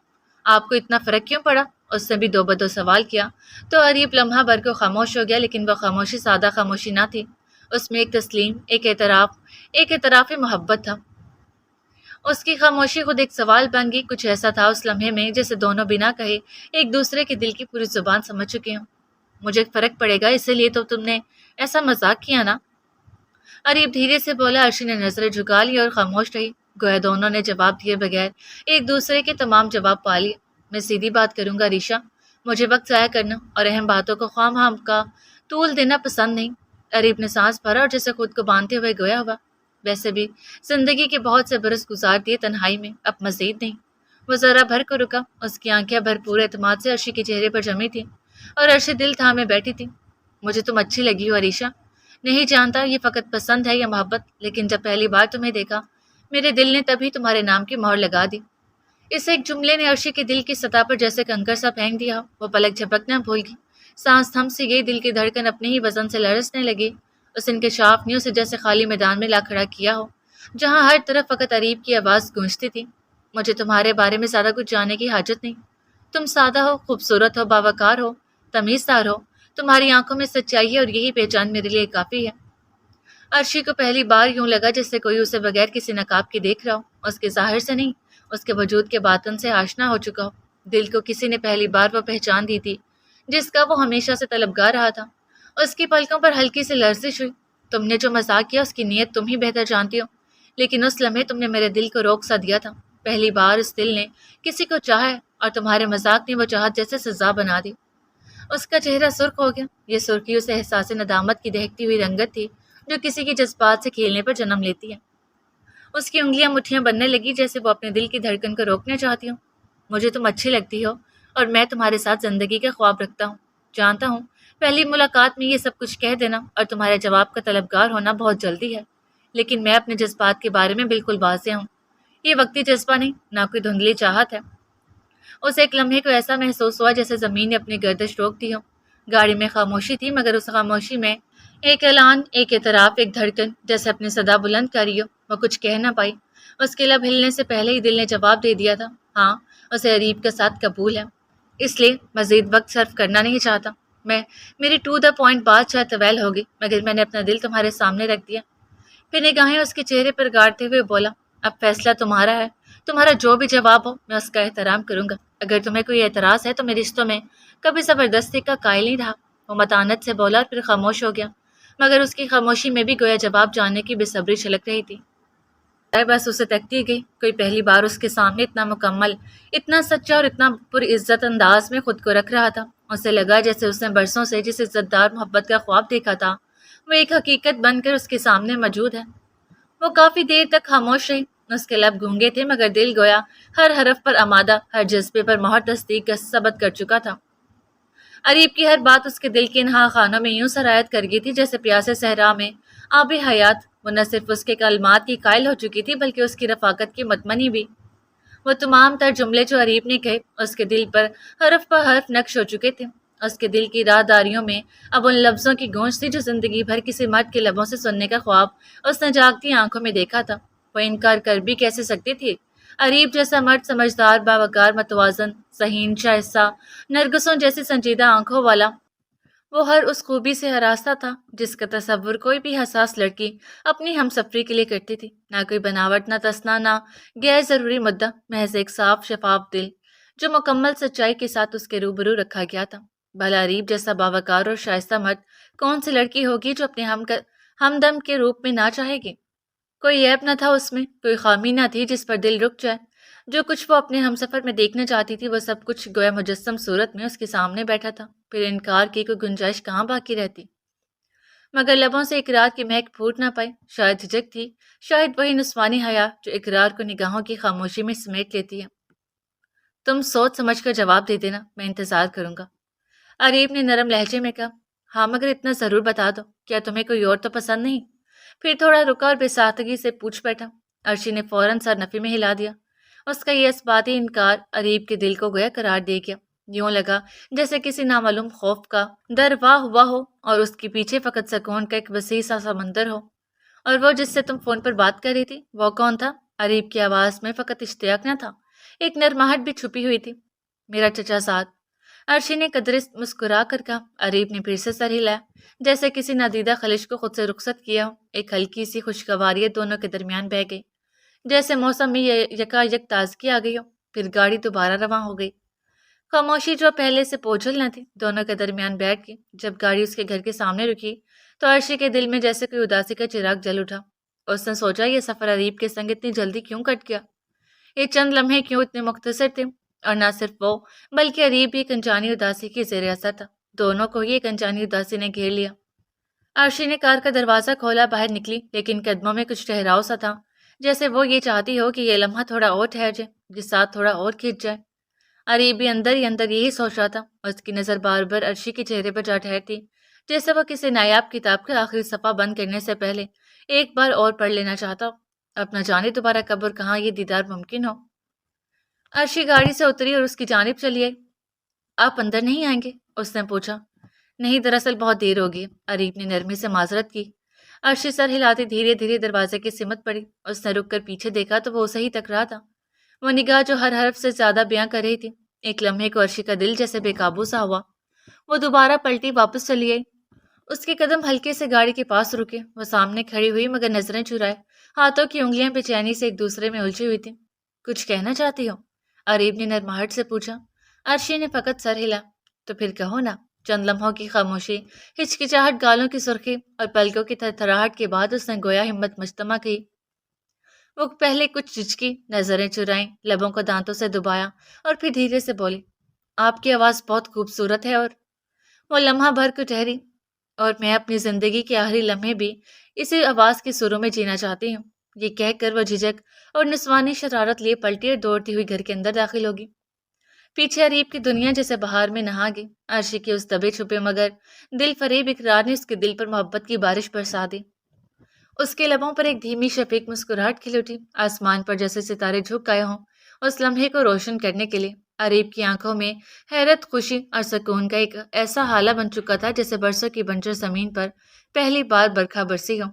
آپ کو اتنا فرق کیوں پڑا؟ اس نے بھی دو بدو سوال کیا تو عریب لمحہ بھر کو خاموش ہو گیا، لیکن وہ خاموشی سادہ خاموشی نہ تھی۔ اس میں ایک تسلیم، ایک اعتراف محبت تھا۔ اس کی خاموشی خود ایک سوال بن گئی۔ کچھ ایسا تھا اس لمحے میں جیسے دونوں بنا کہے ایک دوسرے کے دل کی پوری زبان سمجھ چکے ہوں۔ مجھے فرق پڑے گا اسی لیے تو تم نے ایسا مذاق کیا نا؟ عریب دھیرے سے بولا۔ عرشی نے نظریں جھکا لی اور خاموش رہی، گویا دونوں نے جواب دیے بغیر ایک دوسرے کے تمام جواب پا لیے۔ میں سیدھی بات کروں گا ریشا، مجھے وقت ضائع کرنا اور اہم باتوں کو خواہ مخواہ کا طول دینا پسند نہیں۔ عریب نے سانس بھرا اور جیسے خود کو باندھتے ہوئے گویا ہوا، ویسے بھی زندگی کے بہت سے برس گزار دیے تنہائی میں، اب مزید نہیں۔ وہ ذرا بھر کو رکا، اس کی آنکھیں بھرپور اعتماد سے عرشی کے چہرے پر جمی تھیں اور عرشی دل تھامے بیٹھی تھی۔ مجھے تم اچھی لگی ہو عریشا، نہیں جانتا یہ فقط پسند ہے یا محبت، لیکن جب پہلی بار تمہیں دیکھا میرے دل نے تبھی تمہارے نام کی مہر لگا دی۔ اس ایک جملے نے عرشی کے دل کی سطح پر جیسے کنکر سا پھینک دیا۔ وہ پلک جھپکنا بھول گئی، سانس تھم سی گئی، دل کی دھڑکن اپنے ہی وزن سے لرزنے لگی۔ اس انکشاف نے اسے جیسے خالی میدان میں لا کھڑا کیا ہو جہاں ہر طرف فقط عریب کی آواز گونجتی تھی۔ مجھے تمہارے بارے میں زیادہ کچھ جاننے کی حاجت نہیں، تم سادہ ہو، خوبصورت ہو، باوقار ہو، تمیزدار ہو، تمہاری آنکھوں میں سچائی ہے اور یہی پہچان میرے لیے کافی ہے۔ عرشی کو پہلی بار یوں لگا جیسے کوئی اسے بغیر کسی نقاب کے دیکھ رہا ہو، اس کے ظاہر سے نہیں، اس کے وجود کے باطن سے آشنا ہو چکا ہو۔ دل کو کسی نے پہلی بار وہ پہچان دی تھی جس کا وہ ہمیشہ سے طلبگار رہا تھا۔ اس کی پلکوں پر ہلکی سی لرزش ہوئی۔ تم نے جو مذاق کیا اس کی نیت تم ہی بہتر جانتی ہو، لیکن اس لمحے تم نے میرے دل کو روک سا دیا تھا۔ پہلی بار اس دل نے کسی کو چاہا ہے اور تمہارے مذاق نے وہ چاہت جیسے سزا بنا دی۔ اس کا چہرہ سرخ ہو گیا۔ یہ سرخی اسے احساس ندامت کی دہکتی ہوئی رنگت تھی جو کسی کی جذبات سے کھیلنے پر جنم لیتی ہے۔ اس کی انگلیاں مٹھیاں بننے لگی جیسے وہ اپنے دل کی دھڑکن کو روکنا چاہتی ہوں۔ مجھے تم اچھی لگتی ہو اور میں تمہارے ساتھ زندگی کا خواب رکھتا ہوں۔ جانتا ہوں پہلی ملاقات میں یہ سب کچھ کہہ دینا اور تمہارے جواب کا طلبگار ہونا بہت جلدی ہے، لیکن میں اپنے جذبات کے بارے میں بالکل واضح ہوں۔ یہ وقتی جذبہ نہیں، نہ کوئی دھندلی چاہت ہے۔ اس ایک لمحے کو ایسا محسوس ہوا جیسے زمین نے اپنی گردش روک دی ہو۔ گاڑی میں خاموشی تھی، مگر اس خاموشی میں ایک اعلان، ایک اعتراف، ایک دھڑکن جیسے اپنی صدا بلند کری ہو۔ وہ کچھ کہہ نہ پائی۔ اس کے لب ہلنے سے پہلے ہی دل نے جواب دے دیا تھا، ہاں اسے عریب کے ساتھ قبول ہے، اس لیے مزید وقت صرف کرنا نہیں چاہتا۔ میری ٹو دا پوائنٹ بات شاید طویل ہوگی، مگر میں نے اپنا دل تمہارے سامنے رکھ دیا۔ پھر نگاہیں اس کے چہرے پر گاڑتے ہوئے بولا، اب فیصلہ تمہارا ہے، تمہارا جو بھی جواب ہو میں اس کا احترام کروں گا۔ اگر تمہیں کوئی اعتراض ہے تو میں رشتوں میں کبھی زبردستی کا قائل نہیں رہا۔ وہ متانت سے بولا اور پھر خاموش ہو گیا، مگر اس کی خاموشی میں بھی گویا جواب جاننے کی بے صبری چھلک رہی تھی۔ بس اسے تکتی گئی، کوئی پہلی بار اس کے سامنے اتنا مکمل، اتنا سچا اور اتنا پر عزت انداز میں خود کو رکھ رہا تھا۔ اسے لگا جیسے اس نے برسوں سے جس عزت دار محبت کا خواب دیکھا تھا وہ ایک حقیقت بن کر اس کے سامنے موجود ہے۔ وہ کافی دیر تک خاموش رہی۔ اس کے لب گونگے تھے مگر دل گویا ہر حرف پر آمادہ، ہر جذبے پر مہر تصدیق کا ثبت کر چکا تھا۔ عریب کی ہر بات اس کے دل کے انہا خانوں میں یوں سرایت کر گئی تھی جیسے پیاسے صحرا میں آب حیات۔ وہ نہ صرف اس کے کلمات کی قائل ہو چکی تھی بلکہ اس کی رفاقت کی متمنی بھی۔ وہ تمام تر جملے جو عریب نے کہے اس کے دل پر حرف حرف نقش ہو چکے تھے۔ اس کے دل کی راہداریوں میں اب ان لفظوں کی گونج تھی جو زندگی بھر کسی مرد کے لبوں سے سننے کا خواب اس نے جاگتی آنکھوں میں دیکھا تھا۔ وہ انکار کر بھی کیسے سکتی تھی؟ عریب جیسا مرد، سمجھدار، باوقار، متوازن، ذہین، شائستہ، نرگسوں جیسی سنجیدہ آنکھوں والا، وہ ہر اس خوبی سے ہراستہ تھا جس کا تصور کوئی بھی حساس لڑکی اپنی ہم سفری کے لیے کرتی تھی۔ نہ کوئی بناوٹ، نہ تصنع، نہ غیر ضروری مدعا، محض ایک صاف شفاف دل جو مکمل سچائی کے ساتھ اس کے روبرو رکھا گیا تھا۔ بھلا عریب جیسا باوقار اور شائستہ مرد کون سی لڑکی ہوگی جو اپنے ہمدم کے روپ میں نہ چاہے گی؟ کوئی عیب نہ تھا اس میں، کوئی خامی نہ تھی جس پر دل رک جائے۔ جو کچھ وہ اپنے ہمسفر میں دیکھنا چاہتی تھی وہ سب کچھ گویا مجسم صورت میں اس کے سامنے بیٹھا تھا، پھر انکار کی کوئی گنجائش کہاں باقی رہتی؟ مگر لبوں سے اقرار کی مہک پھوٹ نہ پائی۔ شاید جھجک تھی، شاید وہی نسوانی حیا جو اقرار کو نگاہوں کی خاموشی میں سمیٹ لیتی ہے۔ تم سوچ سمجھ کر جواب دے دینا، میں انتظار کروں گا، عریب نے نرم لہجے میں کہا۔ ہاں مگر اتنا ضرور بتا دو، کیا تمہیں کوئی اور تو پسند نہیں؟ پھر تھوڑا رکا اور بے سادگی سے پوچھ بیٹھا۔ عرشی نے فوراً سر نفی میں ہلا دیا۔ اس کا یہ اثباتی انکار عریب کے دل کو گویا قرار دے گیا۔ یوں لگا جیسے کسی نامعلوم خوف کا دروا ہوا ہو اور اس کے پیچھے فقط سکون کا ایک وسیع سا سمندر ہو۔ اور وہ جس سے تم فون پر بات کر رہی تھی، وہ کون تھا؟ عریب کی آواز میں فقط اشتیاق نہ تھا، ایک نرماہٹ بھی چھپی ہوئی تھی۔ میرا چچا زاد، عرشی نے قدرے مسکرا کر کہا۔ عریب نے پھر سے سر ہلایا، جیسے کسی نادیدہ خلش کو خود سے رخصت کیا ہو۔ ایک ہلکی سی خوشگواریت دونوں کے درمیان بہہ گئی، جیسے موسم میں یکا یک تازگی آ گئی ہو۔ پھر گاڑی دوبارہ رواں ہو گئی۔ خاموشی جو پہلے سے بوجھل نہ تھی، دونوں کے درمیان بیٹھ گئی۔ جب گاڑی اس کے گھر کے سامنے رکی تو عرشی کے دل میں جیسے کوئی اداسی کا چراغ جل اٹھا۔ اس نے سوچا یہ سفر عریب کے سنگ اتنی جلدی کیوں کٹ گیا؟ یہ چند لمحے کیوں اتنے مختصر تھے؟ اور نہ صرف وہ بلکہ عریب بھی ایک انجانی اداسی کی زیر اثر تھا۔ دونوں کو ہی ایک انجانی اداسی نے گھیر لیا۔ عرشی نے کار کا دروازہ کھولا، باہر نکلی، لیکن قدموں میں کچھ ٹھہراؤ سا تھا، جیسے وہ یہ چاہتی ہو کہ یہ لمحہ تھوڑا اور ٹھہر جائے، یہ ساتھ تھوڑا اور کھنچ جائے۔ عریب بھی اندر ہی اندر یہی سوچ رہا تھا۔ اس کی نظر بار بار عرشی کے چہرے پر جا ٹھہرتی، جیسے وہ کسی نایاب کتاب کا آخری صفحہ بند کرنے سے پہلے ایک بار اور پڑھ لینا چاہتا ہو۔ اب نہ جانے دوبارہ کب اور کہاں یہ دیدار ممکن ہو۔ عرشی گاڑی سے اتری اور اس کی جانب چلی آئی۔ آپ اندر نہیں آئیں گے؟ اس نے پوچھا۔ نہیں، دراصل بہت دیر ہوگی، عریب نے نرمی سے معذرت کی۔ عرشی سر ہلاتے دھیرے دھیرے دروازے کی سمت پڑی۔ اس نے رک کر پیچھے دیکھا تو وہ اسے ہی تک رہا تھا، وہ نگاہ جو ہر حرف سے زیادہ بیاں کر رہی تھی۔ ایک لمحے کو عرشی کا دل جیسے بے قابو سا ہوا۔ وہ دوبارہ پلٹی، واپس چلی آئی۔ اس کے قدم ہلکے سے گاڑی کے پاس رکے۔ وہ سامنے کھڑی ہوئی مگر نظریں چرائے، ہاتھوں کی انگلیاں بے چینی سے ایک دوسرے میں الجھی ہوئی تھیں۔ کچھ کہنا چاہتی ہو؟ عریب نے نرماہٹ سے پوچھا۔ عرشی نے فقط سر ہلا۔ تو پھر کہو نا۔ چند لمحوں کی خاموشی، ہچکچاہٹ، گالوں کی سرخی اور پلکوں کی تھرتھراہٹ کے بعد اس نے گویا ہمت مجتمع کی۔ وہ پہلے کچھ جھجکی، نظریں چرائیں، لبوں کو دانتوں سے دبایا اور پھر دھیرے سے بولی، آپ کی آواز بہت خوبصورت ہے۔ اور وہ لمحہ بھر کو ٹھہری، اور میں اپنی زندگی کے آخری لمحے بھی اسی آواز کے سروں میں جینا چاہتی ہوں۔ یہ کہہ کر وہ جھجک اور نسوانی شرارت لیے پلٹی اور دوڑتی ہوئی گھر کے اندر داخل ہوگی۔ پیچھے عریب کی دنیا جیسے بہار میں نہا گئی۔ عرشی کے اس دبے چھپے مگر دل فریب اقرار نے اس کے دل پر محبت کی بارش برسا دی۔ اس کے لبوں پر ایک دھیمی شفیق مسکراہٹ کھل اٹھی، آسمان پر جیسے ستارے جھک گئے ہوں اس لمحے کو روشن کرنے کے لیے۔ عریب کی آنکھوں میں حیرت، خوشی اور سکون کا ایک ایسا حالہ بن چکا تھا جیسے برسوں کی بنجر زمین پر پہلی بار برکھا برسی ہو۔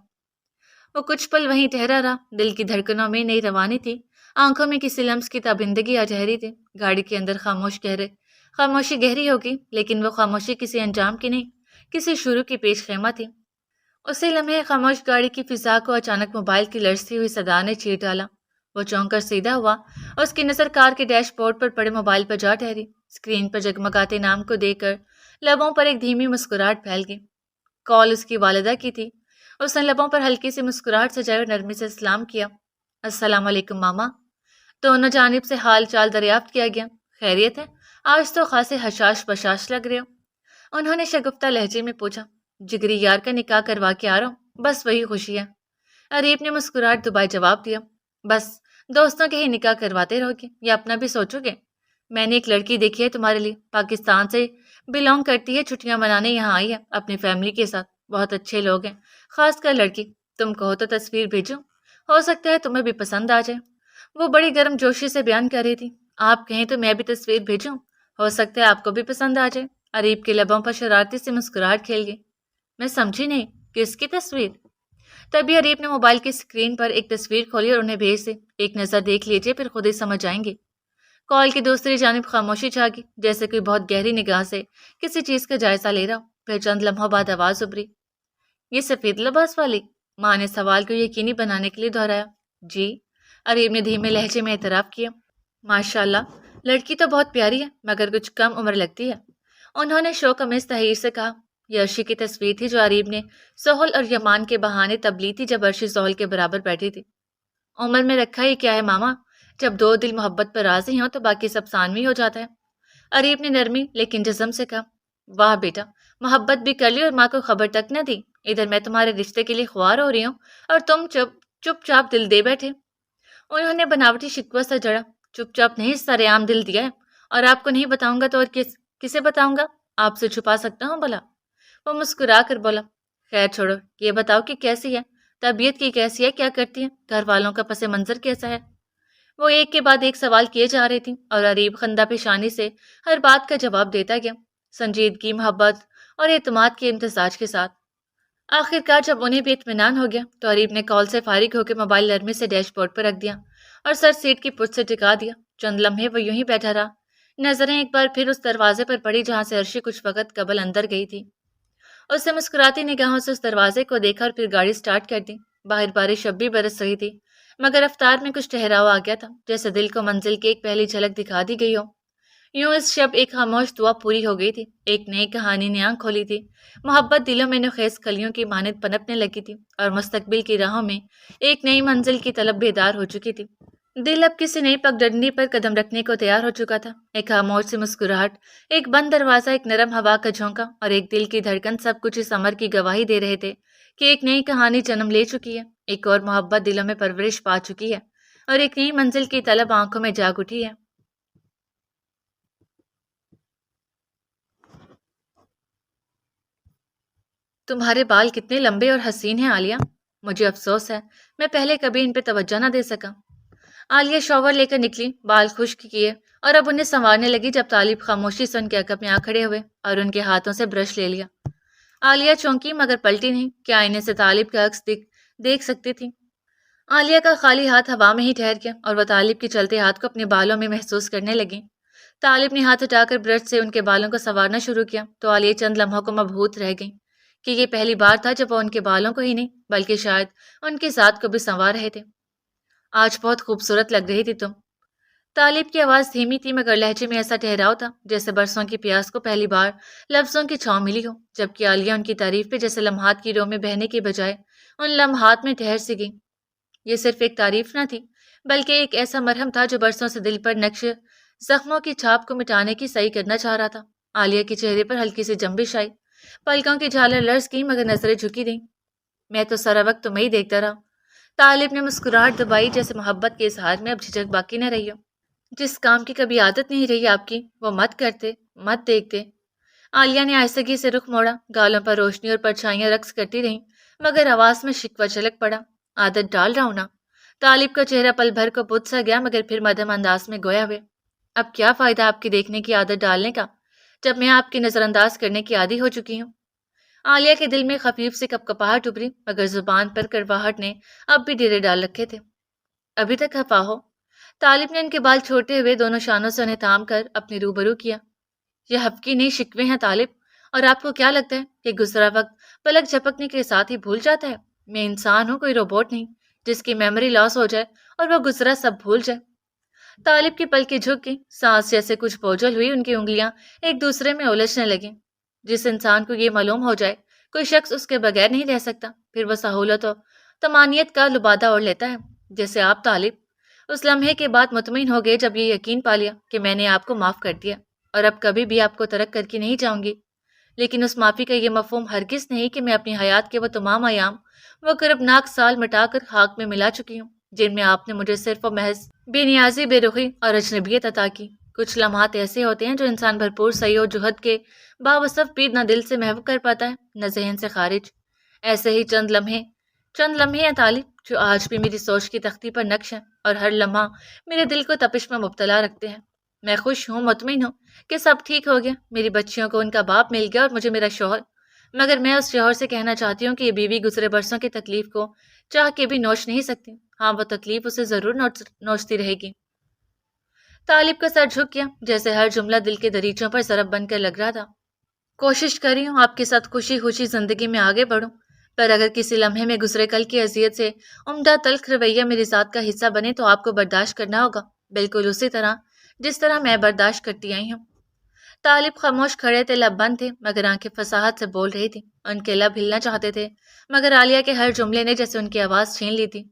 وہ کچھ پل وہیں ٹھہرا رہا، دل کی دھڑکنوں میں نئی روانی تھی، آنکھوں میں کسی لمس کی تابندگی آ ٹھہری تھی۔ گاڑی کے اندر خاموشی گہری ہوگی، لیکن وہ خاموشی کسی انجام کی نہیں، کسی شروع کی پیش خیمہ تھی۔ اسی لمحے خاموش گاڑی کی فضا کو اچانک موبائل کی لرزتی ہوئی صدا نے چیر ڈالا۔ وہ چونک کر سیدھا ہوا اور اس کی نظر کار کے ڈیش بورڈ پر پڑے موبائل پر جا ٹھہری۔ اسکرین پر جگمگاتے نام کو دیکھ کر لبوں پر ایک دھیمی مسکراہٹ پھیل گئی۔ کال اس کی والدہ کی تھی۔ اس نے لبوں پر ہلکی سی مسکراہٹ سجائی اور نرمی سے سلام کیا۔ السلام علیکم ماما۔ دونوں جانب سے حال چال دریافت کیا گیا۔ خیریت ہے؟ آج تو خاصے حشاش بشاش لگ رہے ہو، انہوں نے شگفتہ لہجے میں پوچھا۔ جگری یار کا نکاح کروا کے آ رہا ہوں، بس وہی خوشی ہے، عریب نے مسکراہٹ دبائے جواب دیا۔ بس دوستوں کے ہی نکاح کرواتے رہو گے یا اپنا بھی سوچو گے؟ میں نے ایک لڑکی دیکھی ہے تمہارے لیے، پاکستان سے بلونگ کرتی ہے، چھٹیاں منانے یہاں آئی ہے اپنی فیملی کے ساتھ، بہت اچھے لوگ ہیں، خاص کر لڑکی۔ تم کہو تو تصویر بھیجو، ہو سکتا ہے تمہیں بھی پسند آ جائے۔ وہ بڑی گرم جوشی سے بیان کر رہی تھی۔ آپ کہیں تو میں بھی تصویر بھیجوں، ہو سکتا ہے آپ کو بھی پسند آ جائے۔ عریب کے لبوں پر شرارتی سے مسکراہٹ کھیل گئی۔ میں سمجھی نہیں، کس کی تصویر؟ تبھی عریب نے موبائل کی اسکرین پر ایک تصویر کھولی اور انہیں بھیج دی۔ ایک نظر دیکھ لیجیے، پھر خود ہی سمجھ آئیں گے۔ کال کی دوسری جانب خاموشی چھا گئی، جیسے کوئی بہت گہری نگاہ سے کسی چیز کا جائزہ لے رہا ہو۔ پھر چند لمحوں بعد آواز ابھری، یہ سفید لباس والی؟ ماں نے سوال کو یقینی بنانے کے لیے دہرایا۔ جی، عریب نے دھیمے لہجے میں اعتراف کیا۔ ماشاء اللہ، لڑکی تو بہت پیاری ہے مگر کچھ کم عمر لگتی ہے، انہوں نے شوق آمیز تحیر سے کہا۔ یہ عرشی کی تصویر تھی جو عریب نے سہل اور یمان کے بہانے تب لی تھی جب عرشی سہل کے برابر بیٹھی تھی۔ عمر میں رکھا ہی کیا ہے ماما، جب دو دل محبت پر راضی ہوں تو باقی سب ثانوی ہو جاتا ہے، عریب نے نرمی لیکن جزم سے کہا۔ واہ بیٹا، محبت بھی کر لی اور ماں کو خبر تک نہ دی. ادھر میں تمہارے رشتے کے لیے خوار ہو رہی ہوں اور تم چپ چاپ دل دے بیٹھے. انہوں نے بناوٹی شکوہ سے جڑا. چپ چاپ نہیں، سارے عام دل دیا ہے، اور آپ کو نہیں بتاؤں گا تو اور کسے بتاؤں گا؟ آپ سے چھپا سکتا ہوں بھلا؟ وہ مسکرا کر بولا. خیر چھوڑو، یہ بتاؤ کہ کیسی ہے، طبیعت کی کیسی ہے، کیا کرتی ہے، گھر والوں کا پس منظر کیسا ہے؟ وہ ایک کے بعد ایک سوال کیے جا رہی تھی اور عریب خندہ پیشانی سے ہر بات کا جواب دیتا گیا، سنجیدگی، محبت اور اعتماد کے امتزاج کے ساتھ. آخر کار جب انہیں بھی اطمینان ہو گیا تو عریب نے کال سے فارغ ہو کے موبائل نرمی سے ڈیش بورڈ پر رکھ دیا اور سر سیٹ کی پشت سے ٹکا دیا. چند لمحے وہ یوں ہی بیٹھا رہا. نظریں ایک بار پھر اس دروازے پر پڑی جہاں سے عرشی کچھ وقت قبل اندر گئی تھی. اس سے مسکراتی نگاہوں سے اس دروازے کو دیکھا اور پھر گاڑی سٹارٹ کر دی. باہر بارش اب بھی برس رہی تھی مگر رفتار میں کچھ ٹھہراؤ آ گیا تھا، جیسے دل کو منزل کی ایک پہلی جھلک دکھا دی گئی ہو. یوں اس شب ایک خاموش دعا پوری ہو گئی تھی. ایک نئی کہانی نے آنکھ کھولی تھی. محبت دلوں میں نخیز کلیوں کی مانند پنپنے لگی تھی اور مستقبل کی راہوں میں ایک نئی منزل کی طلب بیدار ہو چکی تھی. دل اب کسی نئی پگڈنڈی پر قدم رکھنے کو تیار ہو چکا تھا. ایک خاموش سی مسکراہٹ، ایک بند دروازہ، ایک نرم ہوا کا جھونکا اور ایک دل کی دھڑکن، سب کچھ اس امر کی گواہی دے رہے تھے کہ ایک نئی کہانی جنم لے چکی ہے، ایک اور محبت دلوں میں پرورش پا چکی ہے اور ایک نئی منزل کی طلب آنکھوں میں جاگ اٹھی ہے. تمہارے بال کتنے لمبے اور حسین ہیں عالیہ. مجھے افسوس ہے میں پہلے کبھی ان پہ توجہ نہ دے سکا. عالیہ شاور لے کر نکلی، بال خشک کیے اور اب انہیں سنوارنے لگی جب طالب خاموشی سے ان کے عقب میں آ کھڑے ہوئے اور ان کے ہاتھوں سے برش لے لیا. عالیہ چونکی مگر پلٹی نہیں کہ آئینے سے طالب کا عکس دیکھ سکتی تھی. عالیہ کا خالی ہاتھ ہوا میں ہی ٹھہر گیا اور وہ طالب کے چلتے ہاتھ کو اپنے بالوں میں محسوس کرنے لگی. طالب نے ہاتھ اٹھا کر برش سے ان کے بالوں کو سنوارنا شروع کیا تو عالیہ چند لمحوں کو مبہوت رہ گئی کہ یہ پہلی بار تھا جب وہ ان کے بالوں کو ہی نہیں بلکہ شاید ان کی ذات کو بھی سنوار رہے تھے. آج بہت خوبصورت لگ رہی تھی تم. طالب کی آواز دھیمی تھی مگر لہجے میں ایسا ٹھہراؤ تھا جیسے برسوں کی پیاس کو پہلی بار لفظوں کی چھاؤں ملی ہو، جبکہ عالیہ ان کی تعریف پہ جیسے لمحات کی رو میں بہنے کے بجائے ان لمحات میں ٹھہر سی گئی. یہ صرف ایک تعریف نہ تھی بلکہ ایک ایسا مرہم تھا جو برسوں سے دل پر نقش زخموں کی چھاپ کو مٹانے کی صحیح کرنا چاہ رہا تھا. عالیہ کے چہرے پر ہلکی سی جنبش آئی، پلکوں کی جھالر لرز گئی مگر نظریں جھکی رہیں. میں تو سارا وقت تمہیں ہی دیکھتا رہا. طالب نے مسکراہٹ دبائی جیسے محبت کے اظہار میں اب جھجک باقی نہ رہی ہو. جس کام کی کبھی عادت نہیں رہی آپ کی وہ مت کرتے، مت دیکھتے. عالیہ نے آہستگی سے رخ موڑا. گالوں پر روشنی اور پرچھائیاں رقص کرتی رہیں مگر آواز میں شکوہ چھلک پڑا. عادت ڈال رہا ہوں نا. طالب کا چہرہ پل بھر کو بت سا گیا مگر پھر مدھم انداز میں گویا ہوئے. اب کیا فائدہ آپ کی دیکھنے کی عادت ڈالنے کا جب میں آپ کی نظر انداز کرنے کی عادی ہو چکی ہوں. عالیہ کے دل میں خفیف سے کپکپاہٹ ابھری مگر زبان پر کرواہٹ نے اب بھی ڈیرے ڈال رکھے تھے. ابھی تک خفا ہو؟ طالب نے ان کے بال چھوٹے ہوئے دونوں شانوں سے انہیں تھام کر اپنی روبرو کیا. یہ حفقی نہیں، شکوے ہیں طالب. اور آپ کو کیا لگتا ہے کہ گزرا وقت پلک جھپکنے کے ساتھ ہی بھول جاتا ہے؟ میں انسان ہوں، کوئی روبوٹ نہیں جس کی میموری لاس ہو جائے اور وہ گزرا سب بھول جائے. طالب کی پلکیں جھک گئی، سانس جیسے کچھ بوجھل ہوئی، ان کی انگلیاں ایک دوسرے میں الجھنے لگیں. جس انسان کو یہ معلوم ہو جائے کوئی شخص اس کے بغیر نہیں رہ سکتا پھر وہ سہولت و طمانینت کا لبادہ اوڑھ لیتا ہے، جیسے آپ طالب. اس لمحے کے بعد مطمئن ہو گئے جب یہ یقین پا لیا کہ میں نے آپ کو معاف کر دیا اور اب کبھی بھی آپ کو ترک کر کے نہیں جاؤں گی. لیکن اس معافی کا یہ مفہوم ہرگز نہیں کہ میں اپنی حیات کے وہ تمام ایام، وہ کربناک سال مٹا کر خاک میں ملا چکی ہوں جن میں آپ نے مجھے صرف و محض بے نیازی، بے رخی اور اجنبیت عطا کی. کچھ لمحات ایسے ہوتے ہیں جو انسان بھرپور سعی و جہد کے باوصف بھی نہ دل سے محو کر پاتا ہے نہ ذہن سے خارج. ایسے ہی چند لمحے ہیں طالب جو آج بھی میری سوچ کی تختی پر نقش ہیں اور ہر لمحہ میرے دل کو تپش میں مبتلا رکھتے ہیں. میں خوش ہوں، مطمئن ہوں کہ سب ٹھیک ہو گیا. میری بچیوں کو ان کا باپ مل گیا اور مجھے میرا شوہر. مگر میں اس شوہر سے کہنا چاہتی ہوں کہ یہ بیوی گزرے برسوں کی تکلیف کو چاہ کے بھی نوچ نہیں سکتی. ہاں، وہ تکلیف اسے ضرور نوچتی رہے گی. طالب کا سر جھک گیا جیسے ہر جملہ دل کے دریچوں پر ضرب بن کر لگ رہا تھا. کوشش کر رہی ہوں آپ کے ساتھ خوشی خوشی زندگی میں آگے بڑھوں، پر اگر کسی لمحے میں گزرے کل کی اذیت سے عمدہ تلخ رویہ میری ذات کا حصہ بنے تو آپ کو برداشت کرنا ہوگا، بالکل اسی طرح جس طرح میں برداشت کرتی آئی ہوں. طالب خاموش کھڑے تھے، لب بند تھے مگر آنکھیں فصاحت سے بول رہی تھی. ان کے لب ہلنا چاہتے تھے مگر عالیہ کے ہر جملے نے جیسے ان کی آواز چھین لی تھی.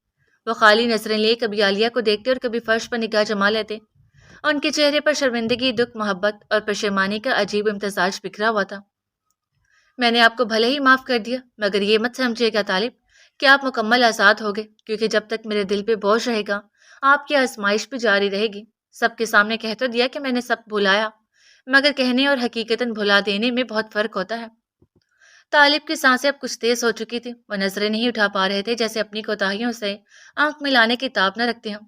وہ خالی نظریں لیے کبھی عالیہ کو دیکھتے اور کبھی فرش پر نگاہ جما لیتے. ان کے چہرے پر شرمندگی، دکھ، محبت اور پشیمانی کا عجیب امتزاج بکھرا ہوا تھا. میں نے آپ کو بھلے ہی معاف کر دیا، مگر یہ مت سمجھیے گا طالب کہ آپ مکمل آزاد ہو گئے، کیونکہ جب تک میرے دل پہ بوجھ رہے گا آپ کی آزمائش بھی جاری رہے گی۔ سب کے سامنے کہہ تو دیا کہ میں نے سب بھلایا، مگر کہنے اور حقیقتاً بھلا دینے میں بہت فرق ہوتا ہے۔ طالب کی سانسیں اب کچھ تیز ہو چکی تھی، وہ نظریں نہیں اٹھا پا رہے تھے، جیسے اپنی کوتاہیوں سے آنکھ ملانے کی تاب نہ رکھتے ہوں۔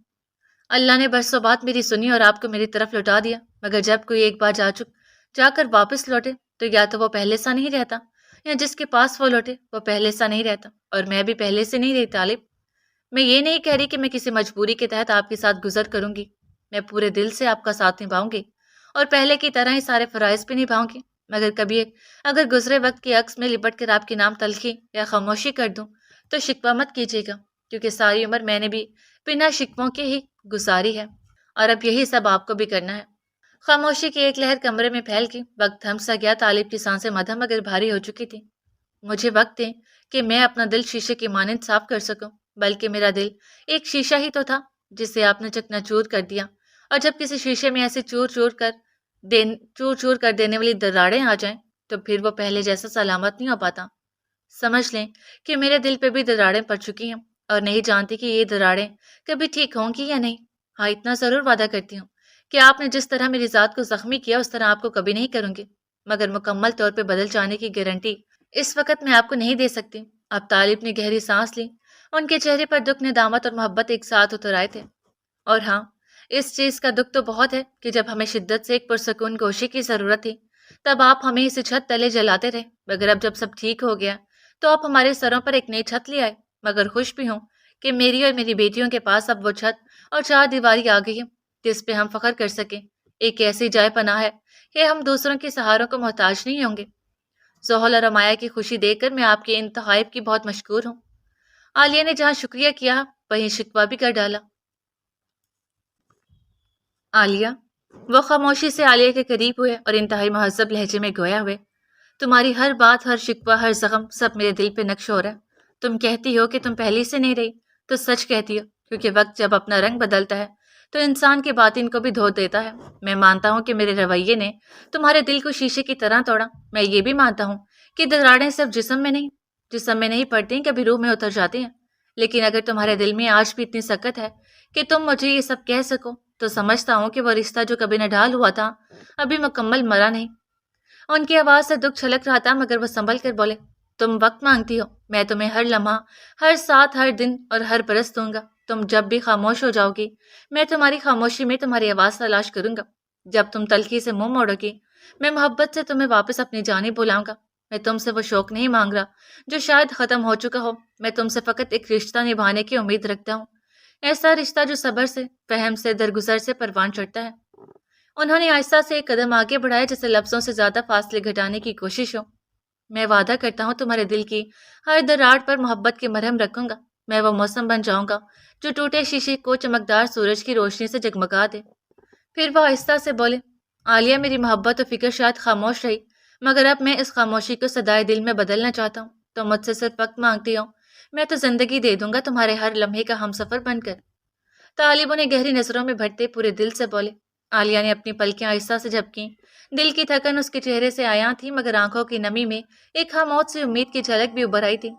اللہ نے برسوں بعد میری سنی اور آپ کو میری طرف لوٹا دیا، مگر جب کوئی ایک بار جا کر واپس لوٹے تو یا تو وہ پہلے سا نہیں رہتا، یا جس کے پاس وہ لوٹے وہ پہلے سا نہیں رہتا، اور میں بھی پہلے سے نہیں رہی طالب۔ میں یہ نہیں کہہ رہی کہ میں کسی مجبوری کے تحت آپ کے ساتھ گزر کروں گی، میں پورے دل سے آپ کا ساتھ نبھاؤں گی اور پہلے کی طرح ہی سارے فرائض بھی نبھاؤں گی، مگر کبھی اگر گزرے وقت کے عکس میں لپٹ کر آپ کے نام تلخی یا خاموشی کر دوں تو شکوہ مت کیجیے گا، کیونکہ ساری عمر میں نے بھی بنا شکووں کے ہی گزاری ہے، اور اب یہی سب آپ کو بھی کرنا ہے۔ خاموشی کی ایک لہر کمرے میں پھیل گئی، وقت تھم سا گیا، طالب کی سانسیں مدھم مگر بھاری ہو چکی تھی۔ مجھے وقت دیں کہ میں اپنا دل شیشے کی مانند صاف کر سکوں، بلکہ میرا دل ایک شیشہ ہی تو تھا جسے آپ نے چکنا چور کر دیا، اور جب کسی شیشے میں ایسے چور چور کر دینے والی دراڑیں آ جائیں تو پھر وہ پہلے جیسا سلامت نہیں ہو پاتا۔ سمجھ لیں کہ میرے دل پہ بھی دراڑیں پڑ چکی ہیں، اور نہیں جانتی کہ یہ دراڑیں کبھی ٹھیک ہوں گی یا نہیں۔ ہاں، اتنا ضرور وعدہ کرتی ہوں کہ آپ نے جس طرح میری ذات کو زخمی کیا اس طرح آپ کو کبھی نہیں کروں گی، مگر مکمل طور پہ بدل جانے کی گارنٹی اس وقت میں آپ کو نہیں دے سکتی۔ اب طالب نے گہری سانس لی، ان کے چہرے پر دکھ، ندامت اور محبت ایک ساتھ اتر آئے تھے۔ اور ہاں، اس چیز کا دکھ تو بہت ہے کہ جب ہمیں شدت سے ایک پرسکون گوشے کی ضرورت تھی تب آپ ہمیں اس چھت تلے جلاتے رہے، مگر اب جب سب ٹھیک ہو گیا تو آپ ہمارے سروں پر ایک نئی چھت لے آئے۔ مگر خوش بھی ہوں کہ میری اور میری بیٹیوں کے پاس اب وہ چھت اور چار دیواری آ گئی ہے جس پہ ہم فخر کر سکیں، ایک ایسی جائے پناہ ہے کہ ہم دوسروں کے سہاروں کو محتاج نہیں ہوں گے۔ زحل اور رمایا کی خوشی دیکھ کر میں آپ کے ان تحائف کی بہت مشکور ہوں۔ عالیہ نے جہاں شکریہ کیا وہیں شکوہ بھی کر ڈالا۔ عالیہ، وہ خاموشی سے عالیہ کے قریب ہوئے اور انتہائی مہذب لہجے میں گویا ہوئے، تمہاری ہر بات، ہر شکوہ، ہر زخم سب میرے دل پہ نقش ہو رہا ہے۔ تم کہتی ہو کہ تم پہلی سے نہیں رہی تو سچ کہتی ہو، کیونکہ وقت جب اپنا رنگ بدلتا ہے تو انسان کے باطن کو بھی دھو دیتا ہے۔ میں مانتا ہوں کہ میرے رویے نے تمہارے دل کو شیشے کی طرح توڑا۔ میں یہ بھی مانتا ہوں کہ دراڑیں صرف جسم میں نہیں پڑتی، کبھی روح میں اتر جاتی ہیں، لیکن اگر تمہارے دل میں آج بھی اتنی سکت ہے کہ تم مجھے یہ سب کہہ سکو تو سمجھتا ہوں کہ وہ رشتہ جو کبھی نڈھال ہوا تھا ابھی مکمل مرا نہیں۔ ان کی آواز سے دکھ چھلک رہا تھا، مگر وہ سنبھل کر بولے، تم وقت مانگتی ہو، میں تمہیں ہر لمحہ، ہر ساتھ، ہر دن اور ہر برس دوں گا۔ تم جب بھی خاموش ہو جاؤ گی میں تمہاری خاموشی میں تمہاری آواز تلاش کروں گا۔ جب تم تلخی سے منہ موڑو گی میں محبت سے تمہیں واپس اپنی جانب بلاؤں گا۔ میں تم سے وہ شوق نہیں مانگ رہا جو شاید ختم ہو چکا ہو، میں تم سے فقط ایک رشتہ نبھانے کی امید رکھتا ہوں، ایسا رشتہ جو صبر سے، فہم سے، درگزر سے پروان چڑھتا ہے۔ انہوں نے آہستہ سے ایک قدم آگے بڑھایا، جیسے لفظوں سے زیادہ فاصلے گھٹانے کی کوشش ہو۔ میں وعدہ کرتا ہوں تمہارے دل کی ہر دراڑ پر محبت کے مرہم رکھوں گا۔ میں وہ موسم بن جاؤں گا جو ٹوٹے شیشے کو چمکدار سورج کی روشنی سے جگمگا دے۔ پھر وہ آہستہ سے بولے، عالیہ، میری محبت و فکر شاید خاموش رہی، مگر اب میں اس خاموشی کو صدائے دل میں بدلنا چاہتا ہوں۔ تم مجھ سے صرف وقت مانگتی ہو، میں تو زندگی دے دوں گا تمہارے ہر لمحے کا ہمسفر بن کر۔ طالبوں نے گہری نظروں میں بھرتے پورے دل سے بولے۔ عالیہ نے اپنی پلکیں آہستہ سے جھپکیں، دل کی تھکن اس کے چہرے سے عیاں تھی، مگر آنکھوں کی نمی میں ایک خاموش سی امید کی جھلک بھی ابھر آئی تھی۔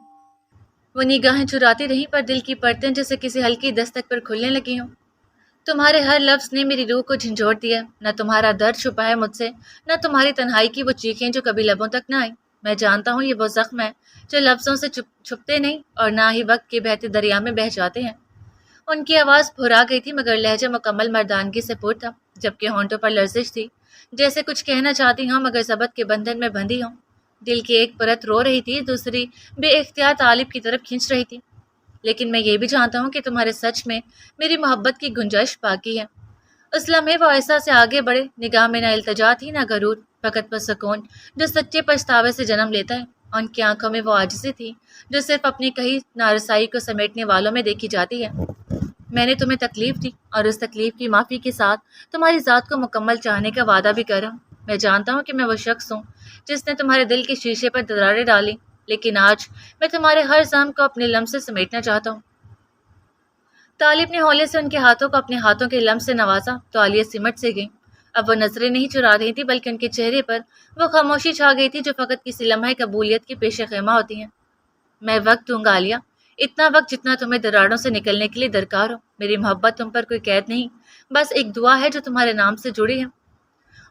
وہ نگاہیں چراتی رہیں، پر دل کی پرتیں جیسے کسی ہلکی دستک پر کھلنے لگی ہوں۔ تمہارے ہر لفظ نے میری روح کو جھنجھوڑ دیا، نہ تمہارا درد چھپا ہے مجھ سے، نہ تمہاری تنہائی کی وہ چیخیں جو کبھی لبوں تک نہ آئیں۔ میں جانتا ہوں یہ وہ زخم ہے جو لفظوں سے چھپتے نہیں اور نہ ہی وقت کے بہتے دریا میں بہہ جاتے ہیں۔ ان کی آواز بھرا گئی تھی، مگر لہجہ مکمل مردانگی سے پر تھا، جبکہ ہونٹوں پر لرزش تھی، جیسے کچھ کہنا چاہتی ہوں مگر ضبط کے بندھن میں بندھی ہوں۔ دل کی ایک پرت رو رہی تھی، دوسری بے اختیار طالب کی طرف کھنچ رہی تھی۔ لیکن میں یہ بھی جانتا ہوں کہ تمہارے سچ میں میری محبت کی گنجائش باقی ہے۔ اس لمحے وہ ایسا سے آگے بڑھے، نگاہ میں نہ التجا تھی نہ غرور، فقط وہ سکون جو سچے پچھتاوے سے جنم لیتا ہے۔ ان کی آنکھوں میں وہ عاجزی تھی جو صرف اپنی کہی نارسائی کو سمیٹنے والوں میں دیکھی جاتی ہے۔ میں نے تمہیں تکلیف دی اور اس تکلیف کی معافی کے ساتھ تمہاری ذات کو مکمل چاہنے کا وعدہ بھی کر رہا ہوں۔ میں جانتا ہوں کہ میں وہ شخص ہوں جس نے تمہارے دل کے شیشے پر دراڑیں ڈالی، لیکن آج میں تمہارے ہر زخم کو اپنے لمس سے سمیٹنا چاہتا ہوں۔ طالب نے ہولے سے ان کے ہاتھوں کو اپنے ہاتھوں کے لمس سے نوازا تو عالیہ سمٹ سے گئی۔ اب وہ نظریں نہیں چرا رہی تھی بلکہ ان کے چہرے پر وہ خاموشی چھا گئی تھی جو فقط کسی لمحے قبولیت کی پیش خیمہ ہوتی ہیں۔ میں وقت دوں گا عالیہ، اتنا وقت جتنا تمہیں دراڑوں سے نکلنے کے لیے درکار ہو۔ میری محبت تم پر کوئی قید نہیں، بس ایک دعا ہے جو تمہارے نام سے جڑی ہے،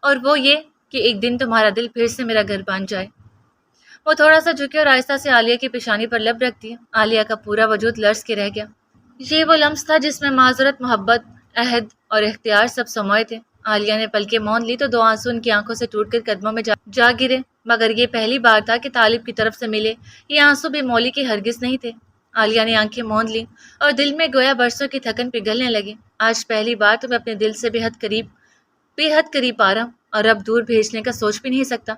اور وہ یہ کہ ایک دن تمہارا دل پھر سے میرا گھر بن جائے۔ وہ تھوڑا سا جھکے اور آہستہ سے عالیہ کی پیشانی پر لب رکھ دیا۔ عالیہ کا پورا وجود لرز کے رہ گیا۔ یہ وہ لمس تھا جس میں معذرت، محبت، عہد اور اختیار سب سموئے تھے۔ عالیہ نے پلکیں موند لی تو دو آنسو ان کی آنکھوں سے ٹوٹ کر قدموں میں جا گرے، مگر یہ پہلی بار تھا کہ طالب کی طرف سے ملے یہ آنسو بے مولی کے ہرگز نہیں تھے۔ عالیہ نے آنکھیں موند لی اور دل میں گویا برسوں کی تھکن پگھلنے لگی۔ آج پہلی بار تمہیں اپنے دل سے بے حد قریب پا رہا ہوں، اور اب دور بھیجنے کا سوچ بھی نہیں سکتا۔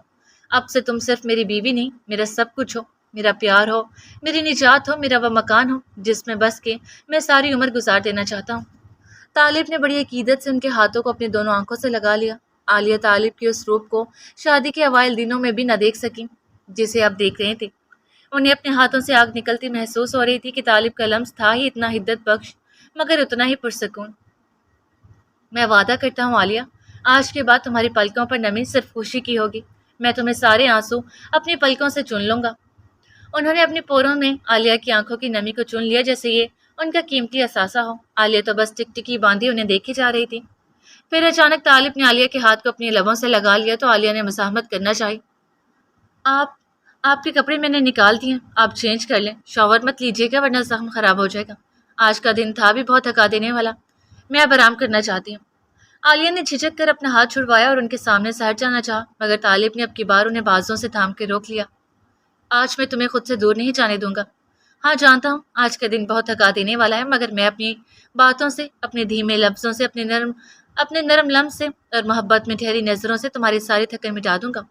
اب سے تم صرف میری بیوی نہیں، میرا سب کچھ ہو، میرا پیار ہو، میری نجات ہو، میرا وہ مکان ہو جس میں بس کے میں ساری عمر گزار دینا چاہتا ہوں۔ طالب نے بڑی عقیدت سے ان کے ہاتھوں کو اپنی دونوں آنکھوں سے لگا لیا۔ عالیہ طالب کی اس روپ کو شادی کے اوائل دنوں میں بھی نہ دیکھ سکی جسے اب دیکھ رہے تھے۔ انہیں اپنے ہاتھوں سے آگ نکلتی محسوس ہو رہی تھی کہ طالب کا لمس تھا ہی اتنا حدت بخش مگر اتنا ہی پرسکون۔ میں وعدہ کرتا ہوں عالیہ، آج کے بعد تمہاری پلکوں پر نمی صرف خوشی کی ہوگی۔ میں تمہیں سارے آنسو اپنی پلکوں سے چن لوں گا۔ انہوں نے اپنے پوروں میں عالیہ کی آنکھوں کی نمی کو چن لیا جیسے یہ ان کا قیمتی اثاثہ ہو۔ عالیہ تو بس ٹکٹکی باندھی انہیں دیکھی جا رہی تھی۔ پھر اچانک طالب نے عالیہ کے ہاتھ کو اپنی لبوں سے لگا لیا تو عالیہ نے مزاحمت کرنا چاہی۔ آپ کے کپڑے میں نے نکال دیے، آپ چینج کر لیں، شاور مت لیجیے گا ورنہ زخم خراب ہو جائے گا۔ آج کا دن تھا بھی بہت تھکا دینے والا، میں اب آرام کرنا چاہتی ہوں۔ عالیہ نے جھجک کر اپنا ہاتھ چھڑوایا اور ان کے سامنے سے ہٹ جانا چاہا، مگر طالب نے اب کی بار انہیں بازوں سے تھام کے روک لیا۔ آج میں تمہیں خود سے دور نہیں جانے دوں گا۔ ہاں جانتا ہوں آج کا دن بہت تھکا دینے والا ہے، مگر میں اپنی باتوں سے، اپنے دھیمے لفظوں سے، اپنے نرم لمس سے اور محبت میں ٹھہری نظروں سے تمہاری ساری تھکن مٹا دوں گا۔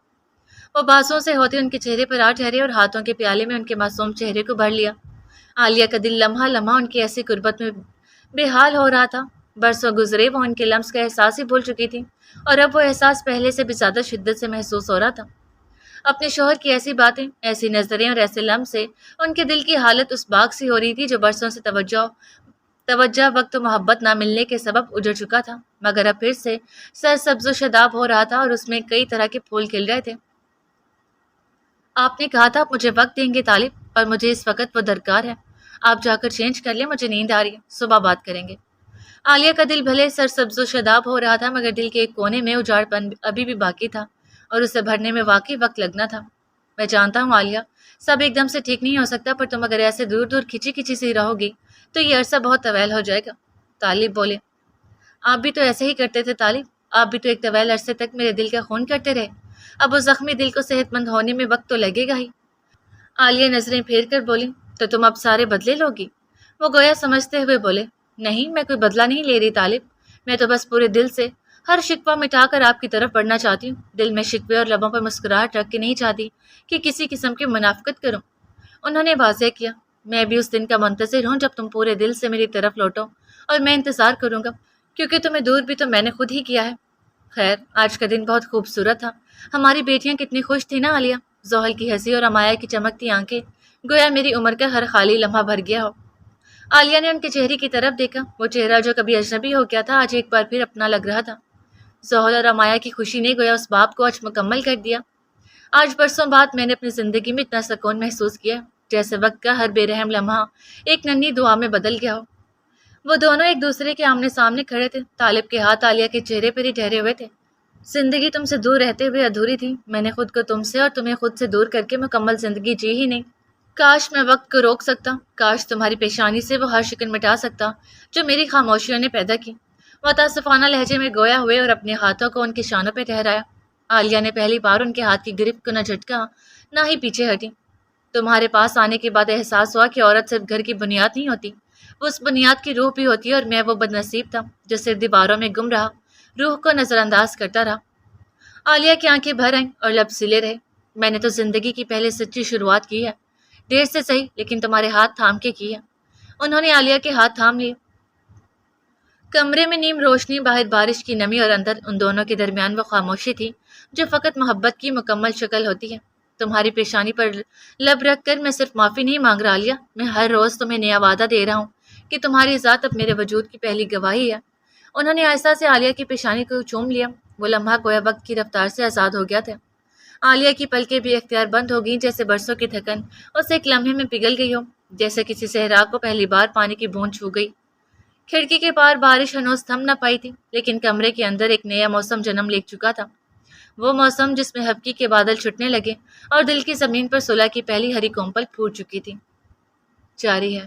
وہ بازوں سے ہوتے ان کے چہرے پر آ ٹھہرے اور ہاتھوں کے پیالے میں ان کے معصوم چہرے کو بھر لیا۔ عالیہ کا دل لمحہ لمحہ ان کی ایسی قربت میں بے حال ہو رہا تھا۔ برسوں گزرے وہ ان کے لمس کا احساس ہی بھول چکی تھی، اور اب وہ احساس پہلے سے بھی زیادہ شدت سے محسوس ہو رہا تھا۔ اپنے شوہر کی ایسی باتیں، ایسی نظریں اور ایسے لمس سے ان کے دل کی حالت اس باغ سی ہو رہی تھی جو برسوں سے توجہ وقت و محبت نہ ملنے کے سبب اجڑ چکا تھا، مگر اب پھر سے سرسبز و شاداب ہو رہا تھا اور اس میں کئی طرح کے پھول کھل رہے تھے۔ آپ نے کہا تھا آپ مجھے وقت دیں گے طالب، اور مجھے اس وقت وہ درکار ہے۔ آپ جا کر چینج کر لیں، مجھے نیند آ رہی ہے، صبح بات کریں گے۔ عالیہ کا دل بھلے سرسبز و شاداب ہو رہا تھا مگر دل کے ایک کونے میں اجاڑ پن ابھی بھی باقی تھا اور اسے بھرنے میں واقعی وقت لگنا تھا۔ میں جانتا ہوں عالیہ، سب ایک دم سے ٹھیک نہیں ہو سکتا، پر تم اگر ایسے دور دور کھچی کھچی سی رہو گی تو یہ عرصہ بہت طویل ہو جائے گا۔ طالب بولے، آپ بھی تو ایسے ہی کرتے تھے طالب، آپ بھی تو ایک طویل عرصے تک میرے دل کا خون کرتے رہے، اب اس زخمی دل کو صحت مند ہونے میں وقت تو لگے گا ہی۔ عالیہ نظریں پھیر کر بولی، تو تم اب سارے بدلے لوگی؟ وہ گویا سمجھتے ہوئے بولے، نہیں میں کوئی بدلہ نہیں لے رہی طالب، میں تو بس پورے دل سے ہر شکوہ مٹا کر آپ کی طرف بڑھنا چاہتی ہوں۔ دل میں شکوے اور لبوں پر مسکراہٹ رکھ کے نہیں چاہتی کہ کسی قسم کی منافقت کروں۔ انہوں نے واضح کیا، میں بھی اس دن کا منتظر ہوں جب تم پورے دل سے میری طرف لوٹو، اور میں انتظار کروں گا کیونکہ تمہیں دور بھی تو میں نے خود ہی کیا ہے۔ خیر آج کا دن بہت خوبصورت تھا، ہماری بیٹیاں کتنی خوش تھی نا عالیہ، زحل کی ہنسی اور امایا کی چمکتی آنکھیں گویا میری عمر کا ہر خالی لمحہ بھر گیا ہو۔ عالیہ نے ان کے چہرے کی طرف دیکھا، وہ چہرہ جو کبھی اجنبی ہو گیا تھا آج ایک بار پھر اپنا لگ رہا تھا۔ زحل اور امایا کی خوشی نے گویا اس باب کو آج مکمل کر دیا۔ آج برسوں بعد میں نے اپنی زندگی میں اتنا سکون محسوس کیا جیسے وقت کا ہر بے رحم لمحہ ایک ننھی دعا میں بدل گیا ہو۔ وہ دونوں ایک دوسرے کے آمنے سامنے کھڑے تھے، طالب کے ہاتھ عالیہ کے چہرے پر ہی ٹھہرے ہوئے تھے۔ زندگی تم سے دور رہتے ہوئے ادھوری تھی، میں نے خود کو تم سے اور تمہیں خود سے دور کر کے مکمل زندگی جی ہی نہیں۔ کاش میں وقت کو روک سکتا، کاش تمہاری پیشانی سے وہ ہر شکن مٹا سکتا جو میری خاموشیوں نے پیدا کی۔ متاسفانہ لہجے میں گویا ہوئے اور اپنے ہاتھوں کو ان کے شانوں پہ ٹھہرایا۔ عالیہ نے پہلی بار ان کے ہاتھ کی گرفت کو نہ جھٹکا نہ ہی پیچھے ہٹی۔ تمہارے پاس آنے کے بعد احساس ہوا کہ عورت صرف گھر کی بنیاد نہیں ہوتی، وہ اس بنیاد کی روح بھی ہوتی ہے، اور میں وہ بد نصیب تھا جو صرف دیواروں میں گم رہا، روح کو نظر انداز کرتا رہا۔ عالیہ کی آنکھیں بھر آئیں اور لب سلے رہے۔ میں نے تو زندگی کی پہلے سچی شروعات کی ہے، دیر سے صحیح لیکن تمہارے ہاتھ تھام کے کی ہے۔ انہوں نے عالیہ کے ہاتھ تھام لیے۔ کمرے میں نیم روشنی، باہر بارش کی نمی اور اندر ان دونوں کے درمیان وہ خاموشی تھی جو فقط محبت کی مکمل شکل ہوتی ہے۔ تمہاری پیشانی پر لب رکھ کر میں صرف معافی نہیں مانگ رہا عالیہ، میں ہر روز تمہیں نیا وعدہ دے رہا ہوں کہ تمہاری ذات اب میرے وجود کی پہلی گواہی ہے۔ انہوں نے آہستہ سے عالیہ کی پیشانی کو چوم لیا وہ لمحہ گویا وقت کی رفتار سے آزاد ہو گیا تھا۔ عالیہ کی پلکیں بھی اختیار بند ہو گئیں، جیسے برسوں کی تھکن اسے ایک لمحے میں پگھل گئی ہو، جیسے کسی صحرا کو پہلی بار پانی کی بوند چھو گئی۔ کھڑکی کے پار بارش ہنوز تھم نہ پائی تھی، لیکن کمرے کے اندر ایک نیا موسم جنم لے چکا تھا۔ وہ موسم جس میں ہبکی کے بادل چھٹنے لگے اور دل کی زمین پر صلح کی پہلی ہری کونپل پھوٹ چکی تھی۔ جاری ہے۔